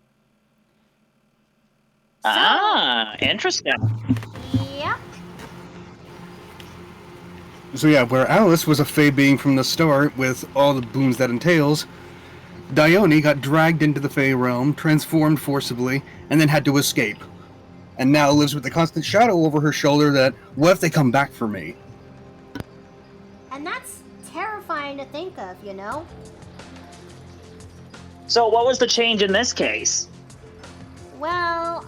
Interesting. Yep. So yeah, where Alice was a Fae being from the start, with all the boons that entails, Dione got dragged into the Fae realm, transformed forcibly, and then had to escape. And now lives with the constant shadow over her shoulder that, what if they come back for me? And that's terrifying to think of, you know? So, what was the change in this case? Well,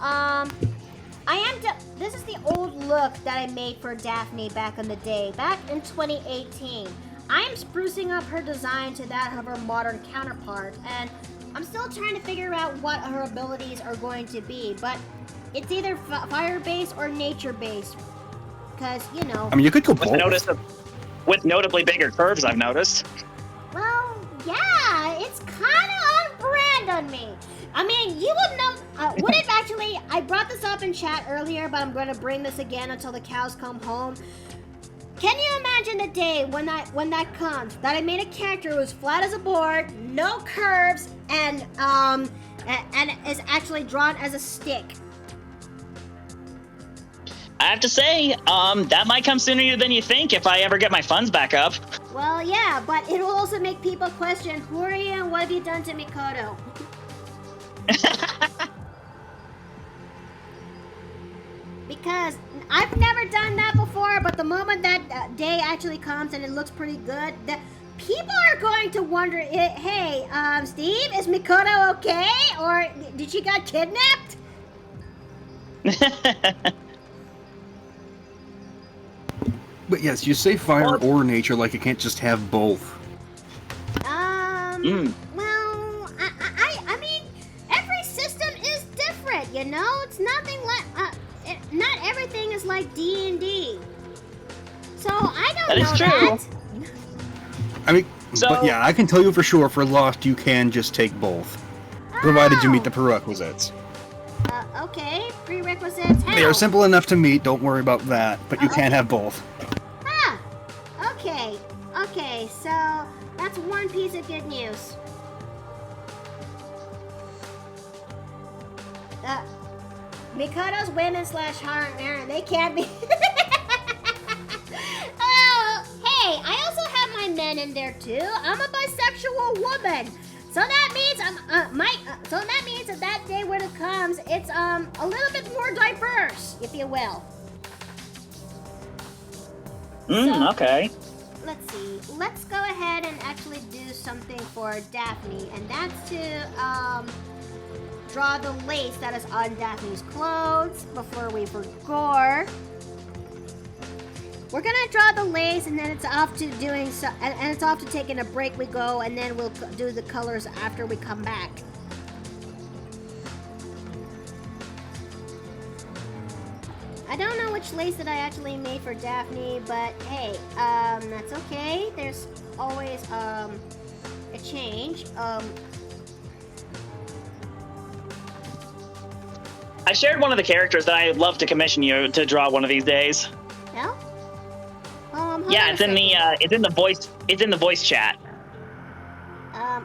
this is the old look that I made for Daphne back in the day, back in 2018. I am sprucing up her design to that of her modern counterpart, and I'm still trying to figure out what her abilities are going to be, but it's either fire-based or nature-based, because, you know... I mean, you could go both. With notably bigger curves, I've noticed. Well, yeah, it's kind of on brand on me. I mean, you would know, I brought this up in chat earlier, but I'm going to bring this again until the cows come home. Can you imagine the day when that comes, that I made a character who's flat as a board, no curves, and is actually drawn as a stick? I have to say, that might come sooner than you think if I ever get my funds back up. Well, yeah, but it will also make people question, who are you and what have you done to Mikoto? Because I've never done that before, but the moment that day actually comes and it looks pretty good, people are going to wonder, hey, Steve, is Mikoto okay? Or did she got kidnapped? But yes, you say fire or nature like it can't just have both. Well, I mean, every system is different, you know? It's nothing like, not everything is like D&D. So, I don't know that. I mean, but yeah, I can tell you for sure, for Lost, you can just take both. Provided you meet the prerequisites. Okay, prerequisites, They are simple enough to meet, don't worry about that, but you can't have both. Okay, so that's one piece of good news. Mikoto's women / Harem, they can't be... Oh, hey, I also have my men in there too. I'm a bisexual woman. So that means that day when it comes, it's a little bit more diverse, if you will. Okay. Let's see. Let's go ahead and actually do something for Daphne, and that's to draw the lace that is on Daphne's clothes before we gore. We're gonna draw the lace, and then it's off to doing so, and it's off to taking a break. We go, and then we'll do the colors after we come back. I don't know which lace that I actually made for Daphne, but hey, that's okay. There's always, a change. I shared one of the characters that I'd love to commission you to draw one of these days. No? Hold Yeah, on a it's in the it's in the voice chat.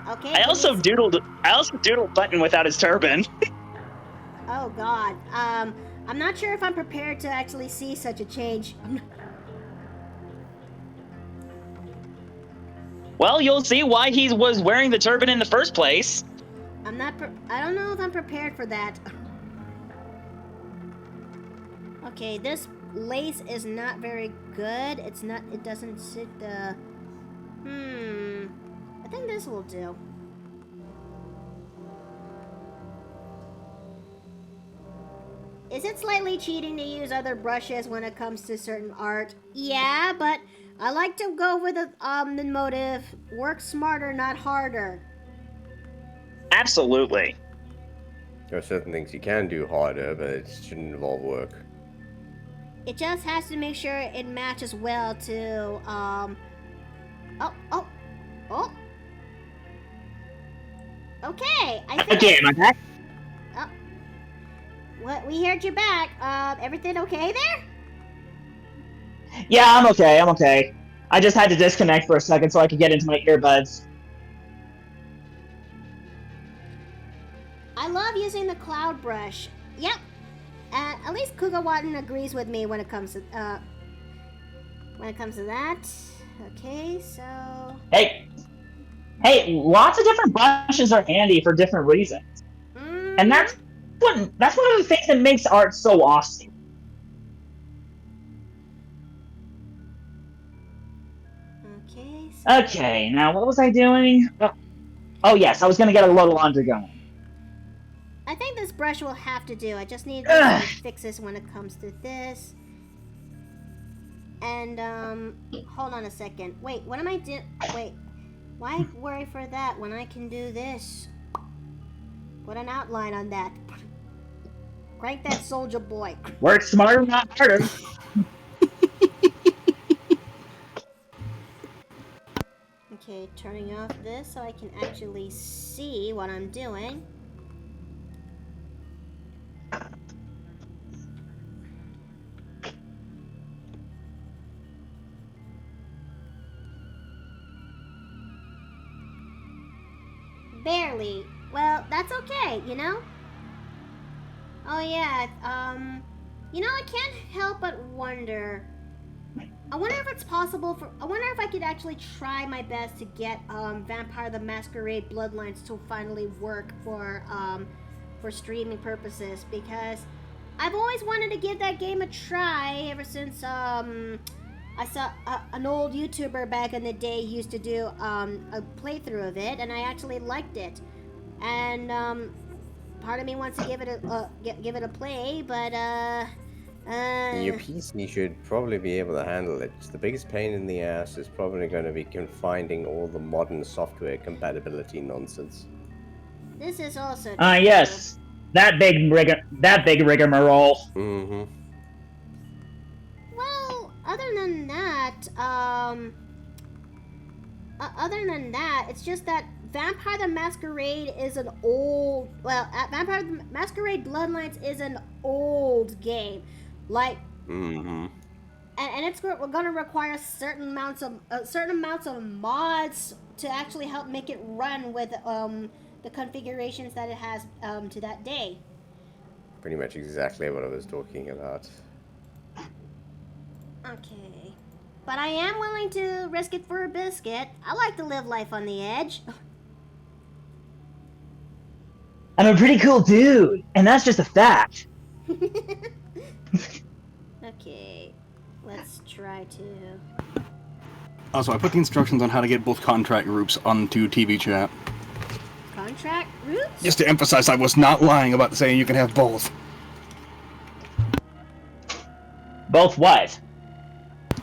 Okay. I also doodled Button without his turban. Oh God. I'm not sure if I'm prepared to actually see such a change. Well, you'll see why he was wearing the turban in the first place. I don't know if I'm prepared for that. Okay, this lace is not very good. It doesn't sit the... I think this will do. Is it slightly cheating to use other brushes when it comes to certain art? Yeah, but I like to go with the motive, work smarter, not harder. Absolutely. There are certain things you can do harder, but it shouldn't involve work. It just has to make sure it matches well to, oh. Okay, I think... Okay, am I back? Oh. What, we heard you back. Everything okay there? Yeah, I'm okay. I just had to disconnect for a second so I could get into my earbuds. I love using the cloud brush. Yep. At least Kugawatan agrees with me when it comes to that. Okay, so... Hey, lots of different brushes are handy for different reasons. And that's one of the things that makes art so awesome. Okay, so... Okay, now what was I doing? Oh yes, I was gonna get a load of laundry going. I think this brush will have to do. I just need to fix this when it comes to this. And, hold on a second. Wait, what am I doing? Wait, why worry for that when I can do this? Put an outline on that. Crank that soldier boy. Work smarter, not harder. Okay, turning off this so I can actually see what I'm doing. Barely. Well, that's okay, you know? Oh yeah, you know, I can't help but wonder. I wonder if it's possible I wonder if I could actually try my best to get, Vampire the Masquerade Bloodlines to finally work for streaming purposes, because I've always wanted to give that game a try ever since, I saw an old YouTuber back in the day used to do a playthrough of it, and I actually liked it. And part of me wants to give it a play, but Your PC should probably be able to handle it. The biggest pain in the ass is probably going to be finding all the modern software compatibility nonsense. This is also Yes, that big rigmarole. Mm-hmm. Well, other than that, it's just that Vampire the Masquerade is an old... Well, Vampire the Masquerade Bloodlines is an old game. Like... Mm-hmm. And we're gonna require certain amounts of mods to actually help make it run with the configurations that it has to that day. Pretty much exactly what I was talking about. Okay. But I am willing to risk it for a biscuit. I like to live life on the edge. I'm a pretty cool dude, and that's just a fact. Okay. Let's try to... Also, I put the instructions on how to get both contract groups onto TV chat. Contract roots? Just to emphasize, I was not lying about saying you can have both. Both what?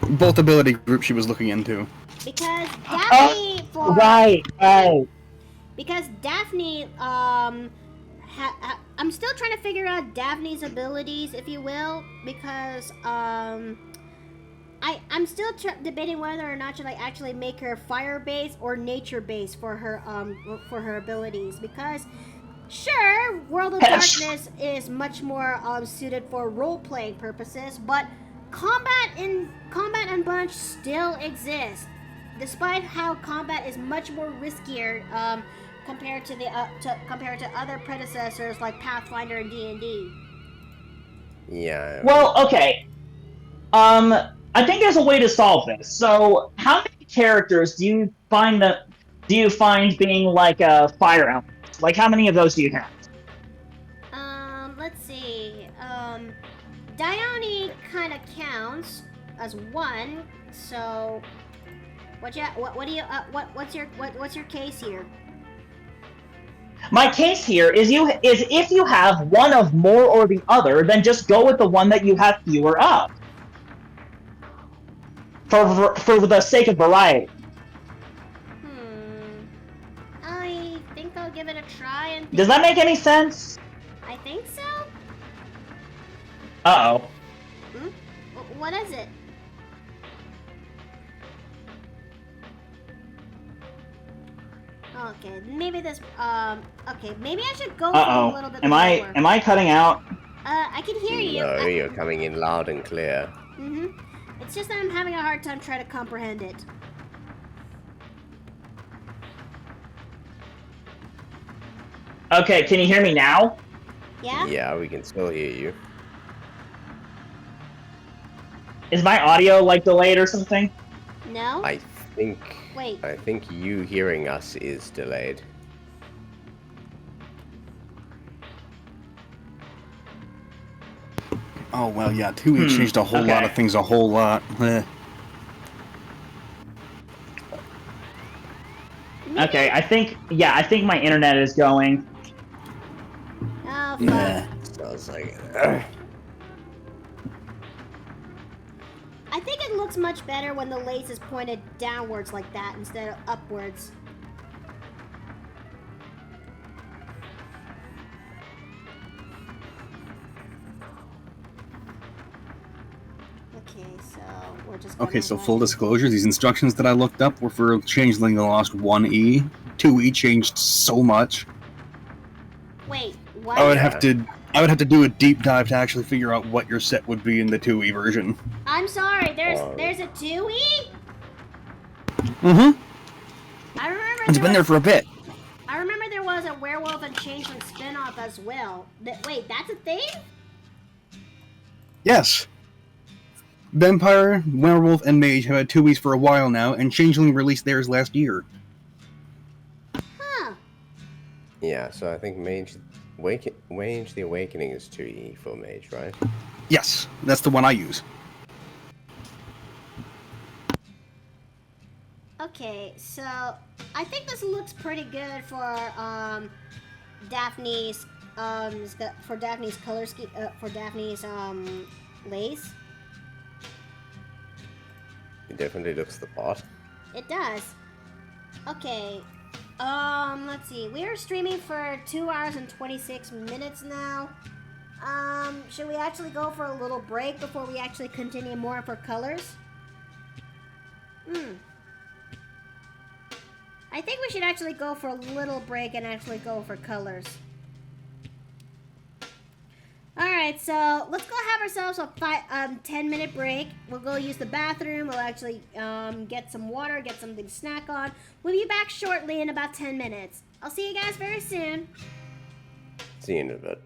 Both ability groups she was looking into. Because Daphne Right. Because Daphne I'm still trying to figure out Daphne's abilities, if you will, because I'm still debating whether or not should I actually make her fire based or nature based for her abilities, because sure, World of Darkness is much more suited for role playing purposes, but combat and bunch still exists, despite how combat is much more riskier compared to other predecessors like Pathfinder and D&D. Yeah. Well, okay. I think there's a way to solve this. So, how many characters do you find being like a fire element? Like, how many of those do you have? Let's see. Dione kind of counts as one. So, what's your case here? My case here is if you have one of more or the other, then just go with the one that you have fewer of. For the sake of variety. I think I'll give it a try and. Does that make any sense? I think so. Uh-oh. What is it? Okay, maybe this. Okay, maybe I should go for a little bit lower. Am I cutting out? I can hear you. No, you're coming in loud and clear. It's just that I'm having a hard time trying to comprehend it. Okay, can you hear me now? Yeah? Yeah, we can still hear you. Is my audio, like, delayed or something? No? I think... Wait. I think you hearing us is delayed. Oh, well, yeah, 2E changed a whole lot of things a whole lot. Okay, I think my internet is going. Oh, fuck. Yeah. Sounds like... I think it looks much better when the lace is pointed downwards like that instead of upwards. Okay, so we're just gonna Okay, so full disclosure, these instructions that I looked up were for Changeling the Lost 1E. 2E changed so much. Wait, what? I would have to do a deep dive to actually figure out what your set would be in the 2E version. I'm sorry, there's a 2E? I remember It's been there for a bit. I remember there was a Werewolf and Changeling spin-off as well. Wait, that's a thing? Yes. Vampire, Werewolf, and Mage have had 2Es for a while now, and Changeling released theirs last year. Huh. Yeah, so I think Mage the Awakening is 2E for Mage, right? Yes, that's the one I use. Okay, so I think this looks pretty good for Daphne's color scheme for Daphne's lace. It definitely looks the part. It does. Okay. Let's see. We are streaming for 2 hours and 26 minutes now. Should we actually go for a little break before we actually continue more for colors? I think we should actually go for a little break and actually go for colors. Alright, so let's go have ourselves a 10-minute break. We'll go use the bathroom. We'll actually get some water, get something to snack on. We'll be back shortly in about 10 minutes. I'll see you guys very soon. See you in a bit.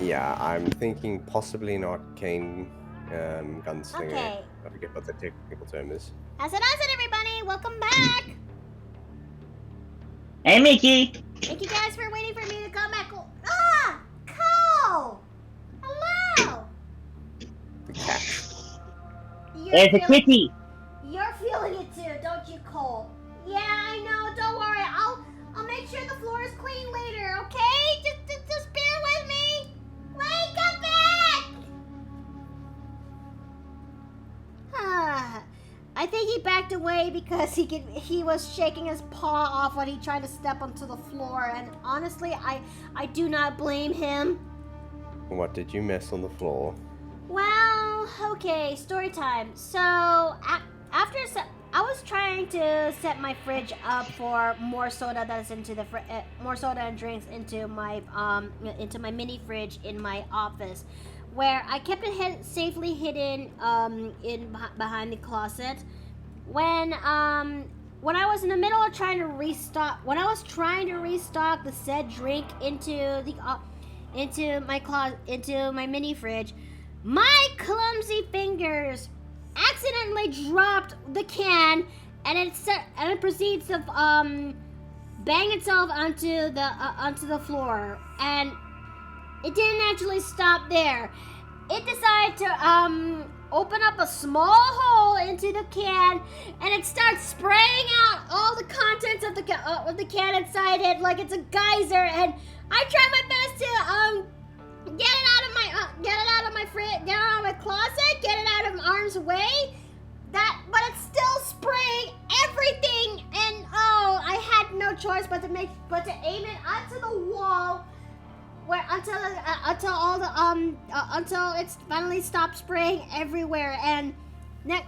Yeah, I'm thinking possibly an arcane gunslinger. Okay. I forget what the technical term is. How's it, everybody? Welcome back. Hey, Mickey. Thank you guys for waiting for me to come back. Ah! Cole! Hello! The cat. There's a kitty. You're feeling it too, don't you, Cole? Yeah, I know. Don't worry. I'll make sure the floor is clean later, okay? Just bear with me. Wait, come back! I think he backed away because he was shaking his paw off when he tried to step onto the floor, and honestly, I do not blame him. What did you mess on the floor? Well, okay, story time. So, I was trying to set my fridge up for more soda that's into the more soda and drinks into my mini fridge in my office, where I kept it safely hidden behind the closet. When I was in the middle of trying to restock the said drink into my mini fridge, my clumsy fingers accidentally dropped the can, and it proceeds to bang itself onto the floor, and it didn't actually stop there. It decided to open up a small hole into the can, and it starts spraying out all the contents of the can inside it like it's a geyser. And I tried my best to get it out of my closet, get it out of harm's way. But it's still spraying everything, and I had no choice but to aim it onto the wall, until it's finally stopped spraying everywhere, and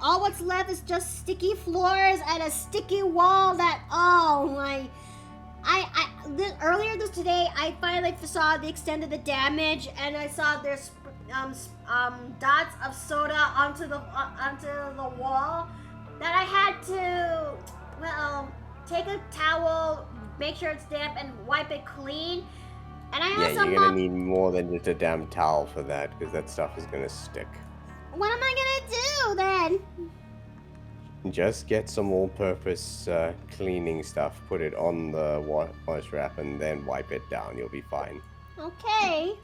all what's left is just sticky floors and a sticky wall. Earlier today, I finally saw the extent of the damage, and I saw there's dots of soda onto the wall that I had to take a towel, make sure it's damp, and wipe it clean. And I also you're gonna need more than just a damn towel for that, because that stuff is gonna stick. What am I gonna do then? Just get some all-purpose cleaning stuff, put it on the wash wrap, and then wipe it down. You'll be fine. Okay.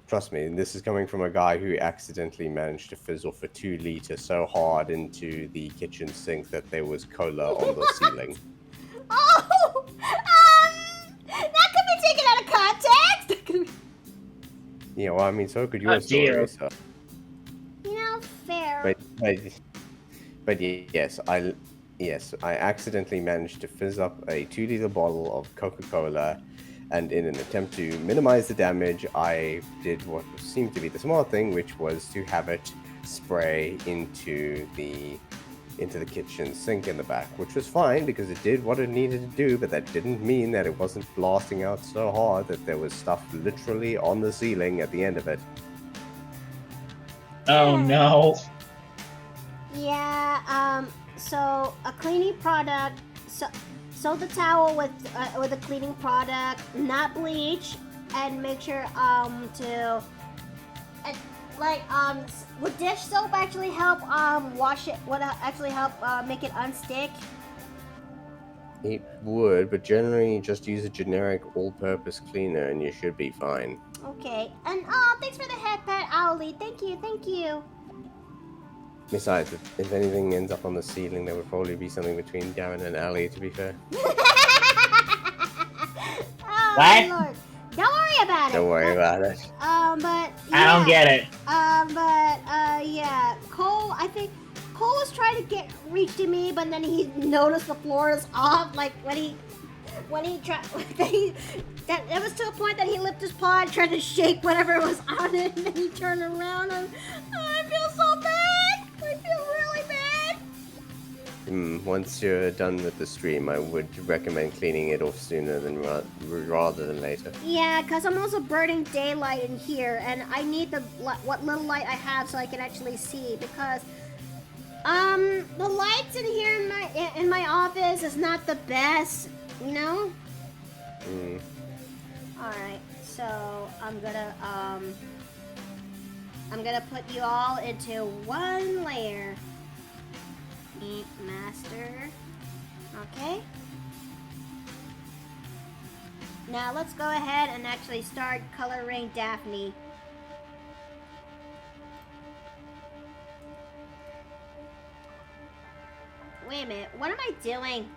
Trust me, this is coming from a guy who accidentally managed to fizzle for 2 liters so hard into the kitchen sink that there was cola on the ceiling. Oh! That could be taken out of context! Yeah, well, I mean, so could your dear. story, so... Fair. But yes, I accidentally managed to fizz up a 2-liter bottle of Coca-Cola, and in an attempt to minimize the damage, I did what seemed to be the smart thing, which was to have it spray into the kitchen sink in the back, which was fine because it did what it needed to do, but that didn't mean that it wasn't blasting out so hard that there was stuff literally on the ceiling at the end of it. Oh no. Yeah, so a cleaning product, soak the towel with a cleaning product, not bleach, and make sure would dish soap actually help wash it? Would it actually help make it unstick? It would, but generally just use a generic all-purpose cleaner and you should be fine. Okay, and thanks for the head pat, Owlie. Thank you. Besides, if anything ends up on the ceiling, there would probably be something between Darren and Ali, to be fair. Oh, What? my Lord. Don't worry about it. Don't worry about it. But yeah. I don't get it. Yeah. I think Cole was trying to reach to me, but then he noticed the floor is off. Like when he tried, that was to a point that he lifted his paw and tried to shake whatever was on it, and then he turned around and I feel so bad. I feel really bad. Once you're done with the stream, I would recommend cleaning it off sooner than rather than later. Yeah, because I'm also burning daylight in here, and I need what little light I have so I can actually see, because the lights in here in my office is not the best, you know? Mm. Alright, So I'm gonna put you all into one layer. Ink master. Okay. Now let's go ahead and actually start coloring Daphne. Wait a minute, what am I doing?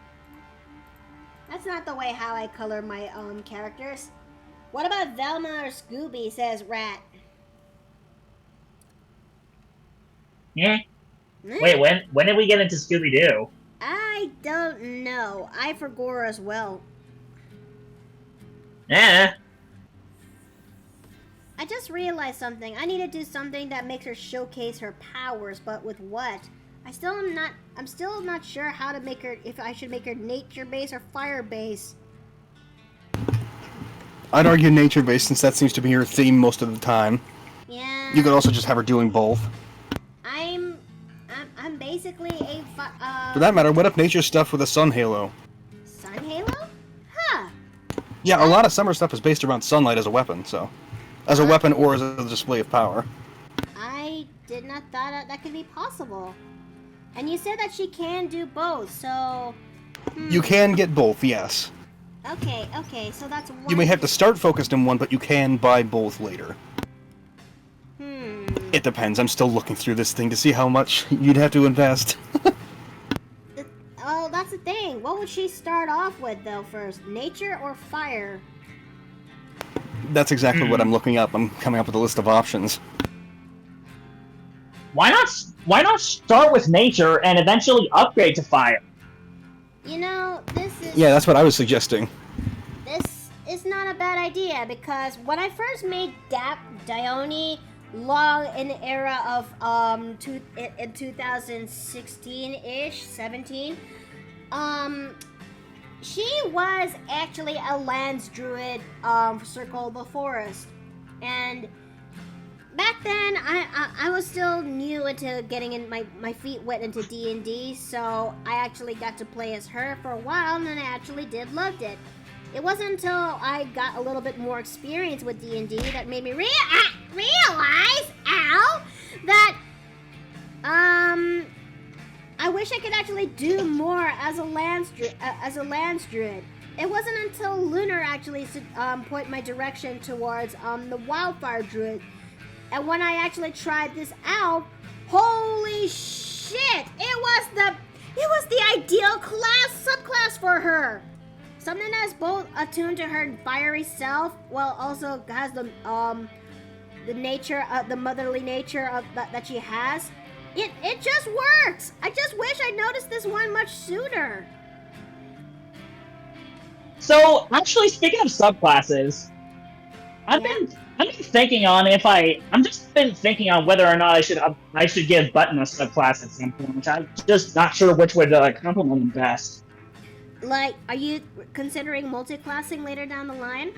That's not the way how I color my characters. What about Velma or Scooby, says Rat. Yeah. Wait, when did we get into Scooby-Doo? I don't know. I forgot as well. Yeah. I just realized something. I need to do something that makes her showcase her powers, but with what? I'm still not sure how to make her, if I should make her nature-based or fire-based. I'd argue nature-based since that seems to be her theme most of the time. Yeah. You could also just have her doing both. I'm basically a For that matter, what if nature stuff with a sun halo? Sun halo? Huh. Yeah, a lot of summer stuff is based around sunlight as a weapon, so... As a weapon or as a display of power. I did not thought that could be possible. And you said that she can do both, so... You can get both, yes. Okay, so that's one... You may have to start focused in one, but you can buy both later. It depends. I'm still looking through this thing to see how much you'd have to invest. Oh, that's the thing. What would she start off with, though, first? Nature or fire? That's exactly what I'm looking up. I'm coming up with a list of options. Why not start with nature and eventually upgrade to fire? You know, this is... Yeah, that's what I was suggesting. This is not a bad idea, because when I first made Dione long in the era of in 2016-ish, 17, she was actually a Lance Druid Circle of the Forest. And back then, I was still new into getting in my feet wet into D&D, so I actually got to play as her for a while, and I actually loved it. It wasn't until I got a little bit more experience with D&D that made me realize, that I wish I could actually do more as a Lance Druid. It wasn't until Lunar actually point my direction towards the Wildfire Druid, and when I actually tried this out, holy shit! It was the ideal subclass for her. Something that's both attuned to her fiery self, while also has the nature, the motherly nature of that she has. It just works. I just wish I noticed this one much sooner. So, actually, speaking of subclasses, I've been thinking on whether or not I should give Button a subclass at some point. I'm just not sure which would complement him best. Like, are you considering multi-classing later down the line?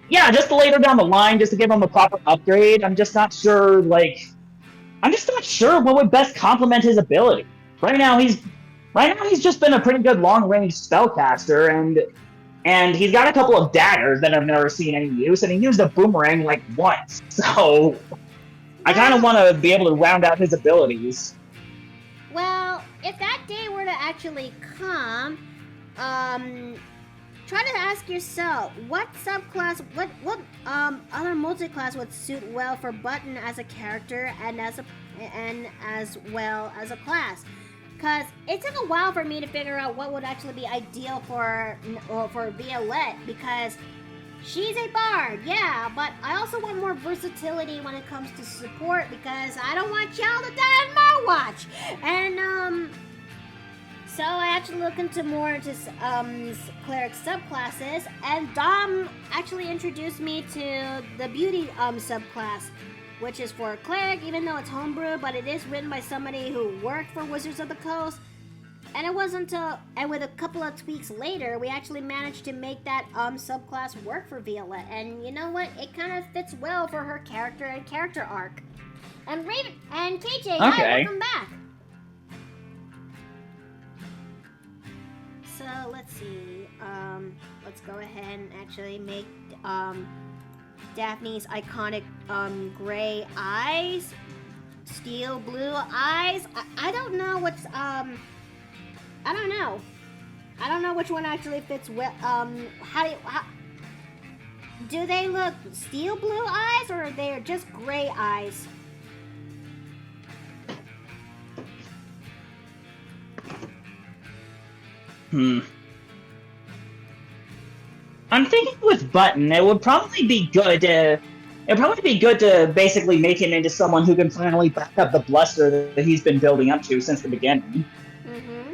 Yeah, just later down the line, just to give him a proper upgrade. I'm just not sure what would best complement his ability. Right now he's just been a pretty good long-range spellcaster, and he's got a couple of daggers that I've never seen any use, and he used a boomerang like once. So I kind of want to be able to round out his abilities. Well, if that day were to actually come, try to ask yourself what subclass, what other multi-class would suit well for Button as a character and as well as a class. Cause it took a while for me to figure out what would actually be ideal for Violette, because she's a bard, yeah, but I also want more versatility when it comes to support, because I don't want y'all to die on my watch. And so I actually looked into cleric subclasses, and Dom actually introduced me to the beauty subclass, which is for a cleric, even though it's homebrew, but it is written by somebody who worked for Wizards of the Coast. And it wasn't and with a couple of tweaks later, we actually managed to make that subclass work for Violette. And you know what? It kind of fits well for her character and character arc. And Raven and KJ, okay. Hi, welcome back. So let's see. Let's go ahead and actually make Daphne's iconic gray eyes, steel blue eyes. I don't know what's I don't know. I don't know which one actually fits well. How do they look steel blue eyes or are they just gray eyes? I'm thinking with Button, it would probably be good to. It'd probably be good to basically make him into someone who can finally back up the bluster that he's been building up to since the beginning. Mm-hmm.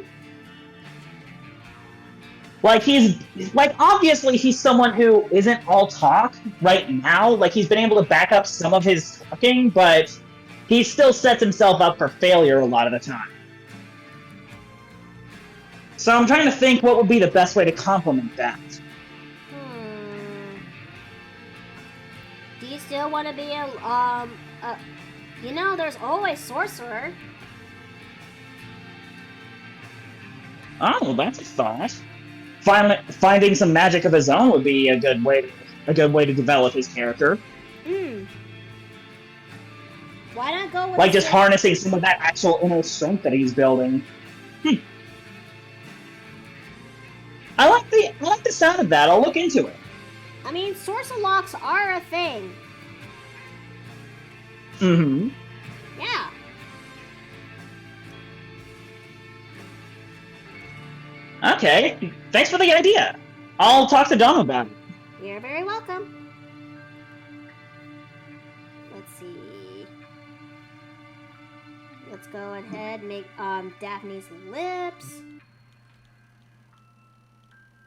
Obviously he's someone who isn't all talk right now. Like, he's been able to back up some of his talking, but he still sets himself up for failure a lot of the time. So I'm trying to think what would be the best way to complement that. Do you still want to be there's always Sorcerer. Oh, that's a thought. Finding some magic of his own would be a good way to develop his character. Why not go with just harnessing some of that actual inner strength that he's building. I like the sound of that. I'll look into it. I mean, Sorcerer locks are a thing. Mm-hmm. Yeah. Okay. Thanks for the idea. I'll talk to Dom about it. You're very welcome. Let's see. Let's go ahead and make Daphne's lips.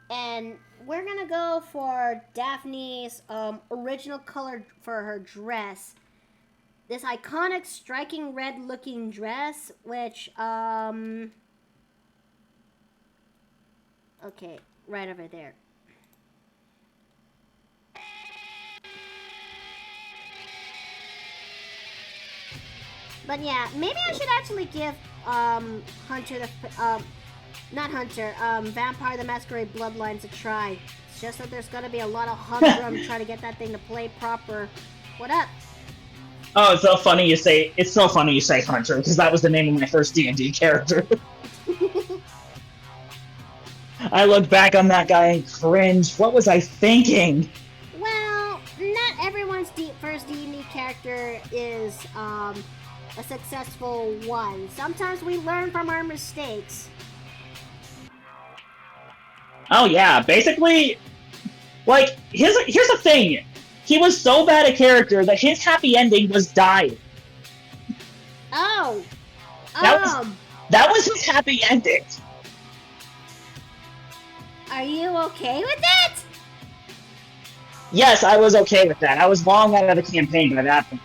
And we're gonna go for Daphne's original color for her dress. This iconic, striking red-looking dress, which, okay, right over there. But yeah, maybe I should actually give, Hunter the, not Hunter, Vampire the Masquerade Bloodlines a try. It's just that there's gonna be a lot of humdrum trying to get that thing to play proper. What up? Oh, it's so funny you say Hunter, because that was the name of my first D&D character. I look back on that guy and cringe. What was I thinking? Well, not everyone's first D&D character is a successful one. Sometimes we learn from our mistakes. Oh yeah, basically, here's the thing. He was so bad a character that his happy ending was dying. Oh. That was his happy ending. Are you okay with that? Yes, I was okay with that. I was long out of the campaign by that point.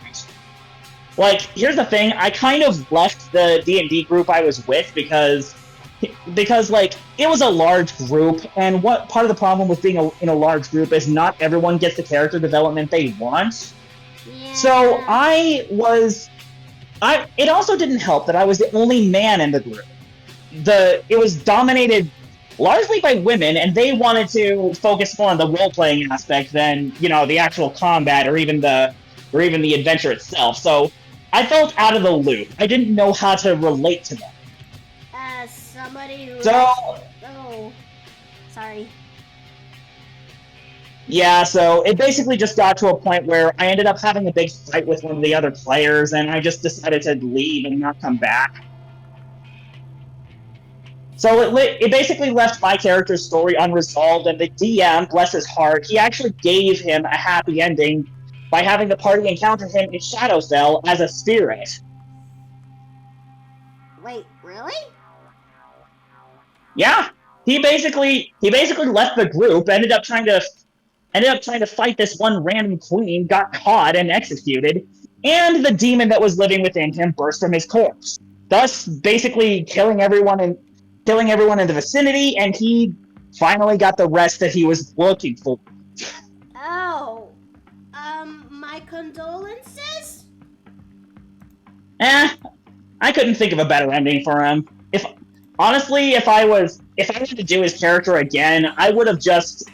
Here's the thing. I kind of left the D&D group I was with because it was a large group, and what part of the problem with being in a large group is not everyone gets the character development they want. Yeah. So it also didn't help that I was the only man in the group. It was dominated largely by women, and they wanted to focus more on the role-playing aspect than, the actual combat or even the adventure itself. So I felt out of the loop. I didn't know how to relate to them. As somebody who... Oh, sorry. Yeah, so it basically just got to a point where I ended up having a big fight with one of the other players, and I just decided to leave and not come back. So it basically left my character's story unresolved, and the DM, bless his heart, he actually gave him a happy ending by having the party encounter him in Shadowfell as a spirit. Wait, really? Yeah, he basically left the group, ended up trying to fight this one random queen, got caught and executed, and the demon that was living within him burst from his corpse, thus basically killing everyone in the vicinity, and he finally got the rest that he was looking for. Oh, my condolences? I couldn't think of a better ending for him. If I had to do his character again, I would have just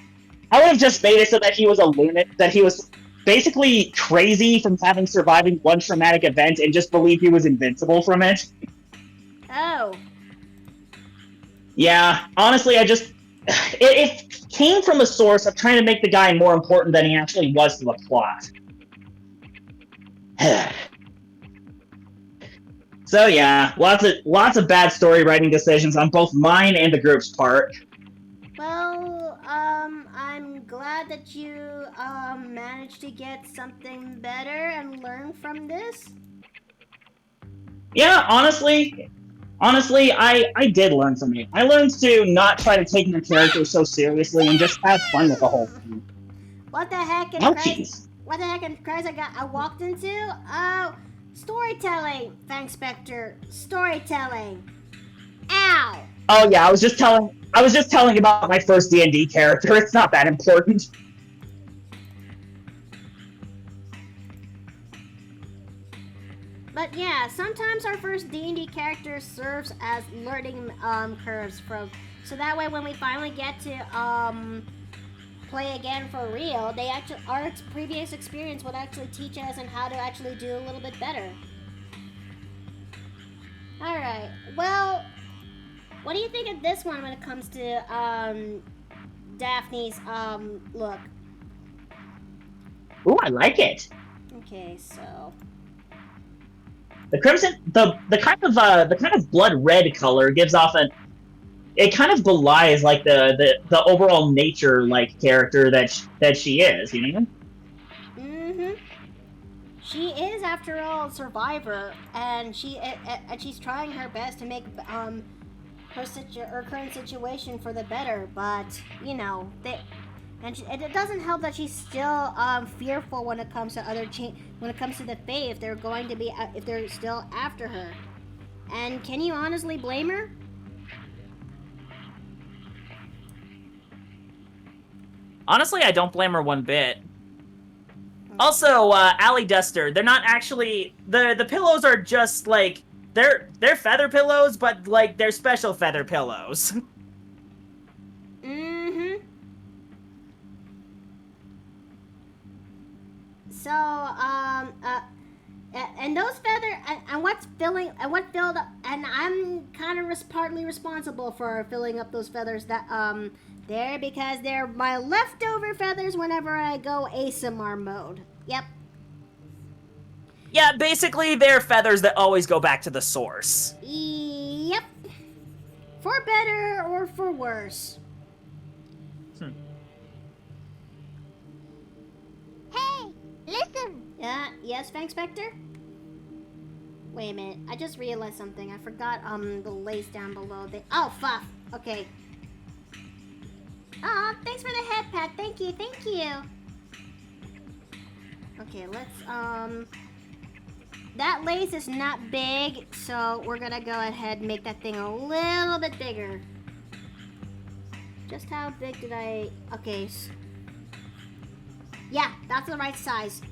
I would have just made it so that he was a lunatic, that he was basically crazy from having surviving one traumatic event and just believed he was invincible from it. Oh. Yeah, honestly, it came from a source of trying to make the guy more important than he actually was to the plot. So yeah, lots of bad story writing decisions on both mine and the group's part. Well, I'm glad that you managed to get something better and learn from this. Yeah, honestly, I did learn from it. I learned to not try to take my character so seriously and just have fun with the whole thing. What the heck in Ouchies. What the heck in Christ I walked into? Oh, storytelling, Fang Spectre. Storytelling. Ow! Oh yeah, I was just telling about my first D&D character. It's not that important. But yeah, sometimes our first D&D character serves as learning curves so that way when we finally get to play again for real, our previous experience would actually teach us on how to actually do a little bit better. All right. Well, what do you think of this one when it comes to Daphne's look? Ooh, I like it. Okay, so The crimson, the kind of blood red color gives off it kind of belies like the overall nature like character that she is, you know. Mm-hmm. She is, after all, a survivor, and she's trying her best to make her current situation for the better. But you know, it doesn't help that she's still fearful when it comes to when it comes to the Fae, if they're still after her. And can you honestly blame her? Honestly, I don't blame her one bit. Also, Alley Duster, they're not actually... The pillows are just, like... They're feather pillows, but, like, they're special feather pillows. Mm-hmm. So, and those feather, and what filled up, and I'm kind of partly responsible for filling up those feathers there, because they're my leftover feathers whenever I go ASMR mode. Yep. Yeah, basically, they're feathers that always go back to the source. Yep. For better or for worse. Hey, listen! Yes, Fang Spectre? Wait a minute, I just realized something. I forgot the lace down below. Oh, fuck. Okay. Aw, thanks for the head pat. Thank you. Okay, let's, that lace is not big, so we're gonna go ahead and make that thing a little bit bigger. Just how big did I... Okay. Yeah, that's the right size.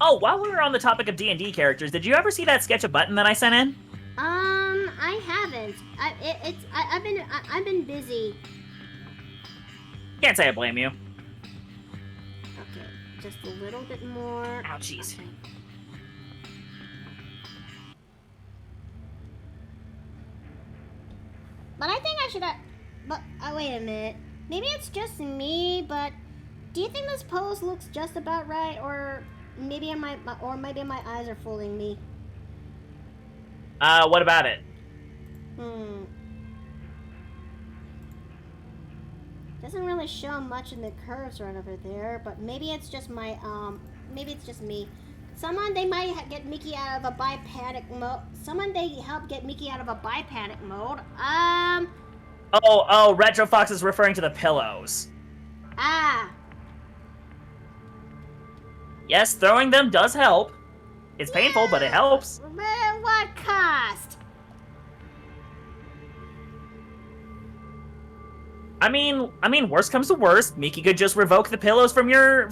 Oh, while we were on the topic of D&D characters, did you ever see that sketch of Button that I sent in? I haven't. I've been busy. Can't say I blame you. Okay, just a little bit more. Oh, jeez. Okay. But I think I should have... But, wait a minute. Maybe it's just me, but... Do you think this pose looks just about right, or maybe my eyes are fooling me? What about it? Doesn't really show much in the curves right over there, but maybe it's just maybe it's just me. They might get Mickey out of a bi-panic mode. They help get Mickey out of a bi-panic mode. Oh, Retro Fox is referring to the pillows. Ah. Yes, throwing them does help. It's painful, but it helps. But at what cost? I mean, worst comes to worst, Miki could just revoke the pillows from your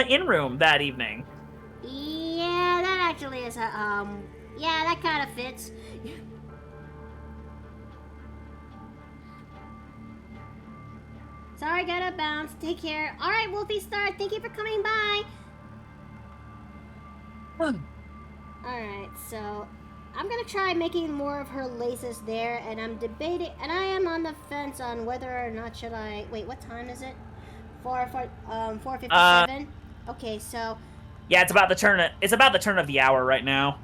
in-room that evening. Yeah, that actually is yeah, that kind of fits. Sorry, gotta bounce. Take care. All right, Wolfie Star, thank you for coming by. All right, so I'm gonna try making more of her laces there, and I'm debating, and I am on the fence on whether or not should I. Wait, what time is it? 4:57. Okay, so Yeah, it's about the turn of the hour right now.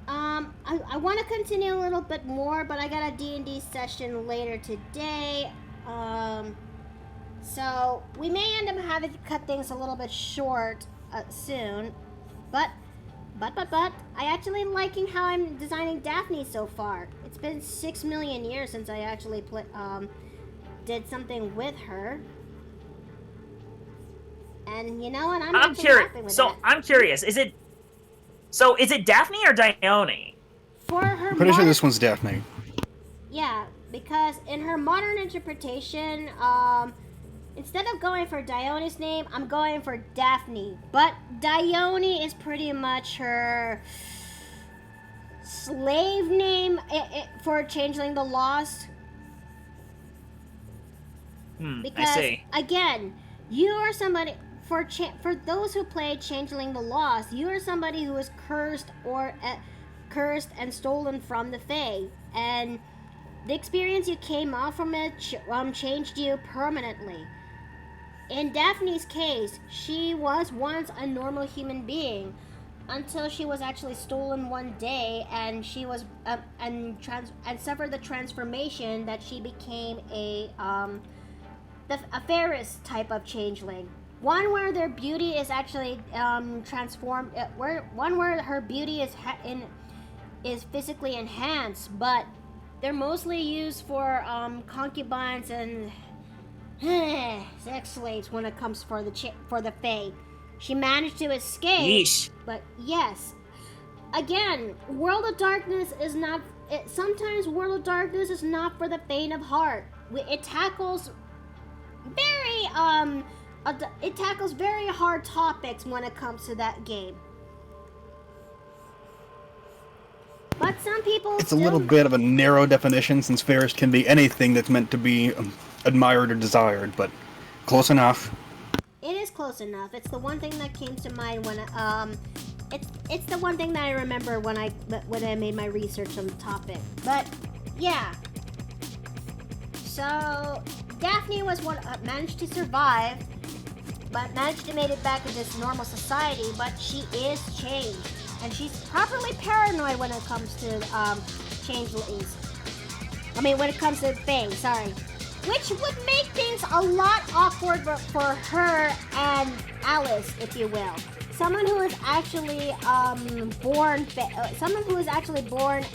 I want to continue a little bit more, but I got a D&D session later today. So we may end up having to cut things a little bit short soon, but I actually liking how I'm designing Daphne so far. It's been 6 million years since I actually did something with her. And you know what? I'm curious. So I'm curious. Is it Daphne or Dione? For her I'm pretty sure this one's Daphne. Yeah, because in her modern interpretation, instead of going for Dione's name, I'm going for Daphne. But Dione is pretty much her slave name for Changeling the Lost. Because, I see. again, you are somebody... For those who played Changeling the Lost, you are somebody who was cursed and stolen from the Fae, and the experience you came off from it changed you permanently. In Daphne's case, she was once a normal human being until she was actually stolen one day, and she was and suffered the transformation that she became a Ferris type of changeling. One where their beauty is actually transformed, one where her beauty is physically enhanced, but they're mostly used for concubines and sex slaves when it comes for the Fae. She managed to escape, Yeesh. but yes, again, World of Darkness is not. Sometimes World of Darkness is not for the faint of heart. It tackles very hard topics when it comes to that game. But some people It's a little bit of a narrow definition, since Ferris can be anything that's meant to be admired or desired, but close enough. It is close enough. It's the one thing that came to mind when it's the one thing that I remember when I made my research on the topic. But yeah. So Daphne was one managed to survive, but managed to make it back into normal society. But she is changed, and she's properly paranoid when it comes to changelings. I mean, when it comes to Fae, sorry. Which would make things a lot awkward for her and Alice, if you will. Someone who is actually born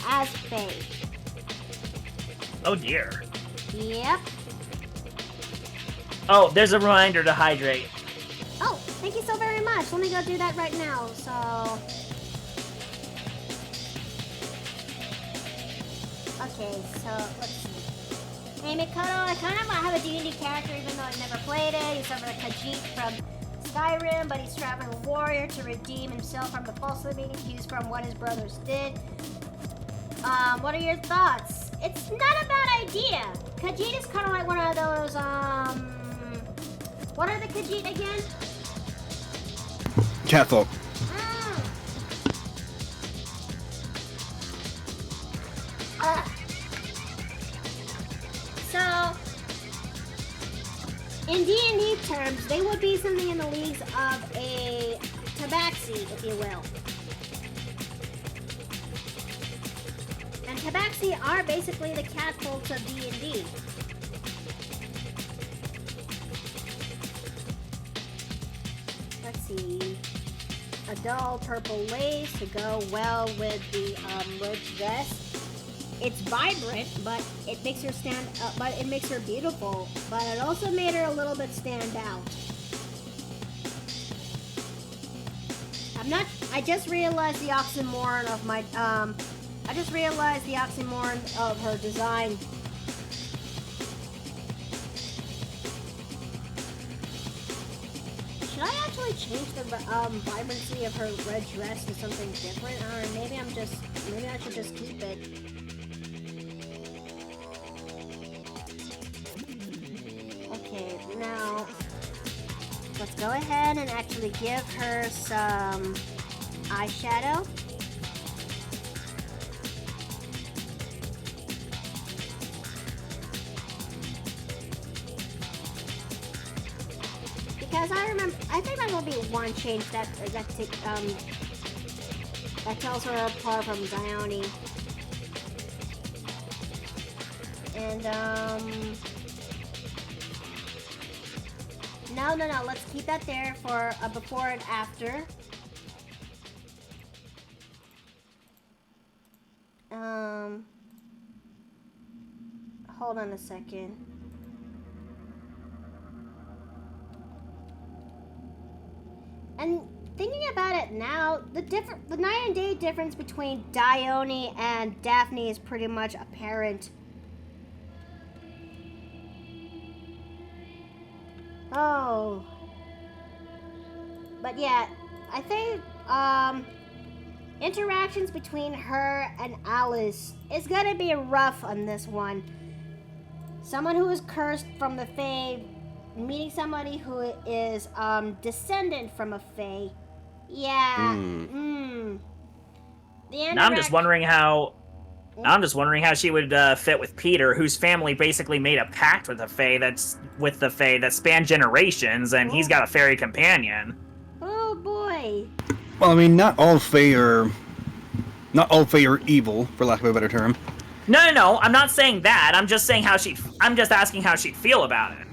as Fae. Oh dear. Yep. Oh, there's a reminder to hydrate. Oh, thank you so very much. Let me go do that right now. So. Okay, so let's see. Hey, Mikado, I kind of have a D&D character even though I've never played it. He's over a Khajiit from Skyrim, but he's traveling a warrior to redeem himself from the falsely being accused from what his brothers did. What are your thoughts? It's not a bad idea. Khajiit is kind of like one of those, what are the Khajiit again? Catfolk. So, in D&D terms, they would be something in the leagues of a tabaxi, if you will. And tabaxi are basically the catfolks of D&D. Let's see. A dull purple lace to go well with the red dress. It's vibrant, but it makes her but it makes her beautiful. But it also made her a little bit stand out. I just realized the oxymoron of my of her design. Should I actually change the vibrancy of her red dress to something different? Or maybe I should just keep it. Okay, Now, let's go ahead and actually give her some eyeshadow. Because I think that will be one change that tells her apart from Dione. And no, let's keep that there for a before and after. Hold on a second. And thinking about it now, the night and day difference between Dione and Daphne is pretty much apparent. Oh. But yeah, I think interactions between her and Alice is gonna be rough on this one. Someone who is cursed from the Fae meeting somebody who is descendant from a Fae. Yeah. Now I'm just wondering how she would fit with Peter, whose family basically made a pact with the Fae that spanned generations, and he's got a fairy companion. Oh boy. Well, I mean, not all Fae are evil, for lack of a better term. No, I'm not saying that. I'm just asking how she'd feel about it.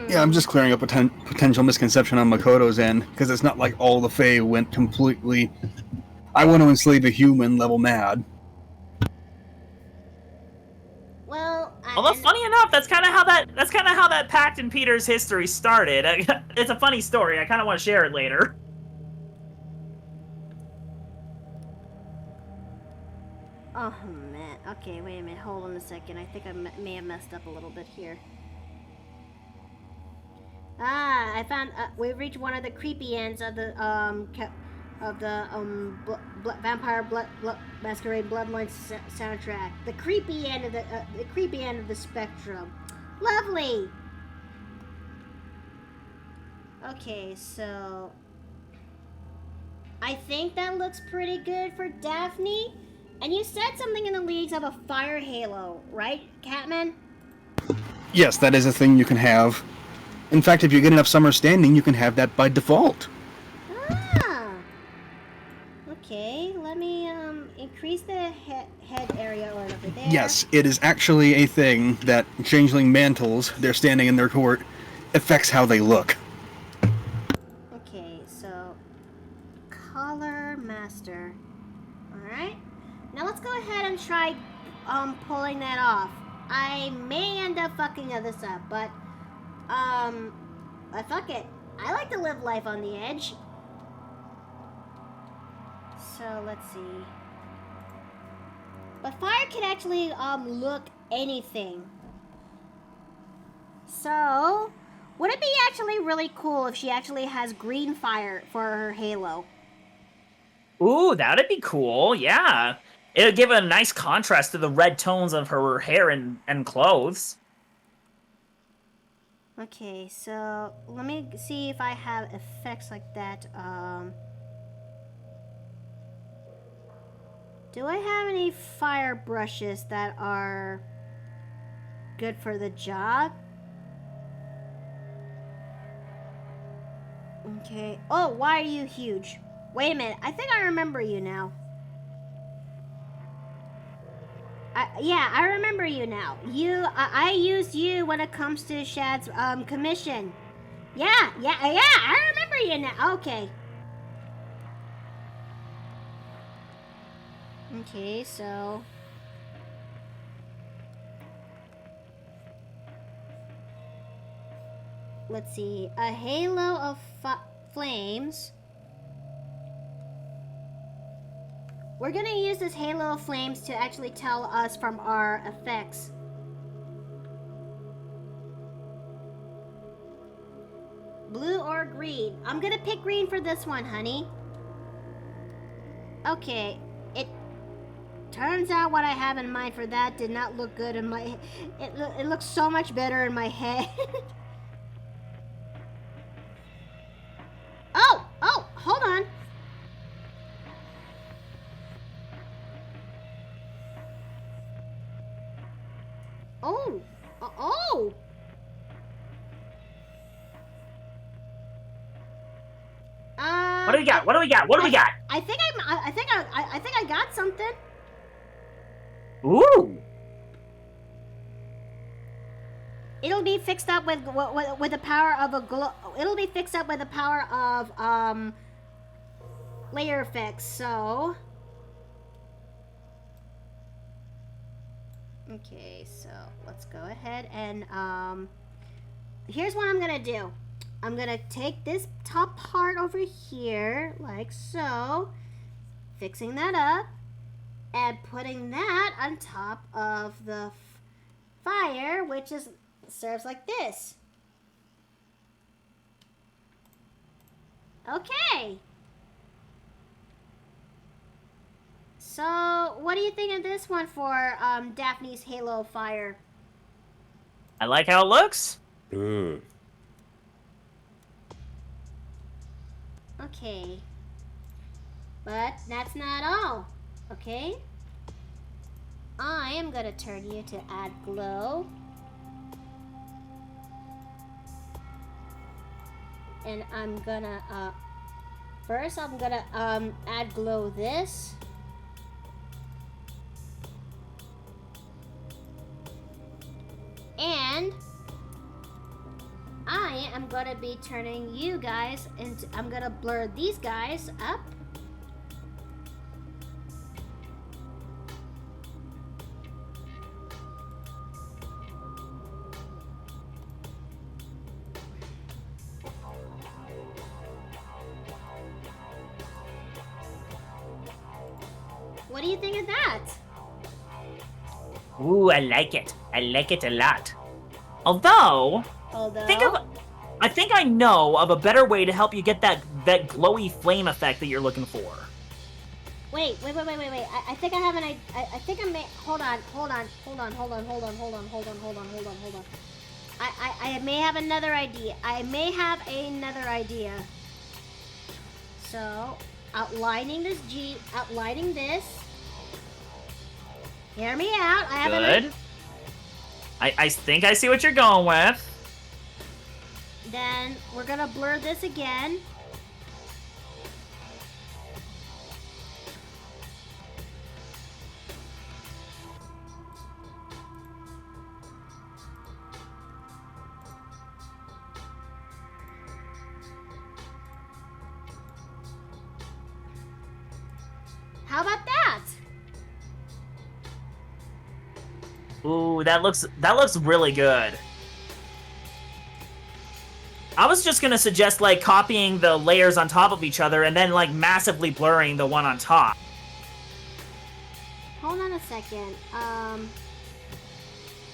Yeah, I'm just clearing up a potential misconception on Makoto's end, because it's not like all the Fae went completely, I want to enslave a human level mad. Well, although funny enough, that's kind of how that pact in Peter's history started. It's a funny story. I kind of want to share it later. Oh man. Okay, wait a minute. Hold on a second. I think I may have messed up a little bit here. I found we've reached one of the creepy ends of the Vampire Masquerade Bloodlines soundtrack. The creepy end of the spectrum. Lovely. Okay, so I think that looks pretty good for Daphne. And you said something in the leagues of a fire halo, right, Catman? Yes, that is a thing you can have. In fact, if you get enough summer standing, you can have that by default. Ah. Okay, let me increase the head area over there. Yes, it is actually a thing that changeling mantles, they're standing in their court, affects how they look. Okay, so color master. Alright. Now let's go ahead and try pulling that off. I may end up fucking this up, but fuck it. I like to live life on the edge. So let's see. But fire can actually look anything. So would it be actually really cool if she actually has green fire for her halo? Ooh, that'd be cool. Yeah, it'd give a nice contrast to the red tones of her hair and clothes. Okay, so let me see if I have effects like that. Do I have any fire brushes that are good for the job? Okay. Oh, why are you huge? Wait a minute. I think I remember you now. Yeah, I remember you now. I used you when it comes to Shad's commission. Yeah, I remember you now. Okay. Okay, so let's see. A halo of flames. We're gonna use this halo of flames to actually tell us from our effects. Blue or green? I'm gonna pick green for this one, honey. Okay, it turns out what I have in mind for that did not look good in my... It looks so much better in my head. What do we got? What do we got? What do we got? I think I got something. Ooh. It'll be fixed up with the power of a glow. It'll be fixed up with the power of layer effects. So, okay, so let's go ahead and here's what I'm gonna do. I'm gonna take this top part over here, like so, fixing that up, and putting that on top of the fire, which serves like this. Okay. So, what do you think of this one for Daphne's Halo Fire? I like how it looks. Okay. But that's not all. Okay? I am gonna turn you to add glow. And I'm gonna, first I'm gonna, add glow this. And I am gonna be turning you guys into, I'm gonna blur these guys up. What do you think of that? Ooh, I like it. I like it a lot. Although, Although, I think I know of a better way to help you get that glowy flame effect that you're looking for. Wait. I think I have an idea. I think I may. Hold on. I may have another idea. So, outlining this. Hear me out. I have Good. I think I see what you're going with. Then we're gonna blur this again. How about that? Ooh, that looks really good. I was just gonna suggest like copying the layers on top of each other and then like massively blurring the one on top. Hold on a second.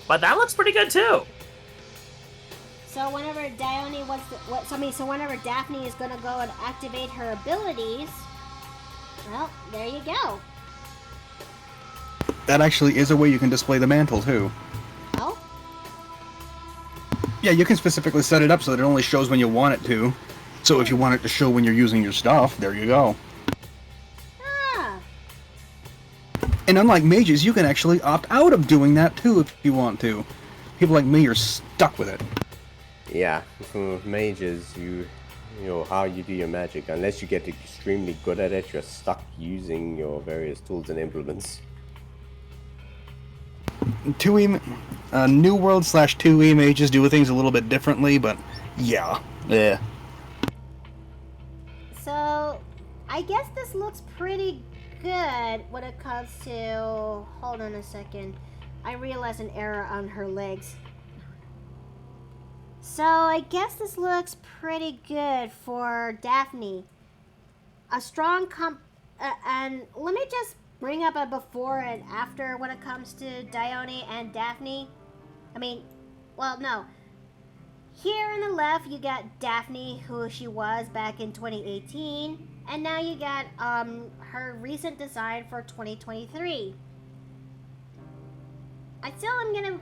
But that looks pretty good too. So whenever whenever Daphne is gonna go and activate her abilities, well, there you go. That actually is a way you can display the mantle, too. Oh? Yeah, you can specifically set it up so that it only shows when you want it to. So if you want it to show when you're using your stuff, there you go. Ah. And unlike mages, you can actually opt out of doing that, too, if you want to. People like me are stuck with it. Yeah, for mages, you know how you do your magic. Unless you get extremely good at it, you're stuck using your various tools and implements. 2E, New World / 2E mages do things a little bit differently, but yeah. So, I guess this looks pretty good when it comes to... Hold on a second. I realized an error on her legs. So, I guess this looks pretty good for Daphne. A strong and let me just bring up a before and after when it comes to Dione and Daphne. I mean, well, no. Here on the left, you got Daphne, who she was back in 2018, and now you got her recent design for 2023. I still am gonna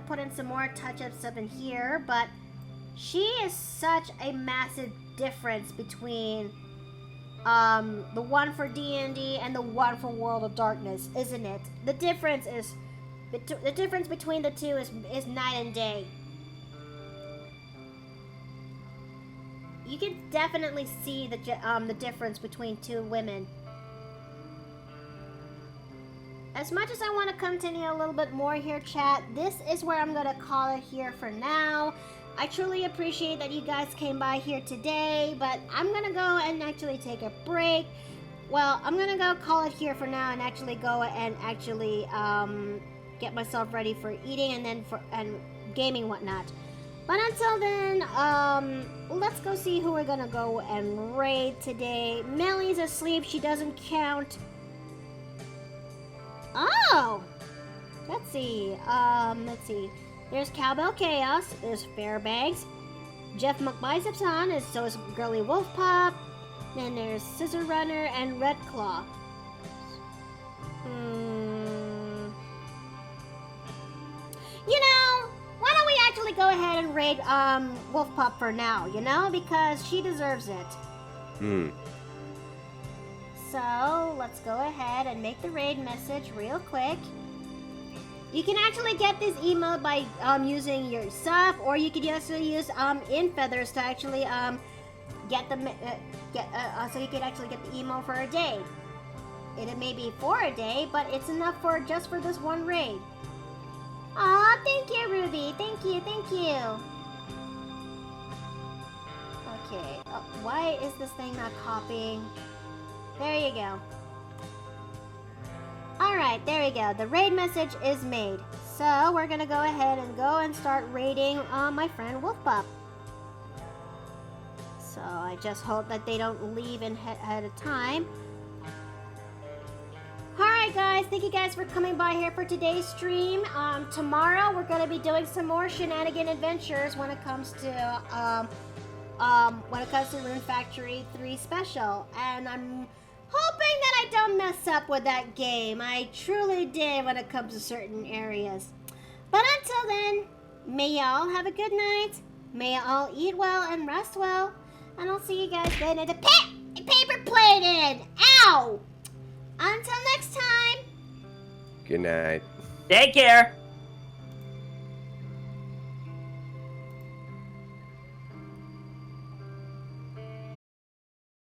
put in some more touch-ups up in here, but she is such a massive difference between the one for D&D and the one for World of Darkness, isn't it? The difference between the two is night and day. you can definitely see the difference between two women. As much as I want to continue a little bit more here, chat, this is where I'm going to call it here for now. I truly appreciate that you guys came by here today, but I'm going to go and actually take a break. Well, I'm going to go call it here for now and actually go and actually get myself ready for eating and then and gaming whatnot. But until then, let's go see who we're going to go and raid today. Millie's asleep. She doesn't count. Oh! Let's see. There's Cowbell Chaos. There's Fairbanks. Jeff McBiceps on. So is Girly Wolf Pop. Then there's Scissor Runner and Red Claw. You know, why don't we actually go ahead and raid Wolf Pop for now, you know? Because she deserves it. So, let's go ahead and make the raid message real quick. You can actually get this emote by using your stuff, or you could also use in feathers to actually get the so you could actually get the emote for a day. It may be for a day, but it's enough for just for this one raid. Aw, thank you, Ruby. Thank you. Okay. Why is this thing not copying? There you go. Alright, there you go. The raid message is made. So, we're gonna go ahead and start raiding my friend Wolfpup. So, I just hope that they don't leave ahead of time. Alright guys, thank you guys for coming by here for today's stream. Tomorrow we're gonna be doing some more shenanigan adventures when it comes to Rune Factory 3 Special. And I'm hoping that I don't mess up with that game. I truly did when it comes to certain areas. But until then, may y'all have a good night. May y'all eat well and rest well. And I'll see you guys then at the paper plated. Ow! Until next time. Good night. Take care.